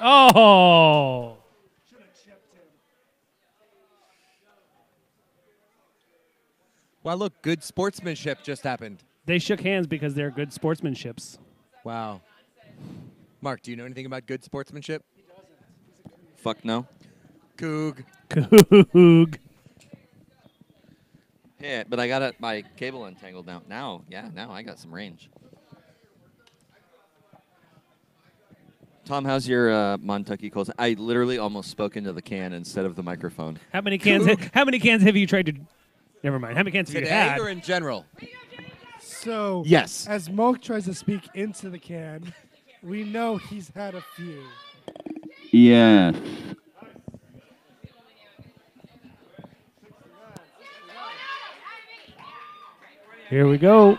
Oh! Wow, look, good sportsmanship just happened. They shook hands because they're good sportsmanships. Wow. Mark, do you know anything about good sportsmanship? Fuck no. Coog. Coog. Yeah, but I got my cable untangled now. Now I got some range. Tom, how's your Montucky Colts? I literally almost spoke into the can instead of the microphone. How many cans? How many cans have you tried to? Never mind. How many cans have you Today had? or in general? So, yes. As Mark tries to speak into the can, we know he's had a few. Yeah. Here we go.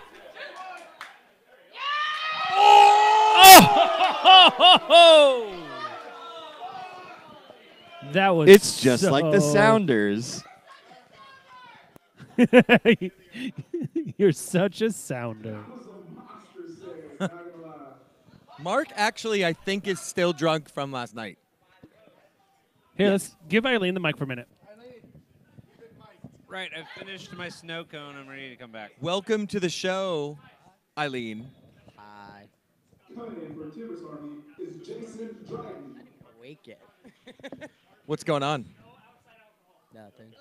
Oh! That was. It's just like the Sounders. You're such a sounder. Mark actually, I think, is still drunk from last night. Here, let's give Eileen the mic for a minute. Right, I've finished my snow cone. I'm ready to come back. Welcome to the show, Eileen. Hi. Coming in for Timbers Army is Jason Dryden. Wake it. What's going on? Nothing.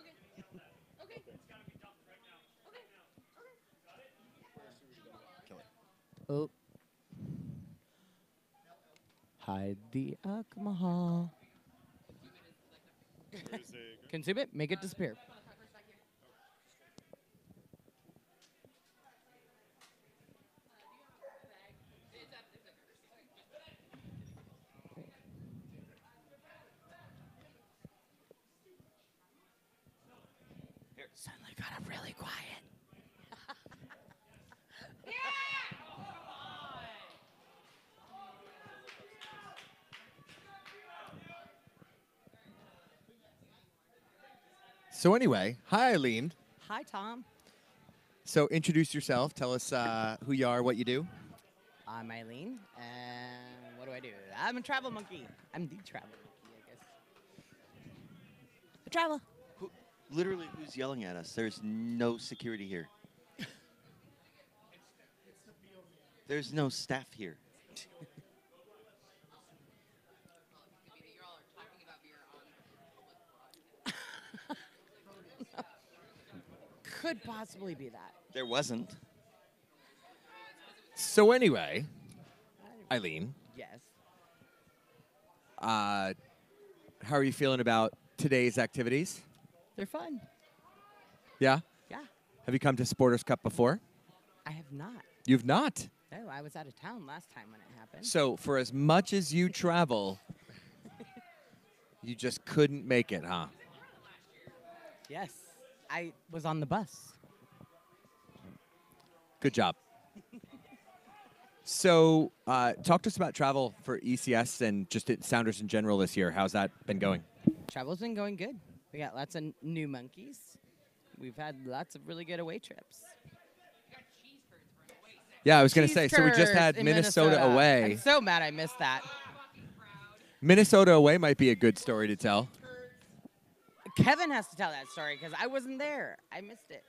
Oh. Hide the alcohol. Consume it, make it disappear. Suddenly got up really quiet. So anyway, hi, Eileen. Hi, Tom. So introduce yourself. Tell us who you are, what you do. I'm Eileen, and what do I do? I'm a travel monkey. I'm the travel monkey, I guess. I travel. Literally, who's yelling at us? There's no security here. There's no staff here. Could possibly be that. There wasn't. So anyway, Eileen, Yes. how are you feeling about today's activities? They're fun. Yeah? Yeah. Have you come to Supporters Cup before? I have not. You've not. No, I was out of town last time when it happened. So for as much as you travel, you just couldn't make it, huh? Yes. I was on the bus. Good job. So talk to us about travel for ECS and just Sounders in general this year. How's that been going? Travel's been going good. We got lots of new monkeys. We've had lots of really good away trips. Yeah, I was going to say, so we just had in Minnesota away. I'm so mad I missed that. Minnesota away might be a good story to tell. Kevin has to tell that story because I wasn't there. I missed it.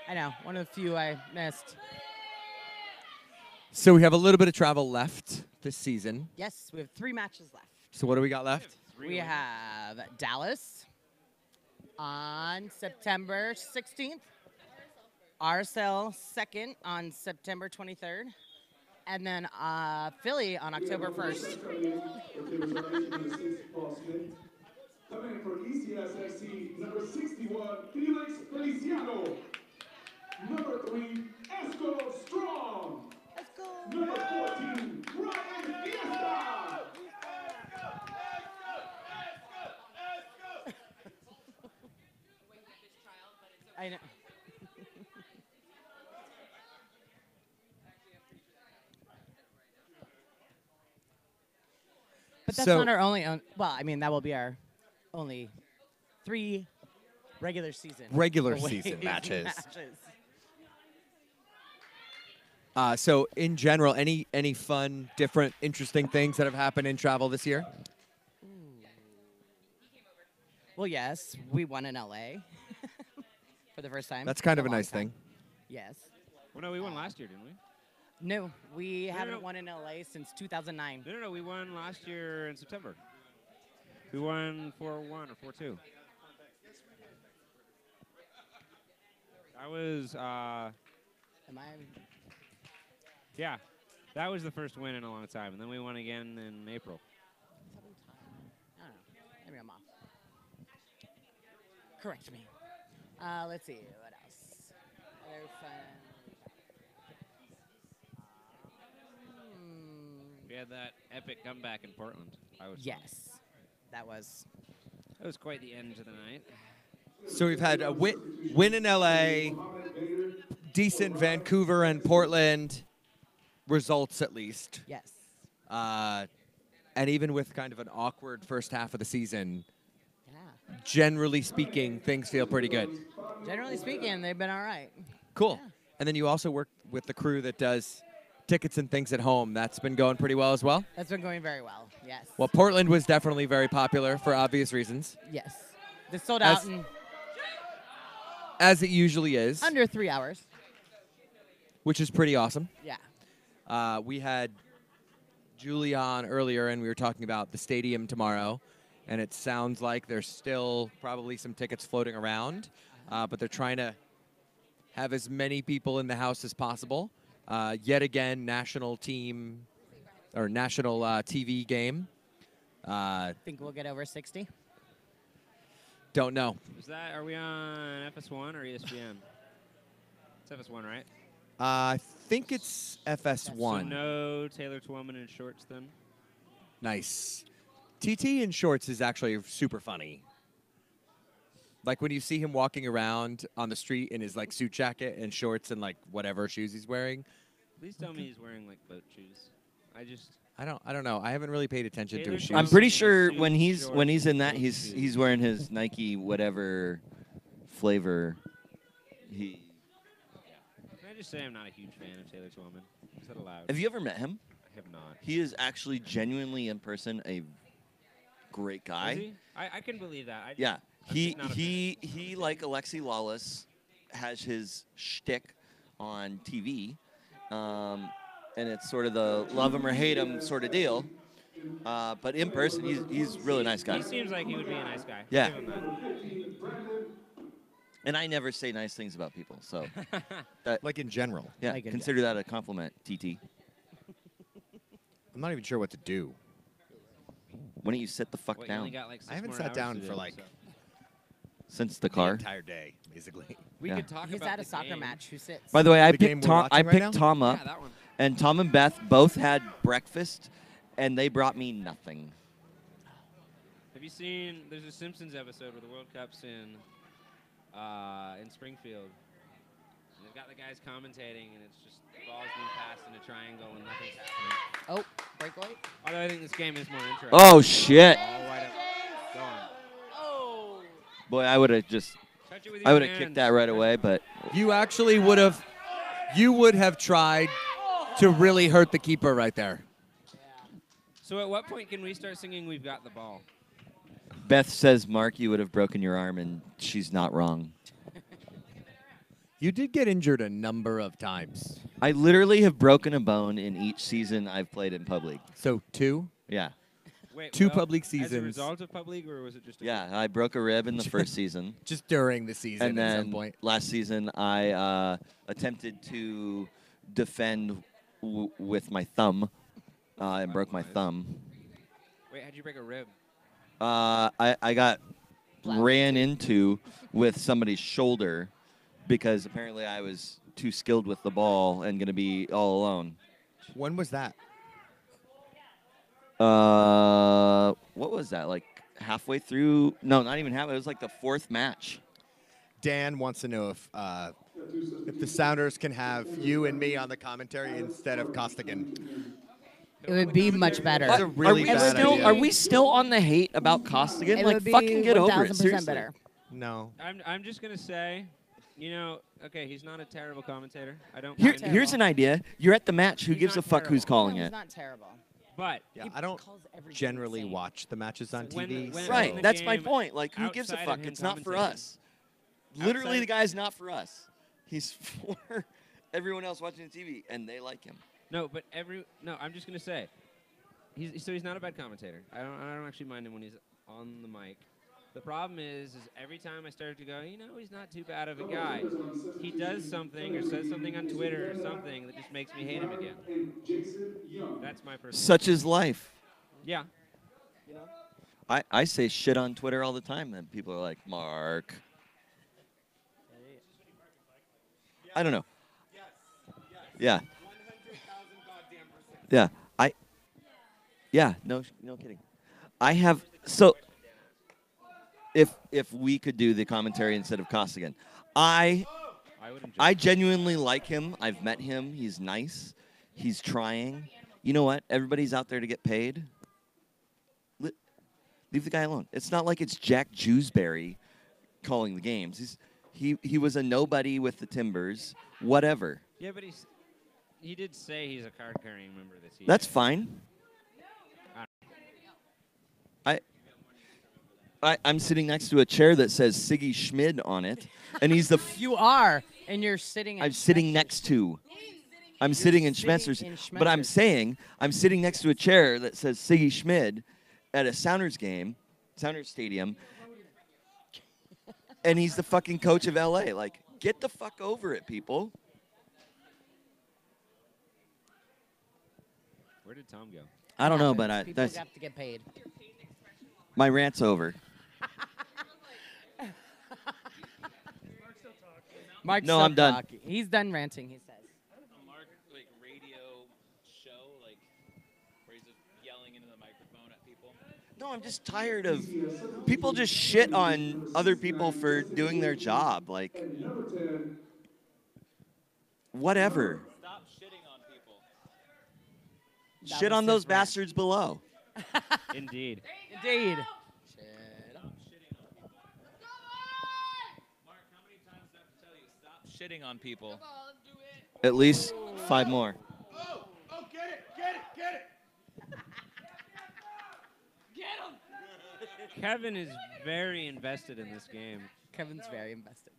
I know, one of the few I missed. So we have a little bit of travel left this season. Yes, we have 3 matches left. So what do we got left? We have Dallas on September 16th, RSL 2nd on September 23rd, and then Philly on October 1st. Coming in for ECSFC, number 61, Felix Feliciano. Number 3, Esco Strong. Number 14, Ryan Fiesta. I know. But that's not our only. Well, I mean, that will be our only 3 regular season matches. So in general, any fun, different, interesting things that have happened in travel this year? Well, yes, we won in LA for the first time. That's kind in of a long nice time. thing. Yes. Well, no, we won last year, didn't we? No, we haven't no. won in LA since 2009. No, we won last year in September. We won 4-1 or 4-2. That was, Am I? yeah, that was the first win in a long time, and then we won again in April. I don't know. Maybe I'm off. Correct me. Let's see. What else? Other fun. We had that epic comeback in Portland. Yes, that was quite the end to the night. So we've had a win in LA, decent Vancouver and Portland results at least. Yes. And even with kind of an awkward first half of the season, Yeah. generally speaking, things feel pretty good. Generally speaking, they've been all right. Cool. And then you also work with the crew that does tickets and things at home. That's been going pretty well as well? That's been going very well. Yes. Well, Portland was definitely very popular for obvious reasons. Yes. They sold out As- in As it usually is. under 3 hours. Which is pretty awesome. Yeah. We had Julie on earlier, and we were talking about the stadium tomorrow, and it sounds like there's still probably some tickets floating around, but they're trying to have as many people in the house as possible. Yet again, national team or national TV game. Think we'll get over 60? Don't know. Are we on FS1 or ESPN? It's FS1, right? I think it's FS1. So no Taylor Twellman in shorts then? Nice. TT in shorts is actually super funny. Like when you see him walking around on the street in his like suit jacket and shorts and like whatever shoes he's wearing. Please tell me he's wearing like boat shoes. I don't know. I haven't really paid attention to his shoes. I'm pretty sure when he's in that he's wearing his Nike whatever flavor he. Can I just say I'm not a huge fan of Taylor Twellman? Is that allowed? Have you ever met him? I have not. He is actually genuinely in person a great guy. Is he? I can believe that. Yeah, I'm he just not a fan. he like Alexi Lawless has his shtick on TV, and it's sort of the love him or hate him sort of deal. But in person, he's a really nice guy. He seems like he would be a nice guy. Yeah. Give him that. And I never say nice things about people, so like in general. Yeah, Like in consider that a compliment, TT. I'm not even sure what to do. Why don't you sit the fuck What, you down? only got, like, 6 I haven't more sat hours down to for do, like so. Since the car. entire day, basically. We could talk He's about at a the soccer game. match. Who sits? By the way, I The game picked we're Tom. watching I right picked now? Tom up, Yeah, that one. and Tom and Beth both had breakfast, and they brought me nothing. Have you seen? There's a Simpsons episode where the World Cup's in Springfield. And they've got the guys commentating, and it's just the ball's being passed in a triangle, and nothing's happening. Oh, break light. Although I think this game is more interesting. Oh shit! All wide up. Go on. Oh. Boy, I would have just. Touch it with I your would have hands. kicked that right away, but You actually would have. You would have tried to really hurt the keeper right there. So at what point can we start singing "We've Got the Ball"? Beth says, Mark, you would have broken your arm, and she's not wrong. You did get injured a number of times. I literally have broken a bone in each season I've played in Pub League. So 2? Yeah. Wait, Two well, Pub League As a seasons. result of Pub League, or was it just? Yeah, I broke a rib in the first season. Just during the season And at then some point. last season, I attempted to defend with my thumb and broke my thumb. Wait, how'd you break a rib? I got ran into with somebody's shoulder because apparently I was too skilled with the ball and going to be all alone. When was that? What was that? Like halfway through? No, not even halfway. It was like the fourth match. Dan wants to know if the Sounders can have you and me on the commentary instead of Costigan. It would be much better. That's a really bad idea. Are we still on the hate about Costigan? It Like, would be fucking get over it. 1000% Seriously. better. No. I'm just gonna say, you know, okay, he's not a terrible commentator. I don't. Here, mind him. here's an idea. You're at the match. Who He's gives a not fuck who's terrible. calling No, it? he's not terrible. But Yeah, I don't generally watch the matches on TV. when- so- Right, the that's my game point. Like, who gives a outside of fuck? him It's not for commentating. us. Literally, Outside- the guy's not for us. He's for everyone else watching the TV, and they like him. No, but I'm just gonna say, he's not a bad commentator. I don't actually mind him when he's on the mic. The problem is every time I start to go, you know, he's not too bad of a guy. He does something or says something on Twitter or something that just makes me hate him again. That's my personal. Such is life. Yeah. I say shit on Twitter all the time, and people are like, Mark. I don't know. Yeah. Yeah. No kidding. I have so. If we could do the commentary instead of Costigan, I genuinely like him. I've met him. He's nice. He's trying. You know what? Everybody's out there to get paid. Leave the guy alone. It's not like it's Jack Jewsbury calling the games. He was a nobody with the Timbers. Whatever. Yeah, but he did say he's a card-carrying member this season. That's fine. I'm sitting next to a chair that says Siggy Schmid on it, and he's the. You are, and you're sitting. I'm sitting next to. I'm sitting in Schmetzer's, but I'm saying I'm sitting next to a chair that says Siggy Schmid at a Sounders game, Sounders Stadium, and he's the fucking coach of LA. Like, get the fuck over it, people. Where did Tom go? I don't know, but People that's have to get paid. my rant's over. Mark's No, still I'm done. talking. He's done ranting. He says. A Mark radio show where he's just yelling into the microphone at people. No, I'm just tired of people just shit on other people for doing their job. Like, whatever. Stop shitting on people. Shit on those bastards below. Indeed. Indeed. Shitting on people. At least 5 more. Oh, get it. Kevin is very invested in this game. Kevin's very invested.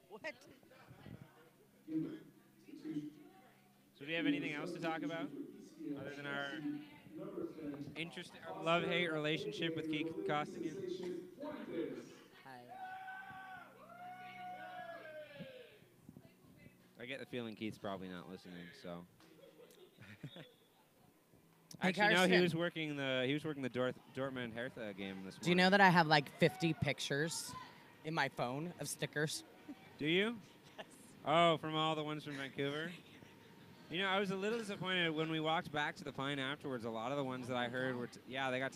What? So do you have anything else to talk about other than our our love-hate relationship with Keith Costigan? I get the feeling Keith's probably not listening, so. Hey, Actually, no, he Karsten. was working the Dortmund Hertha game this morning. Do you know that I have like 50 pictures in my phone of stickers? Do you? Yes. Oh, from all the ones from Vancouver? You know, I was a little disappointed when we walked back to the Pine afterwards. A lot of the ones that I heard were, they got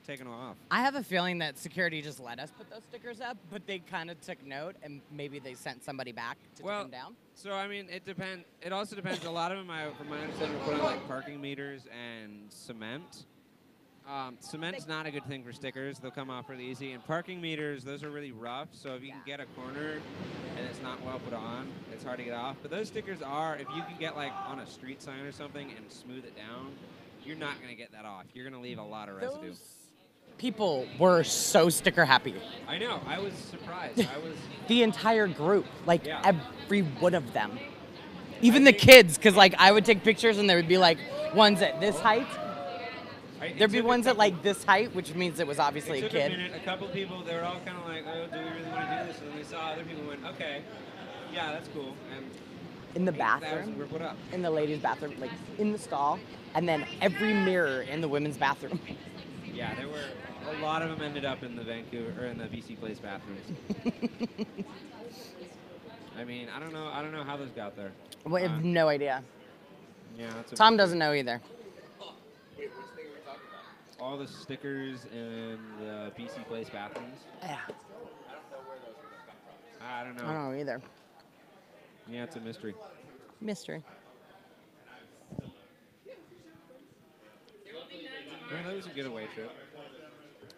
taken off. I have a feeling that security just let us put those stickers up, but they kind of took note, and maybe they sent somebody back to take them down. So I mean, it depends. It also depends. A lot of them, from my understanding, are put on like parking meters and cement. Cement's not a good thing for stickers. They'll come off really easy. And parking meters, those are really rough. So if you can get a corner and it's not well put on, it's hard to get off. But those stickers are, if you can get like on a street sign or something and smooth it down, you're not going to get that off. You're going to leave a lot of residue. People were so sticker happy. I know. I was surprised. The entire group, like every one of them. Even the kids, because like I would take pictures and there would be like ones at this height. There'd be ones at like this height, which means it was obviously a kid. A couple people, they were all kind of like, oh, do we really want to do this? And then they saw other people and went, okay, yeah, that's cool. And in the 8,000 bathroom, were put up. in the ladies' bathroom, like in the stall, and then every mirror in the women's bathroom. Yeah, there were a lot of them ended up in the Vancouver or in the BC Place bathrooms. I mean, I don't know how those got there. I have no idea. Yeah, that's Tom doesn't know either. All the stickers in the BC Place bathrooms. Yeah. I don't know. I don't know either. Yeah, it's a mystery. Mystery. Yeah, that was a getaway trip.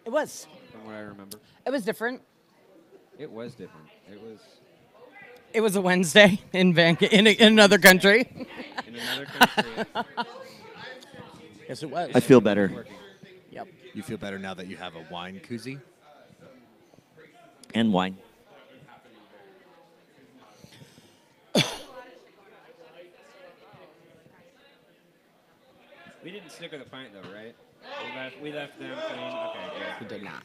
It was. From what I remember. It was different. It was different. It was a Wednesday in another country. In another country. Yes, it was. I feel better. Yep. You feel better now that you have a wine koozie? And wine. We didn't sticker the pint though, right? We left them clean. Okay, good. We did not.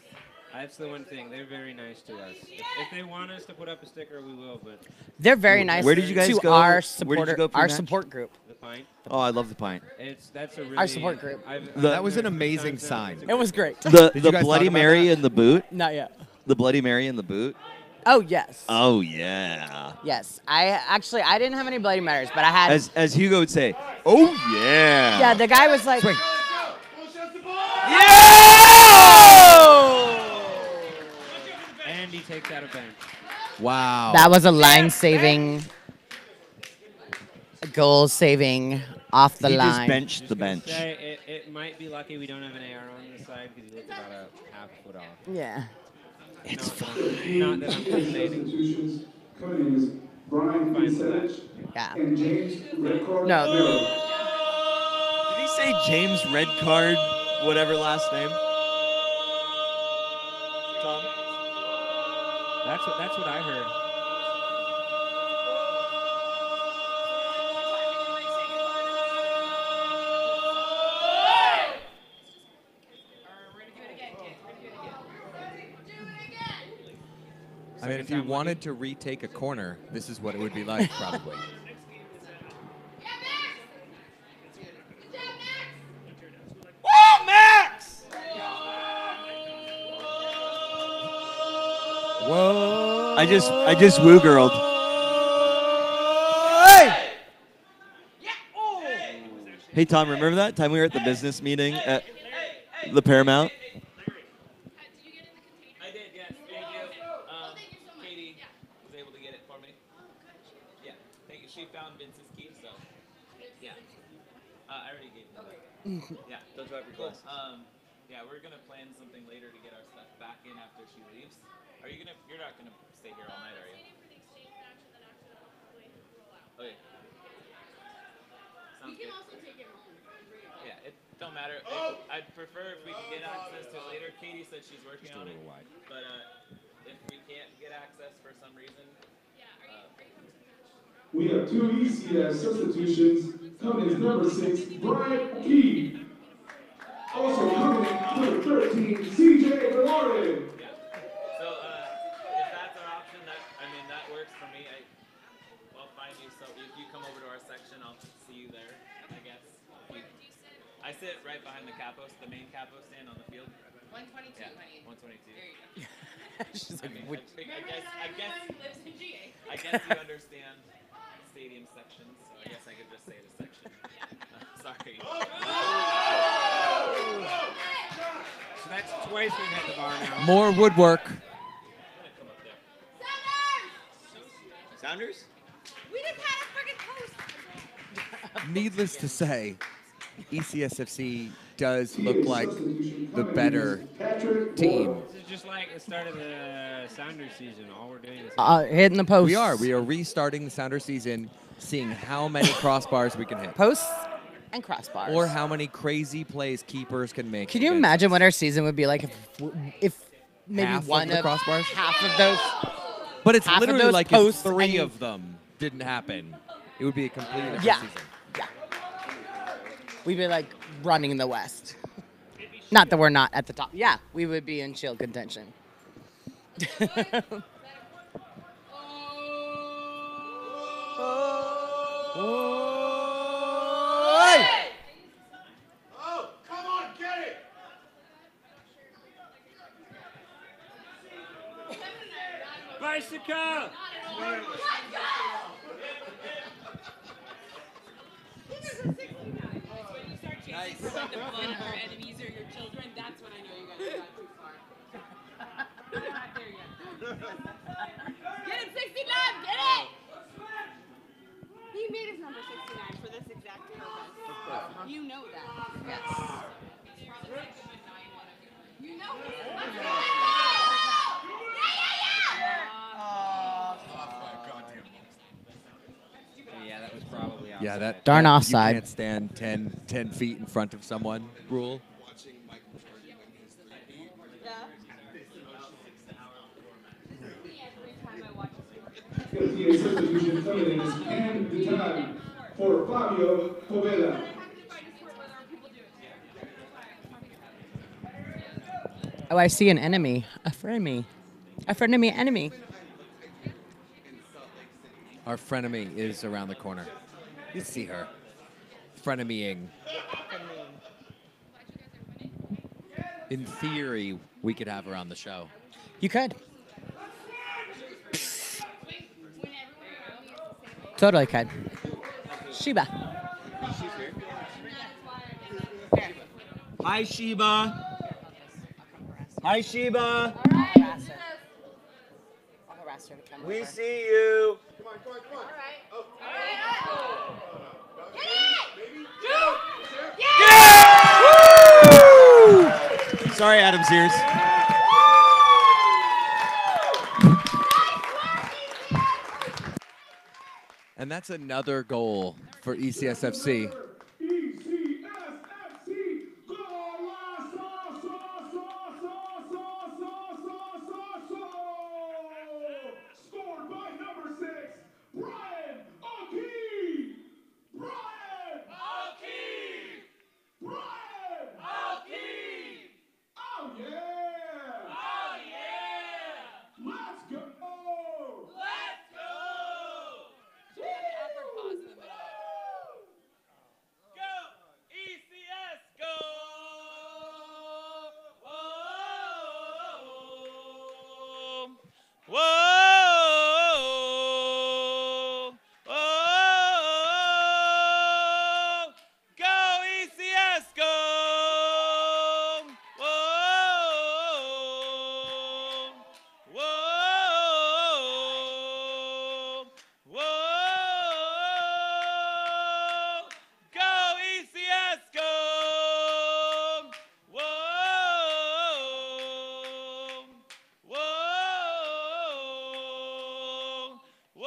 That's the one thing. They're very nice to us. If they want us to put up a sticker, we will. But they're very nice. Where did you guys to go? Our Where did you supporter, go for our your match? support group. The pint. Oh, I love the pint. That's a really Our support group. That was an amazing sign. It was great. The Did you guys Bloody talk about Mary that? in the boot. Not yet. The Bloody Mary in the boot. Oh yes. Oh yeah. Yes. I didn't have any Bloody Marys, but I had. As Hugo would say, oh yeah. Yeah, the guy was like. And he takes out a bench. Wow. That was a line-saving, goal-saving, off the He line. just benched the bench. It might be lucky we don't have an AR on this side because he looked about a half a foot off. Yeah. It's fine. Not that I'm complaining. Institutions. Coming in is Brian Vincent Yeah. and James Redcard. No. Did he say James Red Card, whatever last name? Tom? That's what I heard. I mean, if you wanted to retake a corner, this is what it would be like, probably. Whoa, Max! Whoa! I just woo girled. Hey Tom, remember that time we were at the business meeting at the Paramount? I did, yes. Thank you. Katie was able to get it for me. Yeah, thank you. She found Vince's key, so yeah. I already gave her that. Yeah, don't drop your glass. Yeah, we're gonna plan something later to get our stuff back in after she leaves. You're not gonna stay here all night, are you? Okay. Sounds good. Yeah, it don't matter. I'd prefer if we could get access to it later. Katie said she's working on it. But if we can't get access for some reason. We have two ECS substitutions. Coming is number 6, Brian Key. Also coming in number 13, CJ Velarde. So if that's our option, that works for me. I'll find you. So if you come over to our section, I'll see you there, I guess. I sit right behind the main capo stand on the field. 122, yeah, honey. 122. There you go. She's like, I guess you understand stadium sections, so I guess I could just say the section. Sorry. So that's ice cream at the bar now. More woodwork. Sounders? We just had a freaking post. Needless to say, ECSFC does look like the better team. This is just like the start of the Sounders season. All we're doing is Hitting the posts. We are. We are restarting the Sounder season, seeing how many crossbars we can hit. Posts and crossbars. Or how many crazy plays keepers can make. Can you against imagine what our season would be like if maybe half one of the crossbars? half of those. But it's half of literally those like if posts 3 and- of them didn't happen, it would be a completely different Yeah. season. We'd be like running in the West. Not that we're not at the top. Yeah, we would be in shield contention. Oh, come on, get it! Bicycle! Nice. The blood of your enemies or your children, that's when I know you guys got too far. We're not there yet. Get him 69! Get it! He made his number 69 for this exact purpose. You know that. Yes. You know it. Yeah, that was probably outside. Yeah, that Darn that offside. You can't stand 10 feet in front of someone rule. PA substitution coming in is and the time for Fabio Poveda. Oh, I see an enemy. A frenemy. A frenemy enemy. Our frenemy is around the corner. You see her. Frenemying. In theory, we could have her on the show. You could. Totally could. Sheba. Hi, Sheba. Hi, Sheba. We see you. Come on, come on, come on. Sorry, Adam's ears. And that's another goal for ECSFC. Scored by number 6, Brian O'Keefe. Brian O'Keefe. Brian O'Keefe. Oh yeah. Oh yeah. Let's go. Let's go. Go! ECS, go! Whoa! Whoa! Whoa! Go ECS, go! Whoa! Whoa! Whoa! Go ECS, go! Whoa! Whoa! Whoa!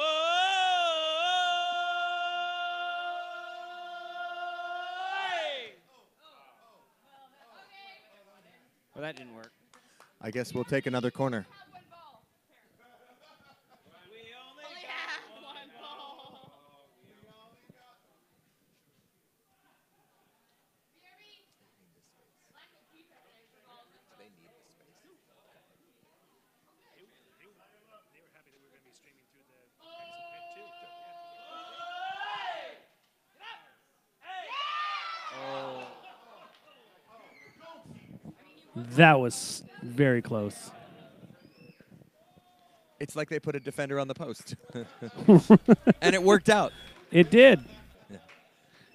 Well, that didn't work. I guess we'll take another corner. That was very close. It's like they put a defender on the post. And it worked out. It did.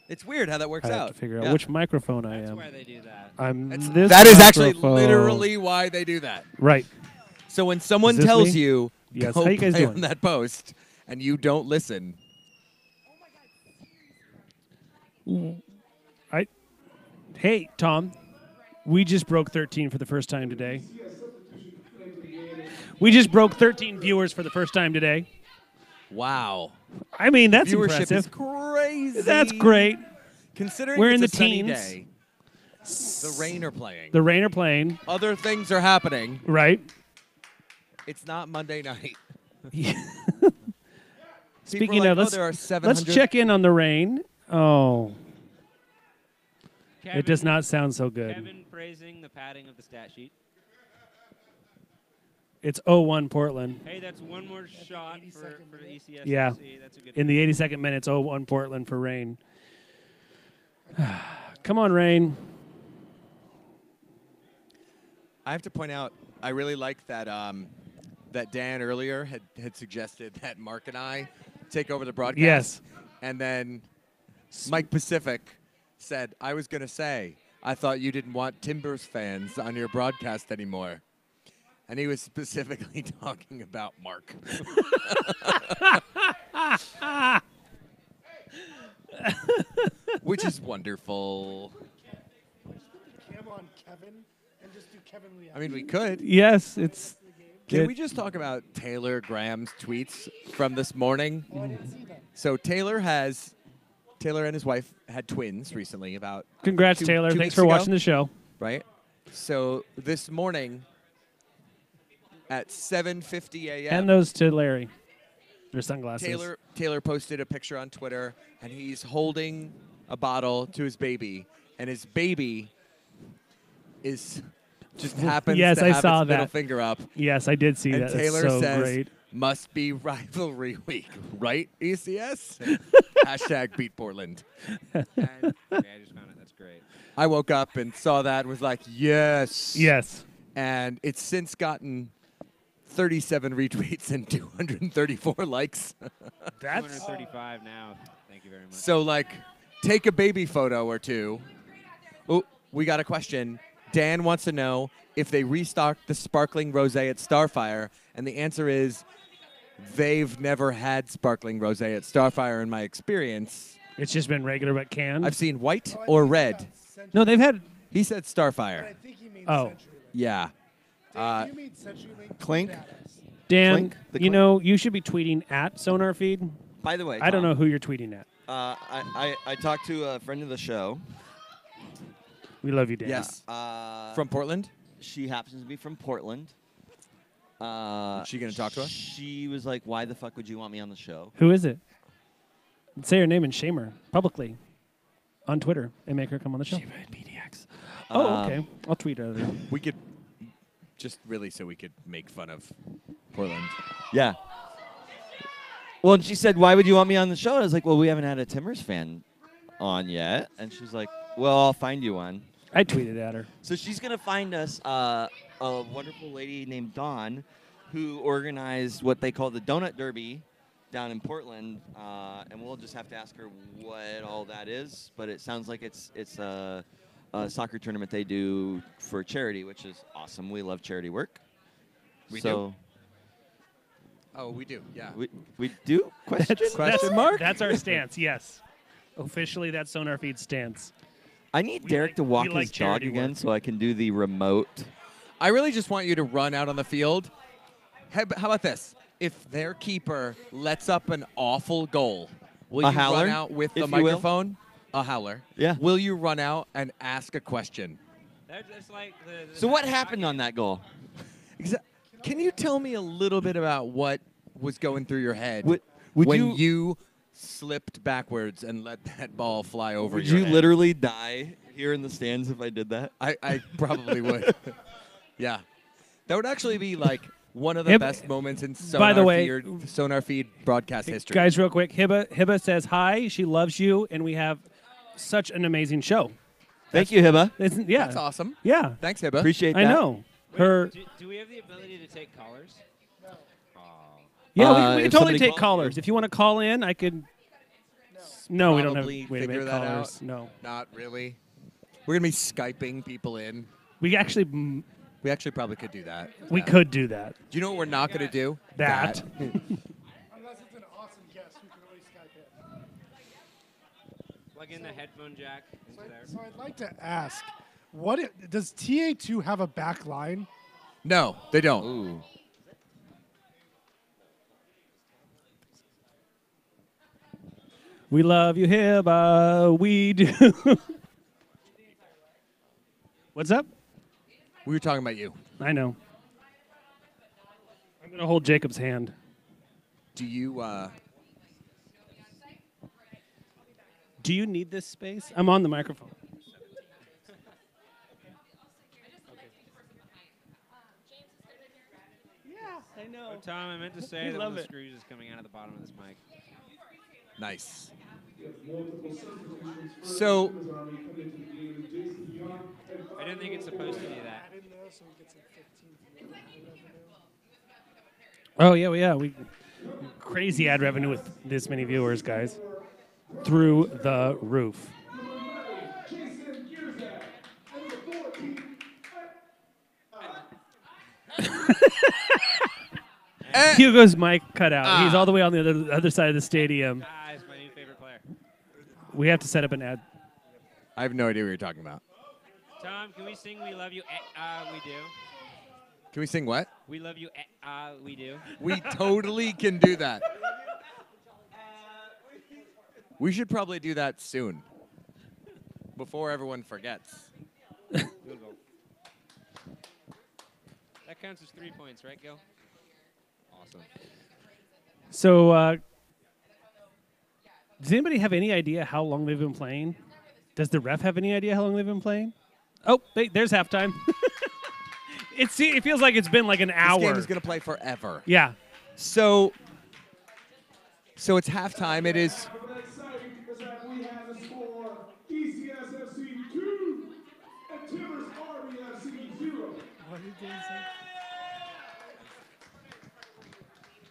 It's weird how that works I have out. to figure Yeah. out which microphone I am. why they do that. I'm That's- this that is actually microphone. literally why they do that. Right. So when someone Is this tells me? you, Yes. go How you guys play on doing? that post, and you don't listen, Hey, Tom. We just broke 13 for the first time today. We just broke 13 viewers for the first time today. wow. I mean, that's Viewership impressive. is crazy. That's great. Considering We're in it's the a sunny teens. day, the Rain are playing. The Rain are playing. Other things are happening. Right. It's not Monday night. Speaking like, of, "Oh, let's, there are let's 700 check in on the Rain. Oh. Kevin, It does not sound so good. Kevin praising the padding of the stat sheet. It's 0-1 Portland. Hey, that's one more shot for the ECS. Yeah. That's a good In the 82nd minute, it's 0-1 Portland for Rain. Come on, Rain. I have to point out, I really like that that Dan earlier had suggested that Mark and I take over the broadcast. Yes. And then Mike Pacific said, I was going to say, I thought you didn't want Timbers fans on your broadcast anymore. And he was specifically talking about Mark. Which is wonderful. Cam on Kevin and just do Kevin Lee. I mean, we could. Yes, it's. Can we just talk about Taylor Graham's tweets from this morning? Oh, I didn't see that. So Taylor and his wife had twins recently. About Congrats, two Taylor. Thanks weeks for ago, watching the show. Right. So this morning at 7:50 a.m. Hand those to Larry. Their sunglasses. Taylor posted a picture on Twitter, and he's holding a bottle to his baby, and his baby is just happens Yes, to I have saw its middle that. finger up. Yes, I did see and that. That's Taylor so says, great. "Must be rivalry week, right? ECS." Hashtag beat Portland. Yeah, I just found it. That's great. I woke up and saw that and was like, yes. Yes. And it's since gotten 37 retweets and 234 likes. That's 235 now. Thank you very much. So, like, take a baby photo or two. Oh, we got a question. Dan wants to know if they restocked the sparkling rosé at Starfire, and the answer is they've never had sparkling rosé at Starfire in my experience. It's just been regular but canned. I've seen white or red. No, they've had. He said Starfire. Oh. Yeah. Clink. Dan, Clink, the you clink. know, you should be tweeting at SonarFeed. By the way, I don't Tom, know who you're tweeting at. I talked to a friend of the show. We love you, Dan. Yes. From Portland? She happens to be from Portland. Is she going to talk to us? She was like, why the fuck would you want me on the show? Who is it? Say her name and shame her publicly on Twitter and make her come on the show. PDX. Oh, okay. I'll tweet her. We could just really so we could make fun of Portland. Yeah. Well, and she said, why would you want me on the show? And I was like, well, we haven't had a Timbers fan on yet. And she's like, well, I'll find you one. I tweeted at her. So she's going to find us a wonderful lady named Dawn who organized what they call the Donut Derby down in Portland. And we'll just have to ask her what all that is. But it sounds like it's a soccer tournament they do for charity, which is awesome. We love charity work. We so do. Oh, we do, yeah. We do? Question? Question mark? That's our stance, yes. Officially, that's SonarFeed's stance. I need Derek to walk like his dog charity again work. so I can do the remote. I really just want you to run out on the field. How about this? If their keeper lets up an awful goal, will A you howler, run out with the if you will? microphone? A howler. Yeah. Will you run out and ask a question? That's like the So what happened on that goal? Can you tell me a little bit about what was going through your head Would when you- you slipped backwards and let that ball fly over Would your you head? literally die here in the stands if I did that? I probably would. Yeah. That would actually be like one of the Hib- best moments in By the way- SonarFeed broadcast history. Guys, real quick, Hiba says hi. She loves you, and we have such an amazing show. Thank you, Hiba. Yeah. That's awesome. Yeah. Thanks, Hiba. Appreciate that. I know. Her. Do we have the ability to take callers? Yeah, we if can totally somebody take calls callers. If you want to call in, I could. No, we don't have probably way to figure make that callers. out. No. Not really. We're gonna be Skyping people in. We actually probably could do that. We could do that. Do you know what we're not gonna do? That. Unless it's an awesome guest, we can always Skype in. Plug in the headphone jack into there. So I'd like to ask, does TA2 have a back line? No, they don't. Ooh. We love you here, we do. What's up? We were talking about you. I know. I'm going to hold Jacob's hand. Do you, Do you need this space? I'm on the microphone. Yeah, I know. Oh, Tom, I meant to say We that one love of the it. screws is coming out of the bottom of this mic. Nice. So, I didn't think it's supposed to do that. Oh, yeah, we crazy ad revenue with this many viewers, guys. Through the roof. Hugo's mic cut out. He's all the way on the other side of the stadium. He's my new favorite player. We have to set up an ad. I have no idea what you're talking about. Tom, can we sing We Love You, We Do? Can we sing what? We love you, we do. We totally can do that. We should probably do that soon. Before everyone forgets. That counts as 3 points, right, Gil? Awesome. So, does anybody have any idea how long they've been playing? Does the ref have any idea how long they've been playing? Oh, there's halftime. It feels like it's been like an hour. This game is going to play forever. Yeah. So it's halftime. It is.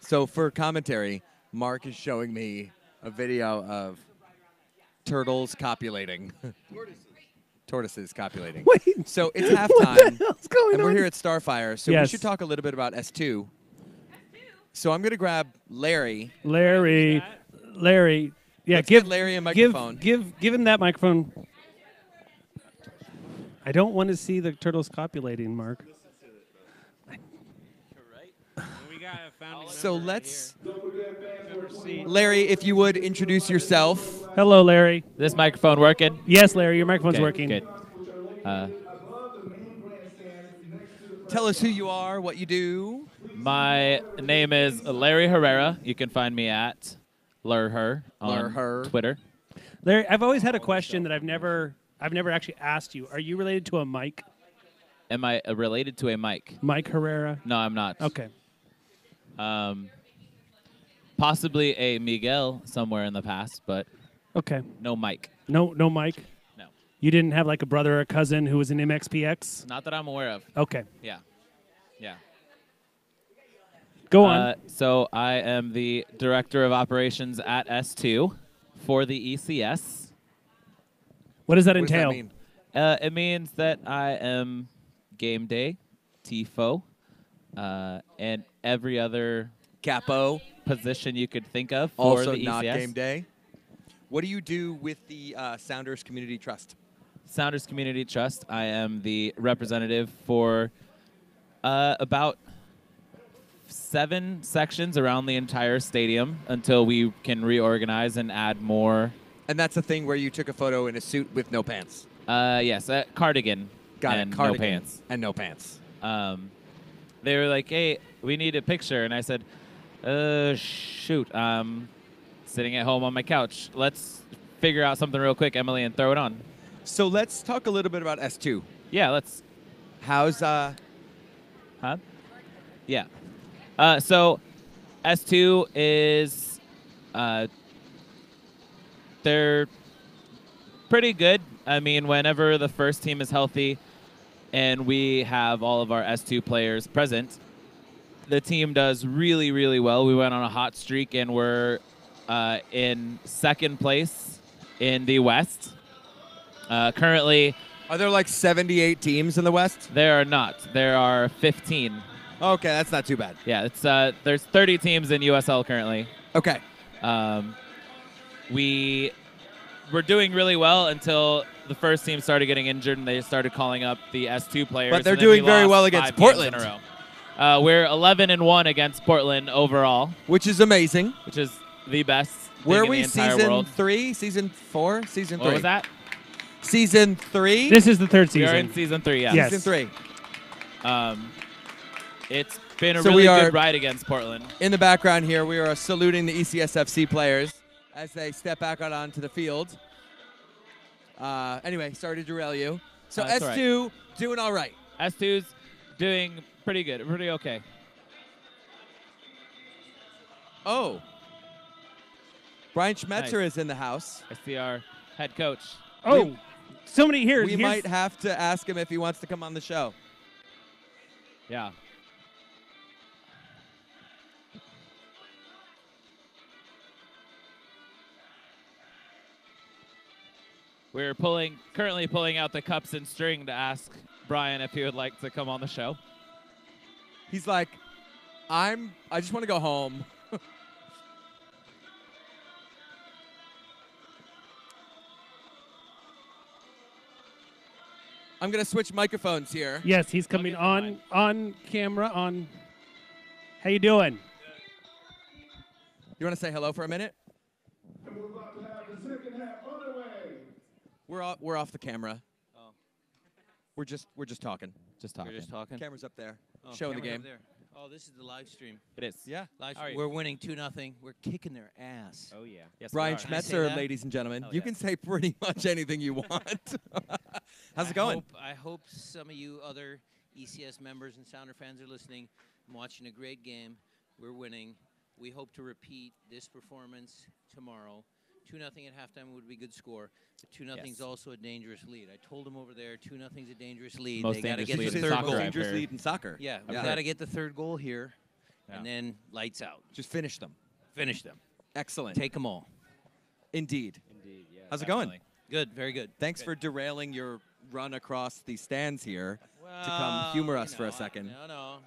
So for commentary, Mark is showing me a video of turtles copulating. Tortoises copulating. Wait. So it's What halftime. the hell's going and we're on? here at Starfire. So we Yes. should talk a little bit about S2. So I'm going to grab Larry. Larry. Yeah, Let's give get Larry a microphone. Give him that microphone. I don't want to see the turtles copulating, Mark. So let's, Larry, if you would introduce yourself. Hello, Larry. This microphone working? Yes, Larry, your microphone's Okay, working. Good. Tell us who you are, what you do. My name is Larry Herrera. You can find me at LurHer on Twitter. Larry, I've always had a question that I've never actually asked you. Are you related to a Mike? Am I related to a Mike? Mike Herrera? No, I'm not. Okay. Possibly a Miguel somewhere in the past, but Okay. no Mike. No Mike? No. You didn't have like a brother or a cousin who was in MXPX? Not that I'm aware of. Okay. Yeah. Yeah. Go on. So I am the director of operations at S2 for the ECS. What does that entail? It means that I am game day, TIFO, and every other capo position you could think of for Also the ECS. not game day. What do you do with the Sounders Community Trust? Sounders Community Trust. I am the representative for about 7 sections around the entire stadium until we can reorganize and add more. And that's the thing where you took a photo in a suit with no pants. Yes, cardigan. Got and it. Cardigan no pants. And no pants. They were like, "Hey, we need a picture," and I said, "Shoot, I'm sitting at home on my couch. Let's figure out something real quick, Emily, and throw it on." So let's talk a little bit about S2. Yeah, let's. How's Huh? Yeah. So S2 is they're pretty good. I mean, whenever the first team is healthy and we have all of our S2 players present, the team does really, really well. We went on a hot streak and we're in second place in the West. Currently, are there like 78 teams in the West? There are not. There are 15. Okay, that's not too bad. Yeah, it's there's 30 teams in USL currently. Okay. We were doing really well until the first team started getting injured and they started calling up the S2 players. But they're and then doing we very lost well 5 against games Portland. in a row. We're 11-1 against Portland overall, which is amazing. Which is the best. Where are thing in we? the entire Season world. 3? Season 4? Season 3? What was that? Season 3? This is the third We are season. in season 3. Yeah. Yes. Season 3. It's been a So really we are good ride against Portland. In the background here, we are saluting the E ECSFC players as they step back out onto the field. Anyway, sorry to derail you. So That's all S2 right. doing all right. S2's doing pretty good, pretty okay. Oh. Brian Schmetzer Nice. is in the house. I see our head coach. Oh, somebody here. We might have to ask him if he wants to come on the show. Yeah. We're currently pulling out the cups and string to ask Brian if he would like to come on the show. He's like, I just want to go home. I'm going to switch microphones here. Yes, he's coming on camera. How you doing? You want to say hello for a minute? We're about to have the second half underway. We're off the camera. Oh. We're just talking. Just We're just talking. Camera's up there. Oh, showing the camera's game. up there. Oh, this is the live stream. It is. Yeah. Live How are you? We're winning 2-0. We're kicking their ass. Oh yeah. Yes, Brian Can I say Schmetzer, that? ladies and gentlemen. Hell You yeah. can say pretty much anything you want. How's it going? I hope some of you other ECS members and Sounder fans are listening. I'm watching a great game. We're winning. We hope to repeat this performance tomorrow. 2-0 at halftime would be a good score. But 2-0 is also a dangerous lead. I told them over there 2-0 is a dangerous lead. Most they got to dangerous get lead the in third soccer, goal. I've Dangerous heard. lead in soccer. Yeah, we Yeah. got to get the third goal here, Yeah. and then lights out. Just finish them. Finish them. Excellent. Take them all. Indeed. Indeed. Yeah. How's it going? definitely. Good, very good. Thanks for derailing your run across the stands here to come humor us for a second. No.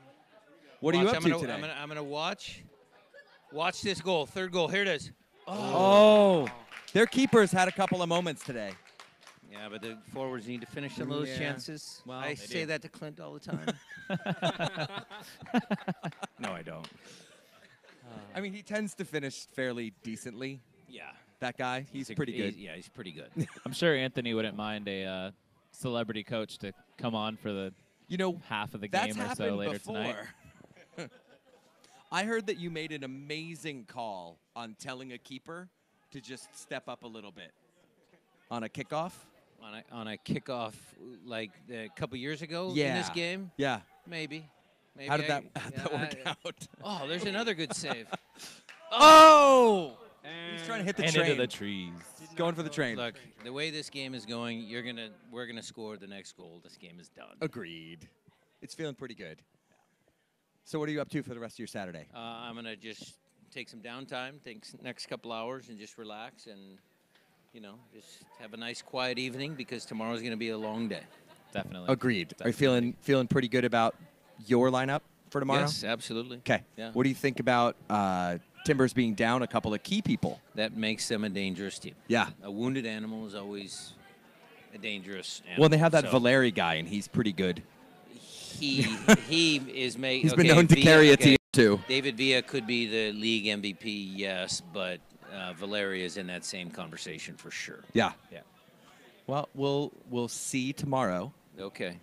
What are you Watch, up I'm to gonna, today? I'm gonna watch this goal. Third goal. Here it is. Oh. Their keepers had a couple of moments today. Yeah, but the forwards need to finish some of those Yeah. chances. Well, I they say do. that to Clint all the time. No, I don't. I mean, he tends to finish fairly decently. Yeah. That guy, he's pretty good. Yeah, he's pretty good. I'm sure Anthony wouldn't mind a celebrity coach to come on for the half of the That's game or so happened later before. tonight. I heard that you made an amazing call on telling a keeper to just step up a little bit on a kickoff. On a kickoff like a couple years ago in Yeah. this game? Yeah. Maybe. How did that work out? Oh, there's another good save. Oh! He's trying to hit the And train. into the trees. Going for the train. Look, the way this game is going, we're gonna score the next goal. This game is done. Agreed. It's feeling pretty good. So what are you up to for the rest of your Saturday? I'm gonna just take some downtime, next couple hours, and just relax and, just have a nice quiet evening because tomorrow's gonna be a long day. Definitely. Agreed. Are you feeling pretty good about your lineup for tomorrow? Yes, absolutely. Okay. Yeah. What do you think about Timbers being down a couple of key people? That makes them a dangerous team. Yeah. A wounded animal is always a dangerous animal. Well, they have that so Valeri guy, and he's pretty good. He is made. He's been known to carry a team, too. David Villa could be the league MVP, yes, but Valeri is in that same conversation for sure. Yeah. Yeah. Well, we'll see tomorrow. Okay.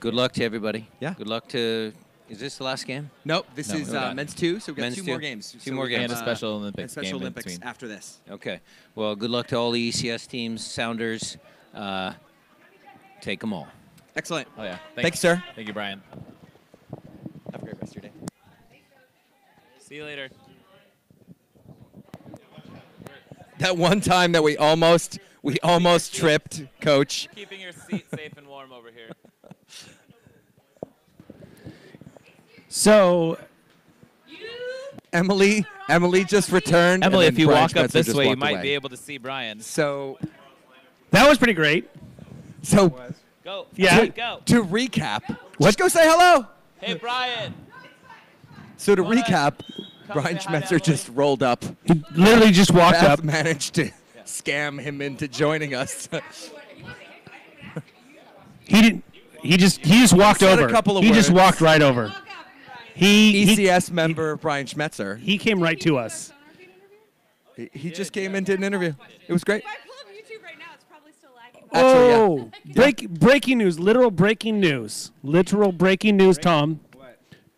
Good luck to everybody. Yeah. Good luck to. Is this the last game? Nope. This No, is we're done. men's 2, so we've got Men's 2 two. more games. Two more games. And a Special Olympics and Special game in Olympics between. after this. Okay. Well, good luck to all the ECS teams, Sounders. Take them all. Excellent. Oh yeah. Thanks, sir. Thank you, Brian. Have a great rest of your day. See you later. That one time that we almost tripped, Coach. Keeping your seat safe and warm over here. So, Emily just returned. Emily, and if you Brian walk up Schmetzer this just way, you walked might away. be able to see Brian. So That was pretty great. So Go. Yeah. Go. to recap, let's go say hello. Hey, Brian. So to recap, Brian Schmetzer just rolled up. He literally just walked Beth up. managed to scam him into joining us. He didn't. He just walked Said a over. couple of He just words. walked right over. He ECS member Brian Schmetzer. He came right to us. He just came and did an interview. It was great. Oh, breaking news! Literal breaking news! Literal breaking news! Tom.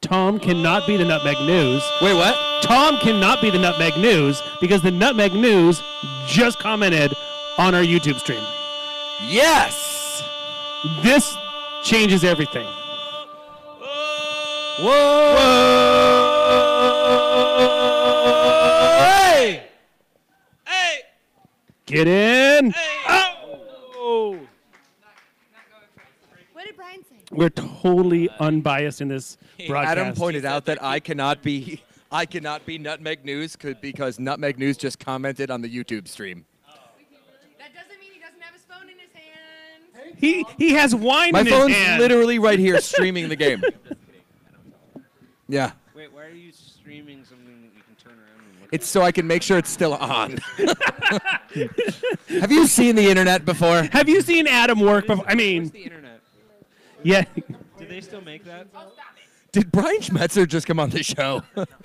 Tom cannot be the Nutmeg News. Wait, what? Tom cannot be the Nutmeg News because the Nutmeg News just commented on our YouTube stream. Yes! This changes everything. Whoa! Hey! Hey! Get in! Oh! What did Brian say? We're totally unbiased in this broadcast. Adam pointed out that I cannot be Nutmeg News because Nutmeg News just commented on the YouTube stream. That doesn't mean he doesn't have his phone in his hand. He has wine My in his phone's hand. literally right here streaming the game. Yeah. Wait, why are you streaming something that you can turn around and look It's so I can make sure it's still on. Have you seen the internet before? Have you seen Adam work before? I mean, Where's the internet? yeah. Do they still make that? Did Brian Schmetzer just come on the show?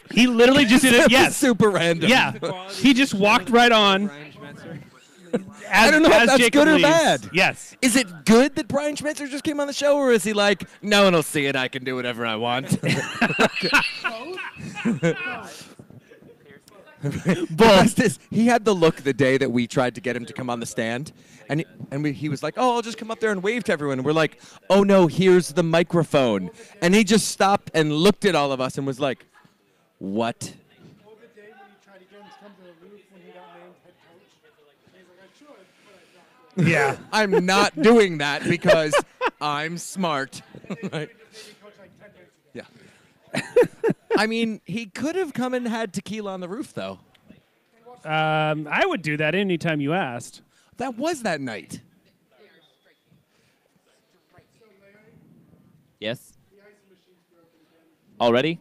He literally just did it. Yes. Super random. Yeah. He just walked right on. Brian Schmetzer? I don't know if that's Jacob good or leaves. bad. Yes. Is it good that Brian Schmetzer just came on the show, or is he like, no one will see it, I can do whatever I want? Both. He had the look the day that we tried to get him to come on the stand, and he was like, oh, I'll just come up there and wave to everyone. And we're like, oh, no, here's the microphone. And he just stopped and looked at all of us and was like, what? Yeah. I'm not doing that because I'm smart. Right? Yeah. I mean, he could have come and had tequila on the roof, though. I would do that anytime you asked. That was that night. Yes. Already?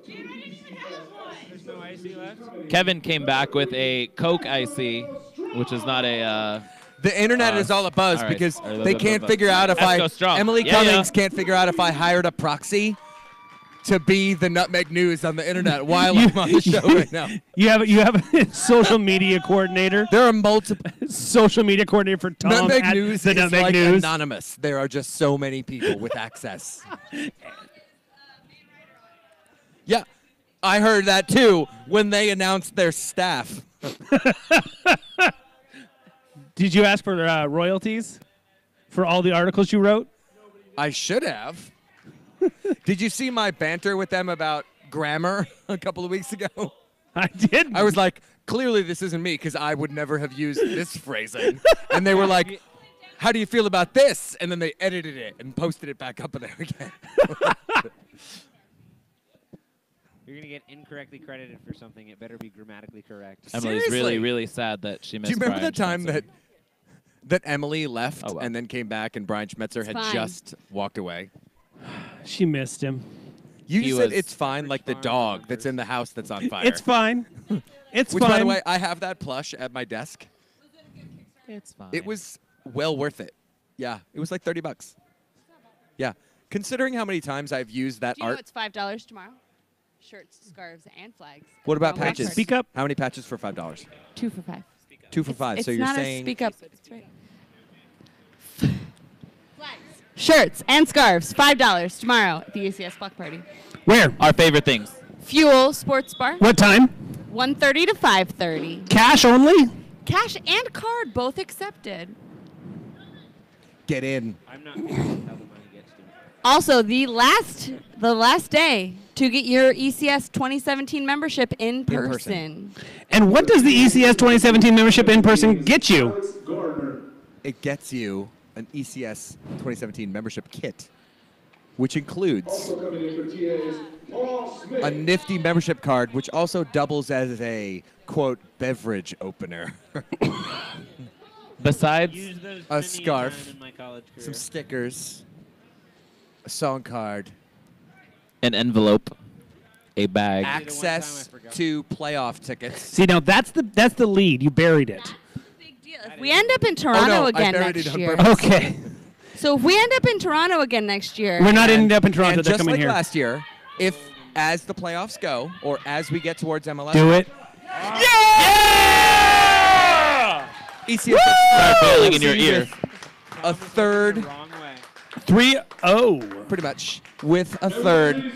There's no icy left? Kevin came back with a Coke Icy, which is not a. The internet is all a buzz all right. because All right, they let's can't go. figure out if Let's go strong. Emily Yeah, yeah. Cummings can't figure out if I hired a proxy to be the Nutmeg News on the internet while I'm on the show right now. You have a social media coordinator. There are multiple social media coordinator for Tom Nutmeg at News the is Nutmeg like News. anonymous. There are just so many people with access. Yeah, I heard that too when they announced their staff. Did you ask for royalties for all the articles you wrote? I should have. Did you see my banter with them about grammar a couple of weeks ago? I did. I was like, clearly this isn't me because I would never have used this phrasing. And they were like, how do you feel about this? And then they edited it and posted it back up there again. You're going to get incorrectly credited for something. It better be grammatically correct. Emily's really, really sad that she missed Do you remember Brian the time Schmetzer. that Emily left Oh, wow. and then came back and Brian Schmetzer had fine. just walked away? She missed him. You He said was- it's fine like the dog that's in the house that's on fire. It's fine. It's Which, fine. by the way, I have that plush at my desk. It's fine. It was well worth it. Yeah, it was like $30. Yeah. Considering how many times I've used that Do you know art. it's $5 tomorrow? Shirts, scarves, and flags. What about Block patches? party. Speak up. How many patches for $5? 2 for $5. 2 for 5. It's So you're not saying a speak up. It's right. Shirts and scarves, $5 tomorrow at the ECS block party. Where? Our favorite things. Fuel Sports Bar. What time? 1:30 to 5:30. Cash only? Cash and card both accepted. get in. I'm not sure how the money gets to me. Also, the last day to get your ECS 2017 membership in person. And what does the ECS 2017 membership in person get you? It gets you an ECS 2017 membership kit, which includes Also coming in for TAs, a nifty membership card, which also doubles as a, quote, beverage opener. Besides a scarf, some stickers, a song card, an envelope, a bag, access to playoff tickets. See, now that's the lead. You buried it. If we end up in Toronto again next year. Okay. So if we end up in Toronto again next year. We're not ending up in Toronto. And They're just coming like here. last year, if as the playoffs go, or as we get towards MLS, Do it. ECF Start bailing in your ear. a third. 3-0. Pretty much with a third.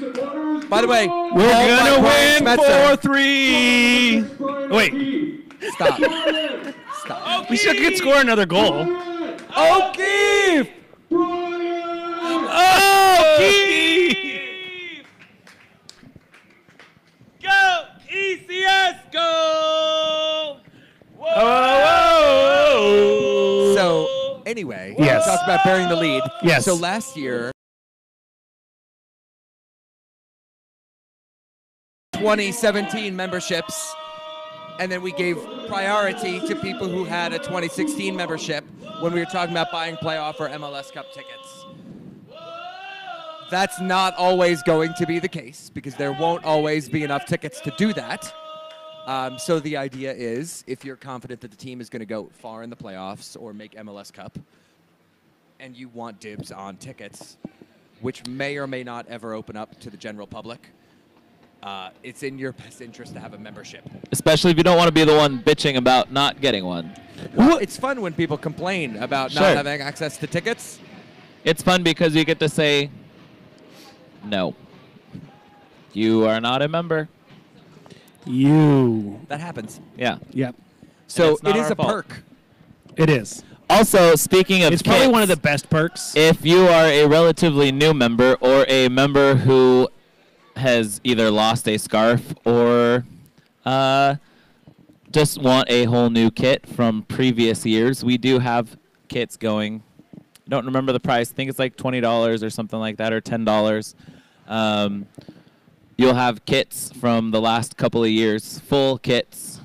By the way, We're gonna win 4-3. Wait. Stop. Stop. We should could score another goal. O'Keefe! O'Keefe! Go! ECS, go! Whoa! So, anyway, Yes. talk about burying the lead. Yes. So last year, 2017 memberships, and then we gave priority to people who had a 2016 membership when we were talking about buying playoff or MLS Cup tickets. That's not always going to be the case because there won't always be enough tickets to do that. So the idea is, if you're confident that the team is going to go far in the playoffs or make MLS Cup, and you want dibs on tickets, which may or may not ever open up to the general public, it's in your best interest to have a membership. Especially if you don't want to be the one bitching about not getting one. Well, it's fun when people complain about Sure. not having access to tickets. It's fun because you get to say, no, you are not a member. That happens. Yeah. Yep. So it's not it is our a fault. perk. It is. Also, speaking of It's probably kits, one of the best perks. if you are a relatively new member or a member who has either lost a scarf or just want a whole new kit from previous years, we do have kits going. I don't remember the price. I think it's like $20 or something like that, or $10. You'll have kits from the last couple of years, full kits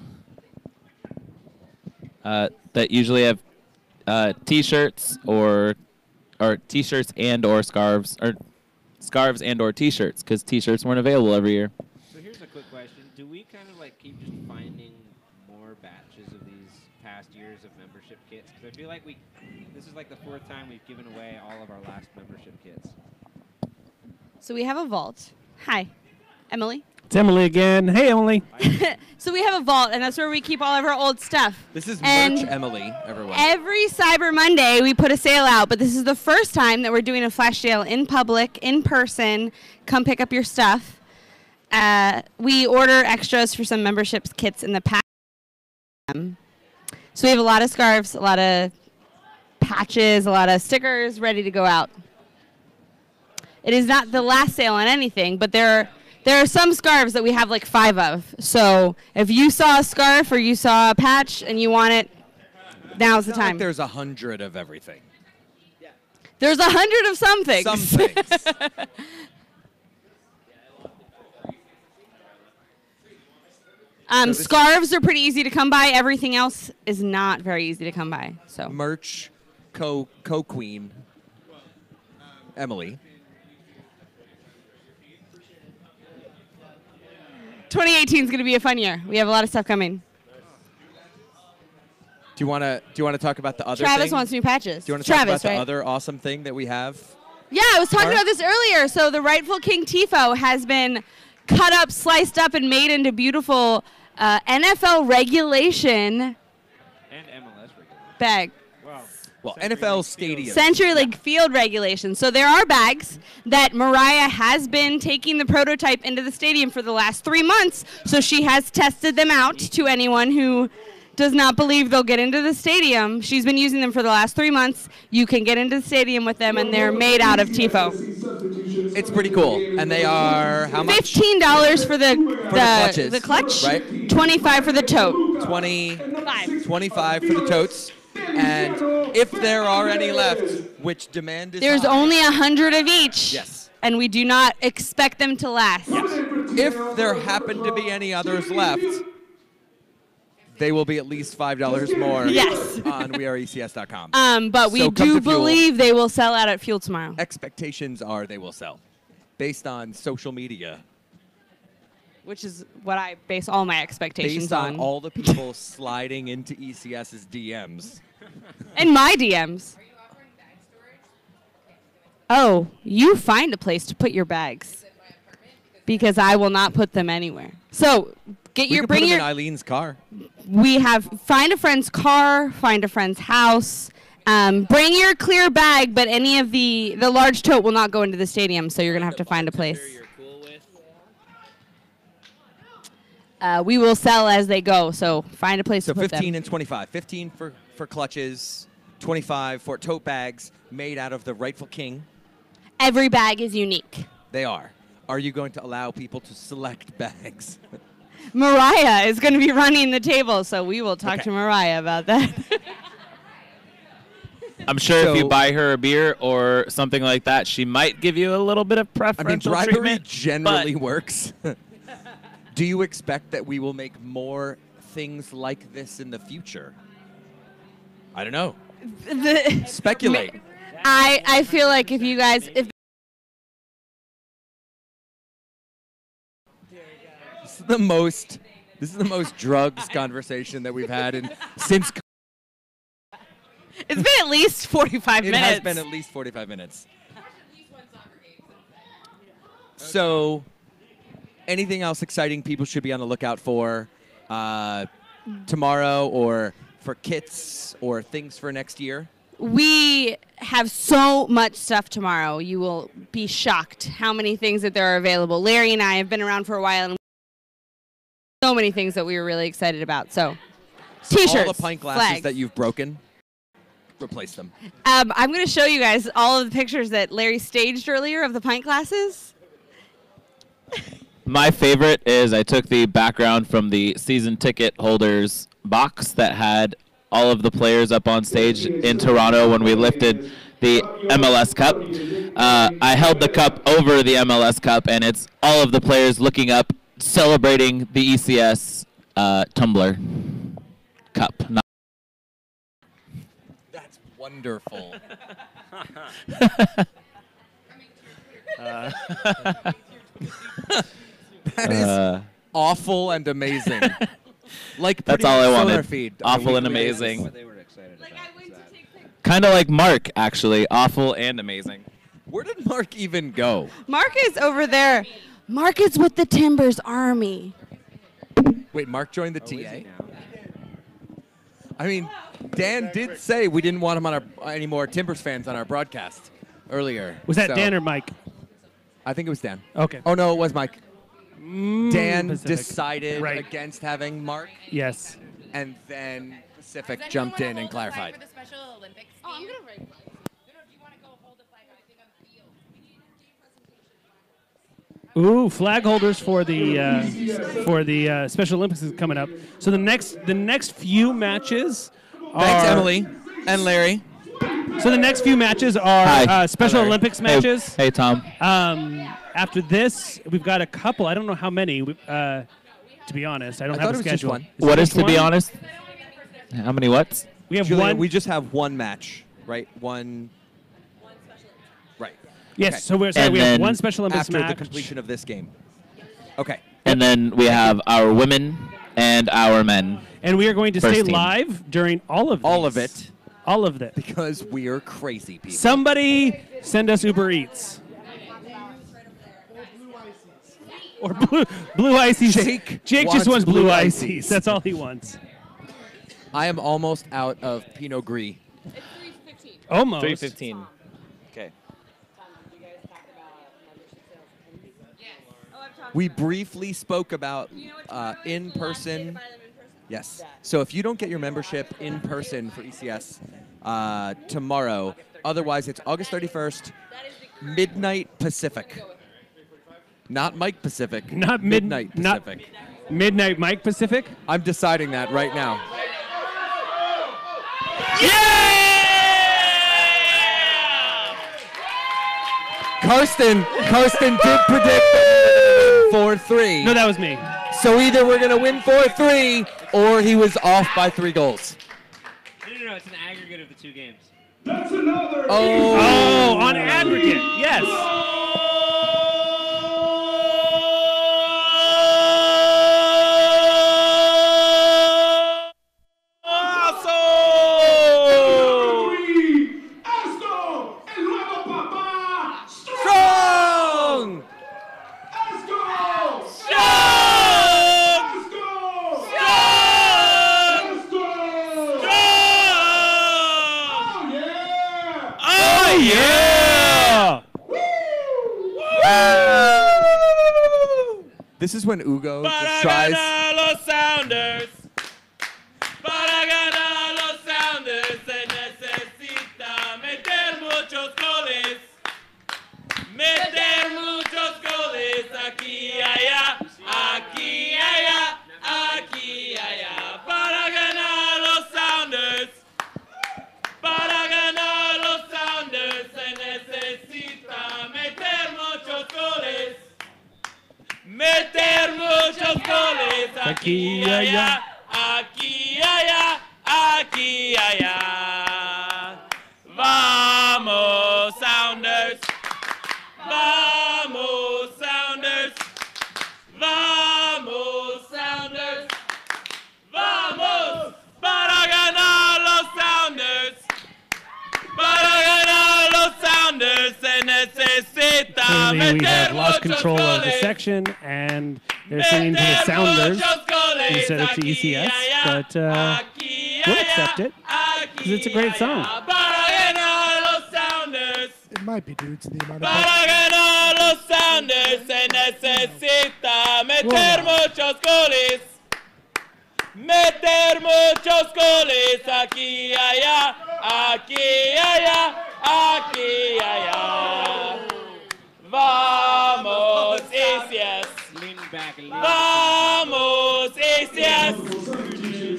that usually have T-shirts or T-shirts and or scarves, or scarves and or T-shirts, because T-shirts weren't available every year. So here's a quick question. Do we kind of like keep just finding more batches of these past years of membership kits? Because I feel like this is like the fourth time we've given away all of our last membership kits. So we have a vault. Hi, Emily. It's Emily again. Hey, Emily. So we have a vault, and that's where we keep all of our old stuff. This is And merch Emily, everyone. Every Cyber Monday, we put a sale out, but this is the first time that we're doing a flash sale in public, in person. Come pick up your stuff. We order extras for some memberships kits in the past. So we have a lot of scarves, a lot of patches, a lot of stickers ready to go out. It is not the last sale on anything, but there are some scarves that we have like 5 of. So if you saw a scarf or you saw a patch and you want it, now's the It's not time. like there's 100 of everything. There's 100 of some things. Some things. Scarves are pretty easy to come by. Everything else is not very easy to come by. So Merch co-queen Emily. 2018 is going to be a fun year. We have a lot of stuff coming. Do you want to talk about the other Travis thing? wants new patches. Do you want to talk Travis, about right? the other awesome thing that we have? Yeah, I was talking Mark? about this earlier. So the rightful King Tifo has been cut up, sliced up, and made into beautiful NFL regulation And MLS regulation. bag. Wow. Well, NFL Stadium. Century League field regulation. So there are bags that Mariah has been taking the prototype into the stadium for the last 3 months. So she has tested them out to anyone who does not believe they'll get into the stadium. She's been using them for the last 3 months. You can get into the stadium with them, and they're made out of Tifo. It's pretty cool. And they are how much? $15 for the clutches, the clutch. right? $25 for the tote. 25 for the totes. And if there are any left, which demand is There's high, only 100 of each. Yes. and we do not expect them to last. If there happen to be any others left, they will be at least $5 more Yes. on weareecs.com. But we So come do to Fuel. believe they will sell out at Fuel tomorrow. Expectations are they will sell based on social media. Which is what I base all my expectations Based on all the people sliding into ECS's DMs. In my DMs. Oh, you find a place to put your bags. Because I will not put them anywhere. So We can put them in Eileen's car. We have find a friend's car, find a friend's house. Bring your clear bag, but any of the large tote will not go into the stadium, so you're gonna have to find a place. We will sell as they go, so find a place So to put 15 them. and 25. 15 for clutches, 25 for tote bags made out of the rightful king. Every bag is unique. They are. Are you going to allow people to select bags? Mariah is going to be running the table, so we will talk Okay. to Mariah about that. I'm sure if you So- buy her a beer or something like that, she might give you a little bit of I mean, preferential bribery treatment. generally works. Do you expect that we will make more things like this in the future? I don't know. Speculate. I feel like if you guys if This is the most drugs conversation that we've had since. it's been at least 45 It minutes. has been at least 45 minutes. So, anything else exciting people should be on the lookout for tomorrow, or for kits or things for next year? We have so much stuff tomorrow. You will be shocked how many things that there are available. Larry and I have been around for a while, and so many things that we were really excited about. So, T-shirts, All the pint glasses flags. that you've broken, replace them. I'm going to show you guys all of the pictures that Larry staged earlier of the pint glasses. My favorite is I took the background from the season ticket holders box that had all of the players up on stage in Toronto when we lifted the MLS Cup. I held the cup over the MLS Cup, and it's all of the players looking up, celebrating the ECS tumbler cup. That's wonderful. That is awful and amazing. Like That's pretty all I much wanted. SonarFeed on a Awful and weekly basis. amazing. Kind of like Mark, actually. Awful and amazing. Where did Mark even go? Mark is over there. Mark is with the Timbers Army. Wait, Mark joined the TA? I mean, Dan did say we didn't want him on any more Timbers fans on our broadcast earlier. Was that so- Dan or Mike? I think it was Dan. Okay. Oh, no, it was Mike. Dan Pacific. decided Right. against having Mark. Yes. And then Pacific jumped in and clarified. For the Special Olympics team? Ooh, flag holders for the Special Olympics is coming up. So the next few matches are Thanks, Emily and Larry. So the next few matches are Hi. Special Hi, Larry. Olympics Hey. matches. Hey, Tom. After this, we've got a couple. I don't know how many. To be honest, I don't I have thought a it was just schedule. one. What is, to be one? honest? How many whats? We have Julia, one. we just have one match, right? One. Right. Yes. Okay. So we have then one Special Olympics After match. the completion of this game. Okay. And then we have our women and our men. And we are going to First stay team. live during all of All these. of it. All of it. Because we are crazy people. Somebody send us Uber Eats. Or blue ices. Jake just wants blue blue ices. ices. That's all he wants. I am almost out of Pinot Gris. Almost. 3:15. Okay. We briefly spoke about in-person. Yes. So if you don't get your membership in person for ECS tomorrow, otherwise it's August 31st, midnight Pacific. Not Mike Pacific. Not midnight not Pacific. Midnight Mike Pacific. I'm deciding that right now. Karsten did predict 4-3. No, that was me. So either we're going to win 4-3 or he was off by 3 goals. No, it's an aggregate of the 2 games. That's another. Oh, on aggregate, yes. Strong! Oh, yeah! This is when Ugo just tries. Para ganar los Sounders. Para ganar los Sounders se necesita meter muchos goles. Meter muchos goles aquí y allá, aquí y allá, aquí y allá. Para ganar los Sounders. Para ganar los Sounders se necesita meter muchos goles. Meter muchos goles aquí y allá, aquí y allá, aquí y allá. Vamos, Sounders. Vamos, Sounders. Vamos, Sounders. Vamos para ganar los Sounders. Para ganar los Sounders se necesita Clearly, we have meter lost muchos control of the goles. section, and they're singing to the Sounders instead of to ECS. But we'll accept it because it's a great song. Para ganar los Sounders. It might be due to the amount of. Para ganar los Sounders se necesita meter muchos goles. Meter muchos goles aquí y allá, aquí y allá, aquí y allá. Vamos, ECS. Vamos, ECS.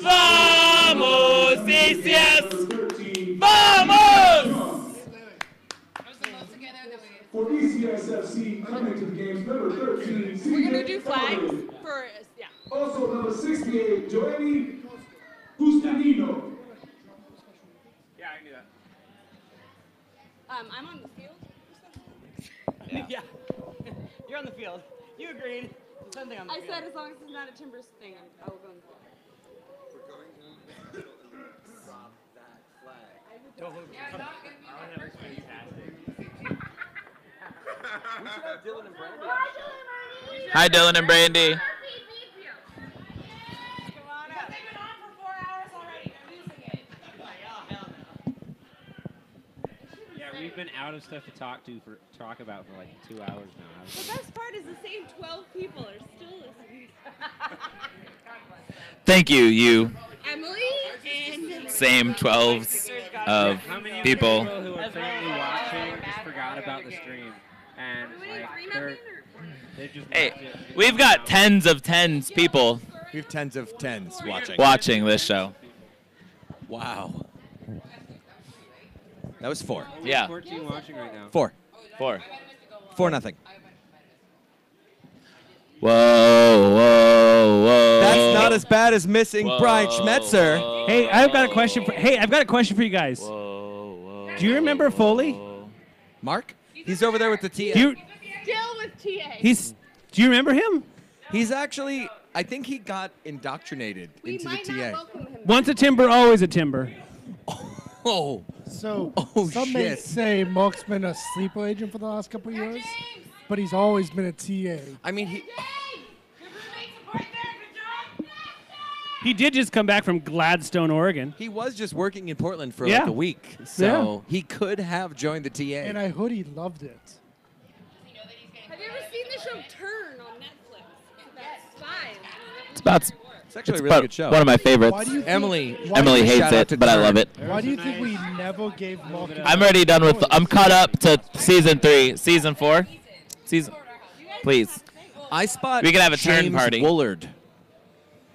Vamos, ECS. Vamos! For ECSFC, coming to the games, number 13, We're gonna CJ do flags Flores. for yeah. Also, number 68, Joanny Buscanino. Yeah, I can do that. I'm on the field. Yeah. You're on the field. You agreed. There's something on the I field. said as long as it's not a Timbers thing, I will go on the field. Hi, Dylan and Brandy. Yeah, we've been out of stuff to talk about for like 2 hours now. The best part is the same 12 people are still listening. Thank you, you Emily and same 12s of How many people. who are currently watching just forgot about the stream, and like they just Hey, watched it. we've got tens of tens people We have tens of tens watching this show. Wow. That was 4. Yeah. 14 watching right now. 4. 4. 4-0. Whoa, whoa, whoa. That's not as bad as missing Brian Schmetzer. Hey, I've got a question for you guys. Do you remember Foley? Mark? He's over there with the TA. still with TA. Do you remember him? He's actually, I think he got indoctrinated into the TA. Once a Timber, always a Timber. Oh. So some may shit. say Mark's been a sleeper agent for the last couple of years, but he's always been a TA. I mean, He did just come back from Gladstone, Oregon. he was just working in Portland for Yeah. like a week, so he could have joined the TA. And I heard he loved it. Have you ever seen the show Turn on Netflix? That's fine. It's about. It's actually it's a really about good show. One of my favorites. Why do you think- Emily Emily hates shout out it, to but I Turn. love it. Why do you think we never gave Mark? I'm already done with. I'm caught up to season 3, season 4. Season. Please. I spot We could have a James turn party. Woolard,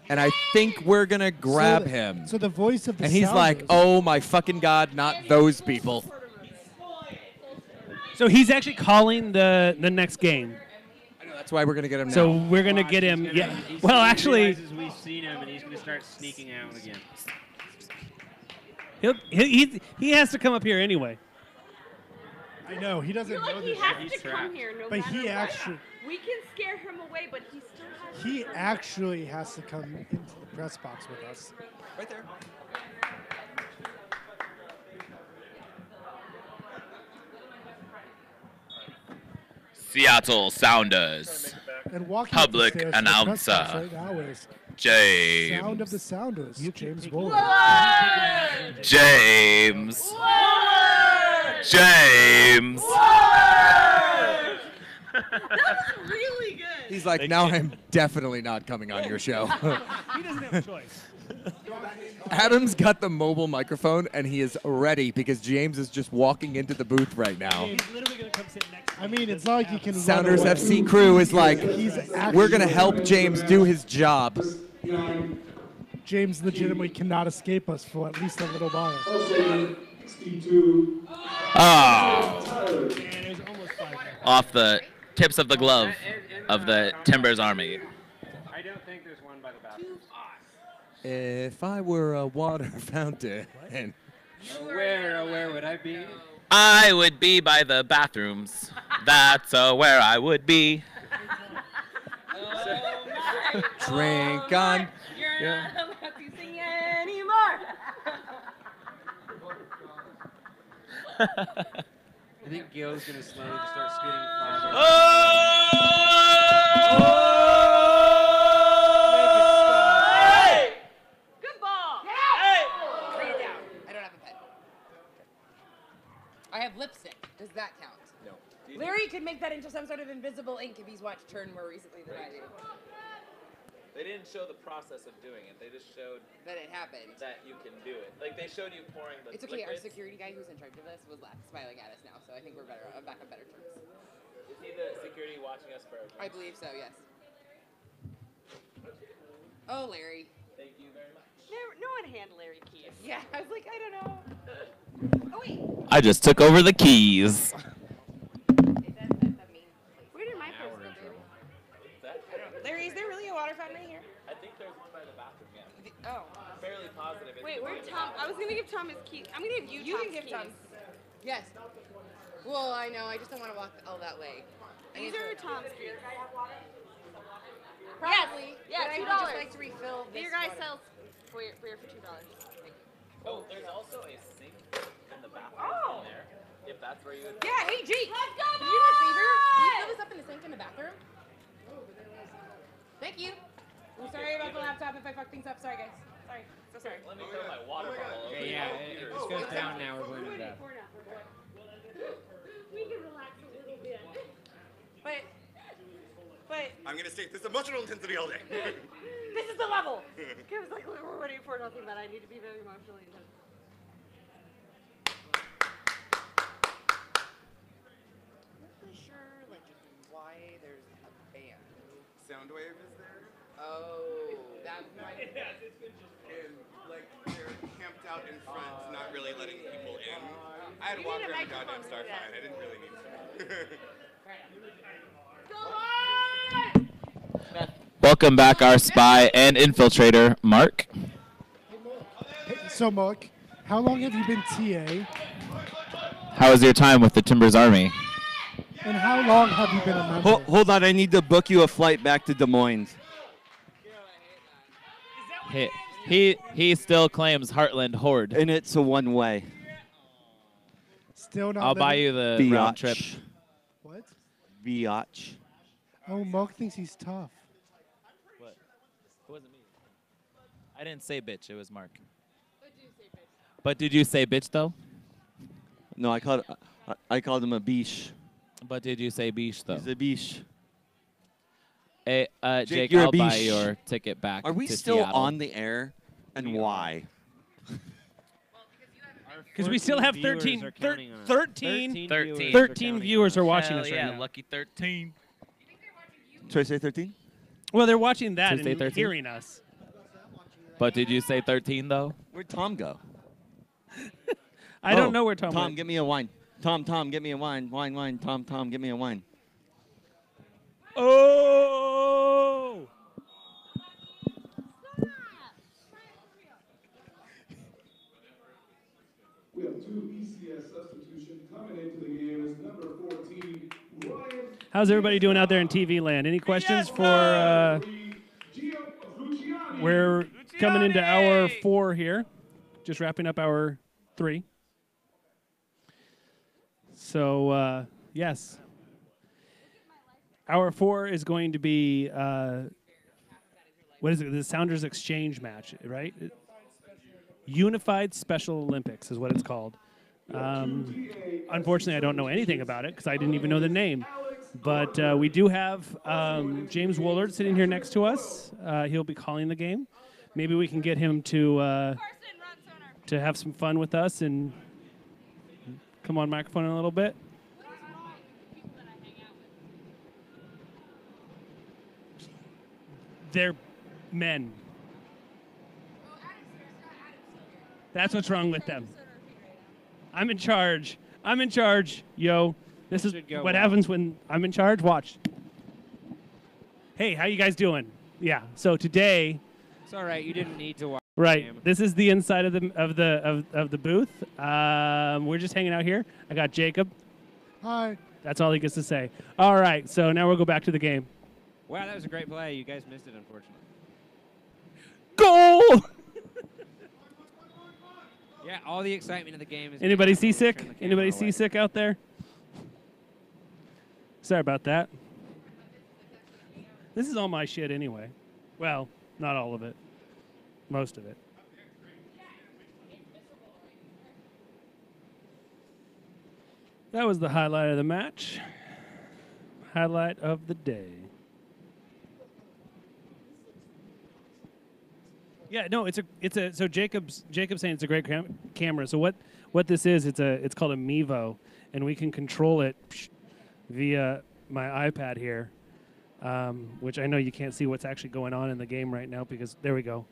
and I think we're gonna grab him. So the voice of the And he's like, Sounders. "Oh my fucking god, not those people." So he's actually calling the next game. I know, that's why we're going to get him So now. we're going to get him. Yeah. He Well, actually, realizes we've seen him, and he's going to start sneaking out again. he has to come up here anyway. I know he doesn't know He this. has to come here no But matter he what. actually We can scare him away, but he still has he to come. actually has to come into the press box with us. Right there. Seattle Sounders. And walking up the Public stairs to the press box announcer. right now is James. Sound of the Sounders, James Bowler. James. James. Really good. He's like, now I'm definitely not coming on your show. He doesn't have a choice. Adam's got the mobile microphone, and he is ready because James is just walking into the booth right now. He's literally going to come sit next to I mean, it's not like you can. Sounders run away. FC crew is like, He's we're going to actually- help James do his job. James legitimately cannot escape us for at least a little while. Oh. Off the tips of the glove of the Timbers Army. I don't think there's one by the bathroom. If I were a water fountain. Where would I be? I would be by the bathrooms. That's where I would be. Drink on. You're not allowed to sing anymore. I think Gil's going to slowly just start scooting farther. Good ball. Write it down. I don't have a pen. I have lipstick. Does that count? No. Larry could make that into some sort of invisible ink if he's watched Turn more recently than I do. They didn't show the process of doing it. They just showed That it happened. that you can do it. Like they showed you pouring the It's okay. Our liquids. security guy who's in charge of this was smiling at us now, so I think we're better. I'm back on better terms. Is he the security watching us for? I believe so. Yes. Oh, Larry. Thank you very much. No one handled Larry Keys. Yeah, I was like, I don't know. Oh wait. I just took over the keys. Where did my purse go, baby? Larry, is there really a water fountain right here? I think there's one by the bathroom. Yeah. Oh. Fairly positive. it's Wait, the where'd one Tom? I was gonna give Tom his keys. I'm gonna give you. You Tom's can give keys. Tom. Yes. Well, I know. I just don't want to walk all that way. These are Tom's keys. Probably. Yeah, but I $2. would just like to refill this Your guy water. sells for $2. Oh, there's also a sink in the bathroom Oh. in there. If that's where you would. Yeah, hey, Jake. Let's go, Can you do me a favor? Can you boys! fill this up in the sink in the bathroom? Thank you. I'm sorry about the laptop if I fuck things up. Sorry, guys. Sorry. So sorry. Let me throw my water bottle over Okay, your yeah, computer. this goes down now. We're going to that. We can relax a little bit. But I'm gonna stay at this emotional intensity all day. This is the level. It was like we're ready for nothing, but I need to be very emotionally intense. I'm not really sure, like, just why there's a band. Soundwave is there, Oh, that might. and like they're camped out in front, not really letting people in. I had to You walk need a around the microphone goddamn to do Starfire. that. I didn't really need to. Welcome back, our spy and infiltrator, Mark. So, Mark, how long have you been TA, How was your time with the Timbers Army? and how long have you been a member? Hold on, I need to book you a flight back to Des Moines. He still claims Heartland Horde. And it's a one-way. Still not. I'll buy living- you the round trip. What? Biatch. Oh, Mark thinks he's tough. What? It wasn't me. I didn't say bitch. It was Mark. But did you say bitch though? No, I called him a biche. But did you say biche though? He's a biche. Hey, Jake, you're a I'll buy biche. your ticket back. Are we to still Seattle. on the air? And why? Because we still have 14 13, viewers are counting on us. 13, 13 13 viewers are watching Hell us yeah, right now. lucky 13. Should I say 13? Well, they're watching that Tuesday and 13? hearing us. But did you say 13 though? Where'd Tom go? I don't know where Tom Tom, went. get me a wine. Tom, get me a wine. Wine. Tom, get me a wine. Oh! We have 2 ECS substitutions coming into the game. Is number 14, Ryan. How's everybody doing out there in TV land? Any questions for? We're coming into hour 4 here, just wrapping up hour 3. So yes, hour 4 is going to be what is it? The Sounders Exchange match, right? Unified Special Olympics is what it's called. Unfortunately, I don't know anything about it because I didn't even know the name. But we do have James Woolard sitting here next to us. He'll be calling the game. Maybe we can get him to have some fun with us and come on microphone a little bit. They're men. That's what's wrong with them. I'm in charge. Yo. This is what happens when I'm in charge. Watch. Hey, how you guys doing? Yeah. So today. It's all right. You didn't need to watch. Right. This is the inside of the booth. We're just hanging out here. I got Jacob. Hi. That's all he gets to say. All right. So now we'll go back to the game. Wow, that was a great play. You guys missed it, unfortunately. Goal! Yeah, all the excitement of the game is. Anybody seasick? Anybody seasick out there? Sorry about that. This is all my shit anyway. Well, not all of it. Most of it. That was the highlight of the match. Highlight of the day. Yeah, no, it's a. So Jacob's saying it's a great camera. So what this is, it's called a Mevo, and we can control it via my iPad here, which I know you can't see what's actually going on in the game right now because there we go.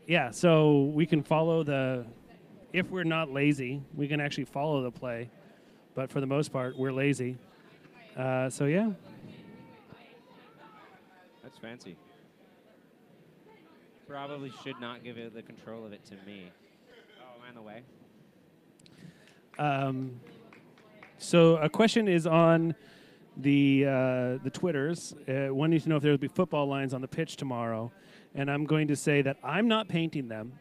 Yeah, so we can follow if we're not lazy, we can actually follow the play, but for the most part, we're lazy. So yeah. That's fancy. Probably should not give it the control of it to me. Oh, am I in the way? So a question is on the Twitters. One needs to know if there will be football lines on the pitch tomorrow, and I'm going to say that I'm not painting them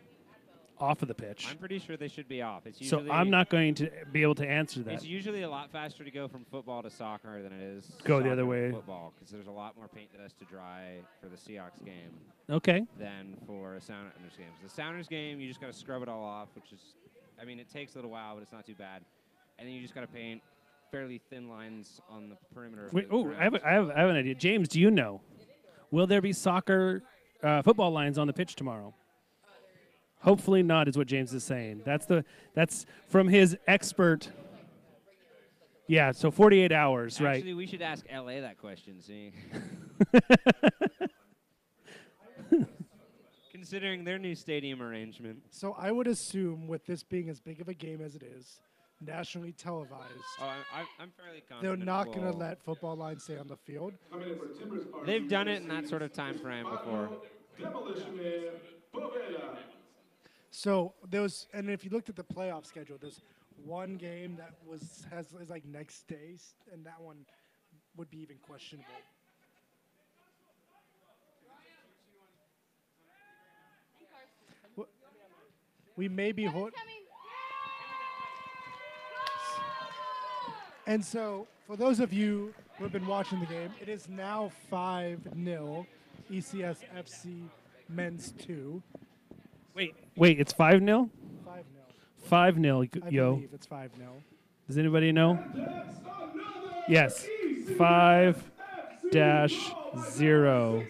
off of the pitch. I'm pretty sure they should be off. It's usually, so I'm not going to be able to answer that. It's usually a lot faster to go from football to soccer than it is go the other way. Football, because there's a lot more paint that has to dry for the Seahawks game. Okay. Than for a Sounders game. The Sounders game, you just got to scrub it all off, which is, I mean, it takes a little while, but it's not too bad. And then you just got to paint fairly thin lines on the perimeter. Wait, I have an idea. James, do you know? Will there be football lines on the pitch tomorrow? Hopefully not, is what James is saying. That's from his expert. Yeah, so 48 hours, right? Actually, we should ask LA that question, see. Considering their new stadium arrangement. So I would assume, with this being as big of a game as it is, nationally televised, I'm fairly confident they're not going to let football lines stay on the field. They've done it in that sort of time frame before. So there was, and if you looked at the playoff schedule, there's one game that is like next day, and that one would be even questionable. We may be And so, for those of you who have been watching the game, it is now 5-0, ECS FC Men's 2. Wait, it's 5-0? 5-0. 5-0, I yo. believe it's 5-0. Does anybody know? Yes, 5-0.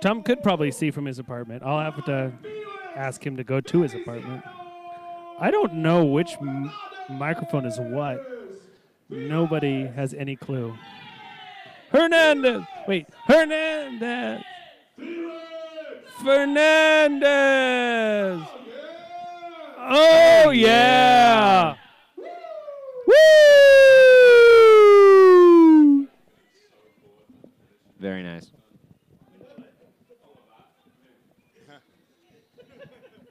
Tom could probably see from his apartment. I'll have to ask him to go to his apartment. I don't know which microphone is what. Nobody has any clue. Hernandez! Wait, Hernandez! Fernandez. Oh, yeah. Woo! Very nice.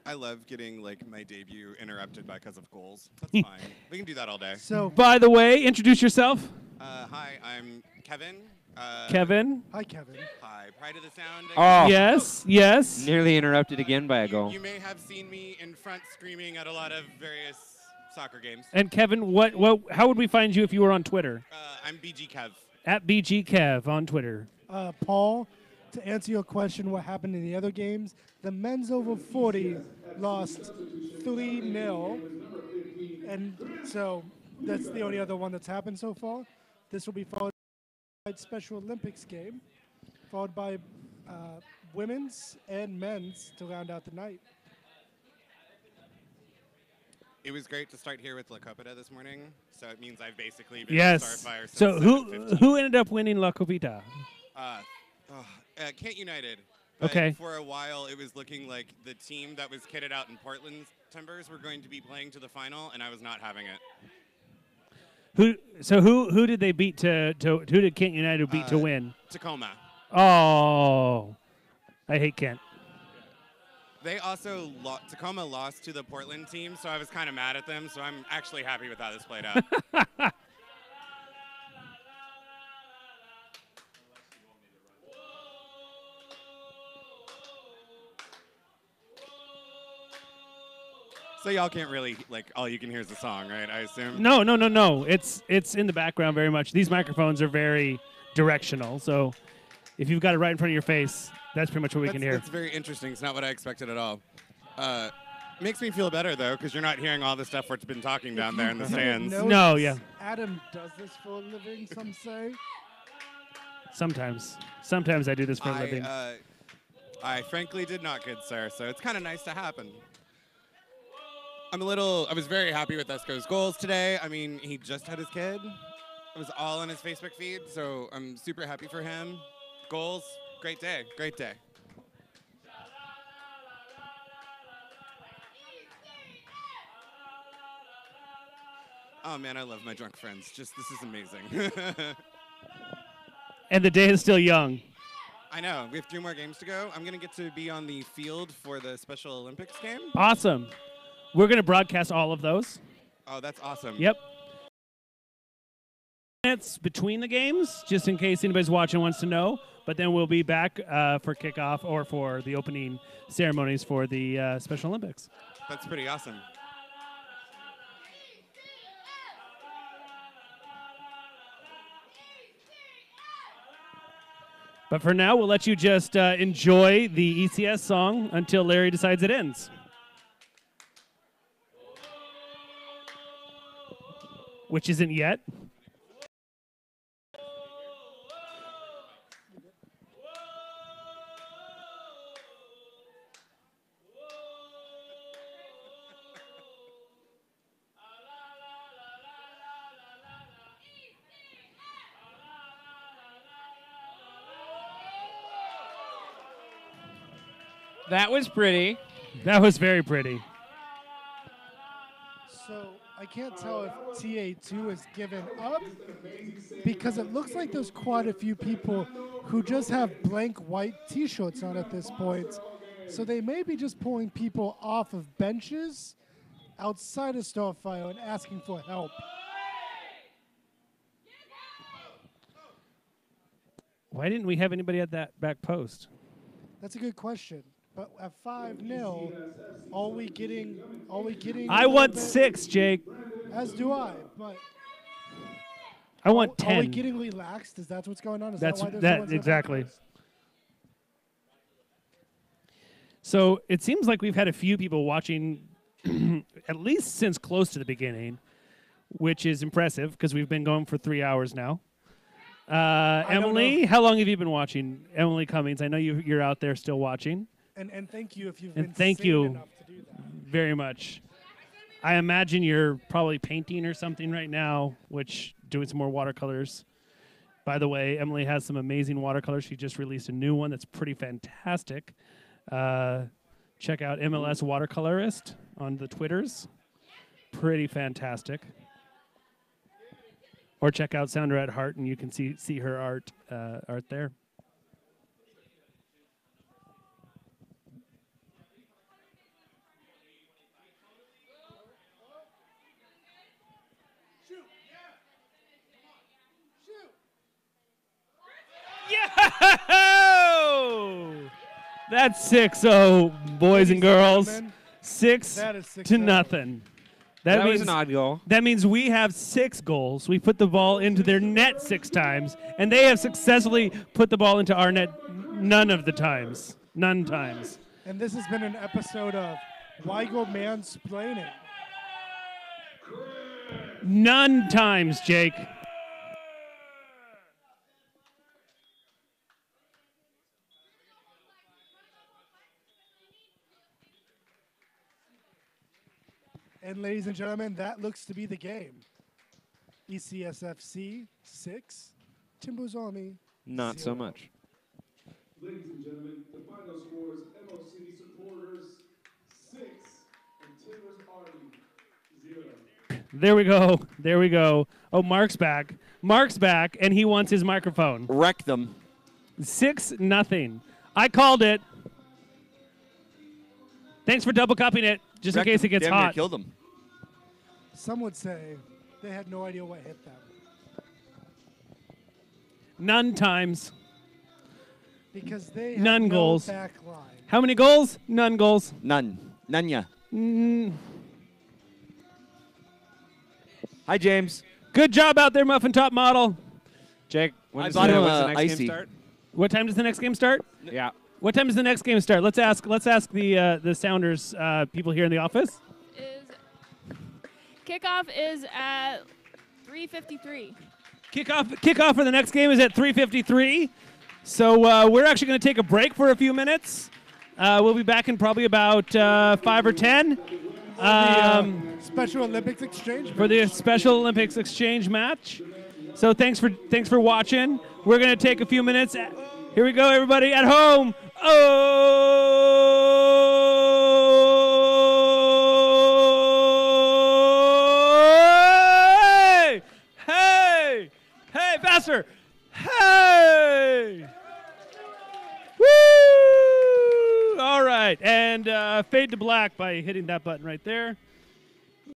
I love getting like my debut interrupted because of goals. That's fine. We can do that all day. So, by the way, introduce yourself. Hi, I'm Kevin. Kevin. Hi, Kevin. Hi, Pride of the Sound. Oh. Yes, yes. Nearly interrupted again by a goal. You may have seen me in front screaming at a lot of various soccer games. And Kevin, how would we find you if you were on Twitter? I'm BG Kev. At BG Kev on Twitter. Paul, to answer your question, what happened in the other games? The men's over 40 lost 3-0, and so that's the only other one that's happened so far. This will be followed by a Special Olympics game, followed by women's and men's to round out the night. It was great to start here with La Copita this morning, so it means I've basically been Yes. Starfire since So 7:15. who ended up winning La Copita? Kent United. But Okay. For a while, it was looking like the team that was kitted out in Portland Timbers were going to be playing to the final, and I was not having it. Who did they beat who did Kent United beat to win? Tacoma. Oh, I hate Kent. They also Tacoma lost to the Portland team, so I was kind of mad at them. So I'm actually happy with how this played out. So y'all can't really, like, all you can hear is the song, right? I assume? No. It's in the background very much. These microphones are very directional, so if you've got it right in front of your face, that's pretty much what we can hear. That's very interesting. It's not what I expected at all. Makes me feel better, though, because you're not hearing all the stuff we've been talking down there in the stands. No, yeah. Adam does this for a living, some say. Sometimes I do this for a living. I frankly did not, good sir, so it's kind of nice to happen. I was very happy with Esco's goals today. I mean, he just had his kid. It was all on his Facebook feed, so I'm super happy for him. Goals, great day, great day. Oh man, I love my drunk friends. This is amazing. And the day is still young. I know, we have 3 more games to go. I'm gonna get to be on the field for the Special Olympics game. Awesome. We're going to broadcast all of those. Oh, that's awesome. Yep. Minutes between the games, just in case anybody's watching and wants to know. But then we'll be back for kickoff or for the opening ceremonies for the Special Olympics. That's pretty awesome. But for now, we'll let you just enjoy the ECS song until Larry decides it ends. Which isn't yet. That was pretty. That was very pretty. So I can't tell if TA2 has given up because it looks like there's quite a few people who just have blank white T-shirts on at this point. So they may be just pulling people off of benches outside of Starfire and asking for help. Why didn't we have anybody at that back post? That's a good question. But at 5-0, are we getting? I want 6, Jake. As do I. But I want Are we 10. getting relaxed? Is that what's going on? Is That's that why there's that no one's at exactly. back post? So it seems like we've had a few people watching at least since close to the beginning, which is impressive because we've been going for 3 hours now. Emily, how long have you been watching? Emily Cummings, I know you're out there still watching. And thank you if you've And been thank sane you enough to do that. very much. I imagine you're probably painting or something right now, which doing some more watercolors. By the way, Emily has some amazing watercolors. She just released a new one that's pretty fantastic. Check out MLS Watercolorist on the Twitters. Pretty fantastic. Or check out Sounder at Heart, and you can see her art there. Yeah! That's 6-0, boys and girls. 6 to nothing. That was an odd goal. That means we have 6 goals. We put the ball into their net 6 times, and they have successfully put the ball into our net none of the times. None times. And this has been an episode of Weigel Mansplaining. None times, Jake. And ladies and gentlemen, that looks to be the game. ECSFC 6, Timbers Army Not 0. so much. Ladies and gentlemen, the final scores: MOC supporters 6 and Timbers Army 0. There we go. There we go. Oh, Mark's back. Mark's back, and he wants his microphone. Wreck them. 6-0. I called it. Thanks for double cupping it, just in case it gets hot. Killed them. Some would say they had no idea what hit them. None times. Because they had None no goals. back line. How many goals? None goals. None. None. Mm. Hi, James. Good job out there, Muffin Top Model. Jake, when I does bought the him next icy. game start? What time does the next game start? Yeah. What time does the next game start? Let's ask the Sounders people here in the office. Kickoff is at 3:53. Kickoff for the next game is at 3:53. So we're actually going to take a break for a few minutes. We'll be back in probably about 5 or 10. Special Olympics exchange For the Special Olympics exchange match. So thanks for watching. We're going to take a few minutes. Here we go, everybody at home. Oh! Hey! Hey, faster! Hey! Woo! All right, and fade to black by hitting that button right there.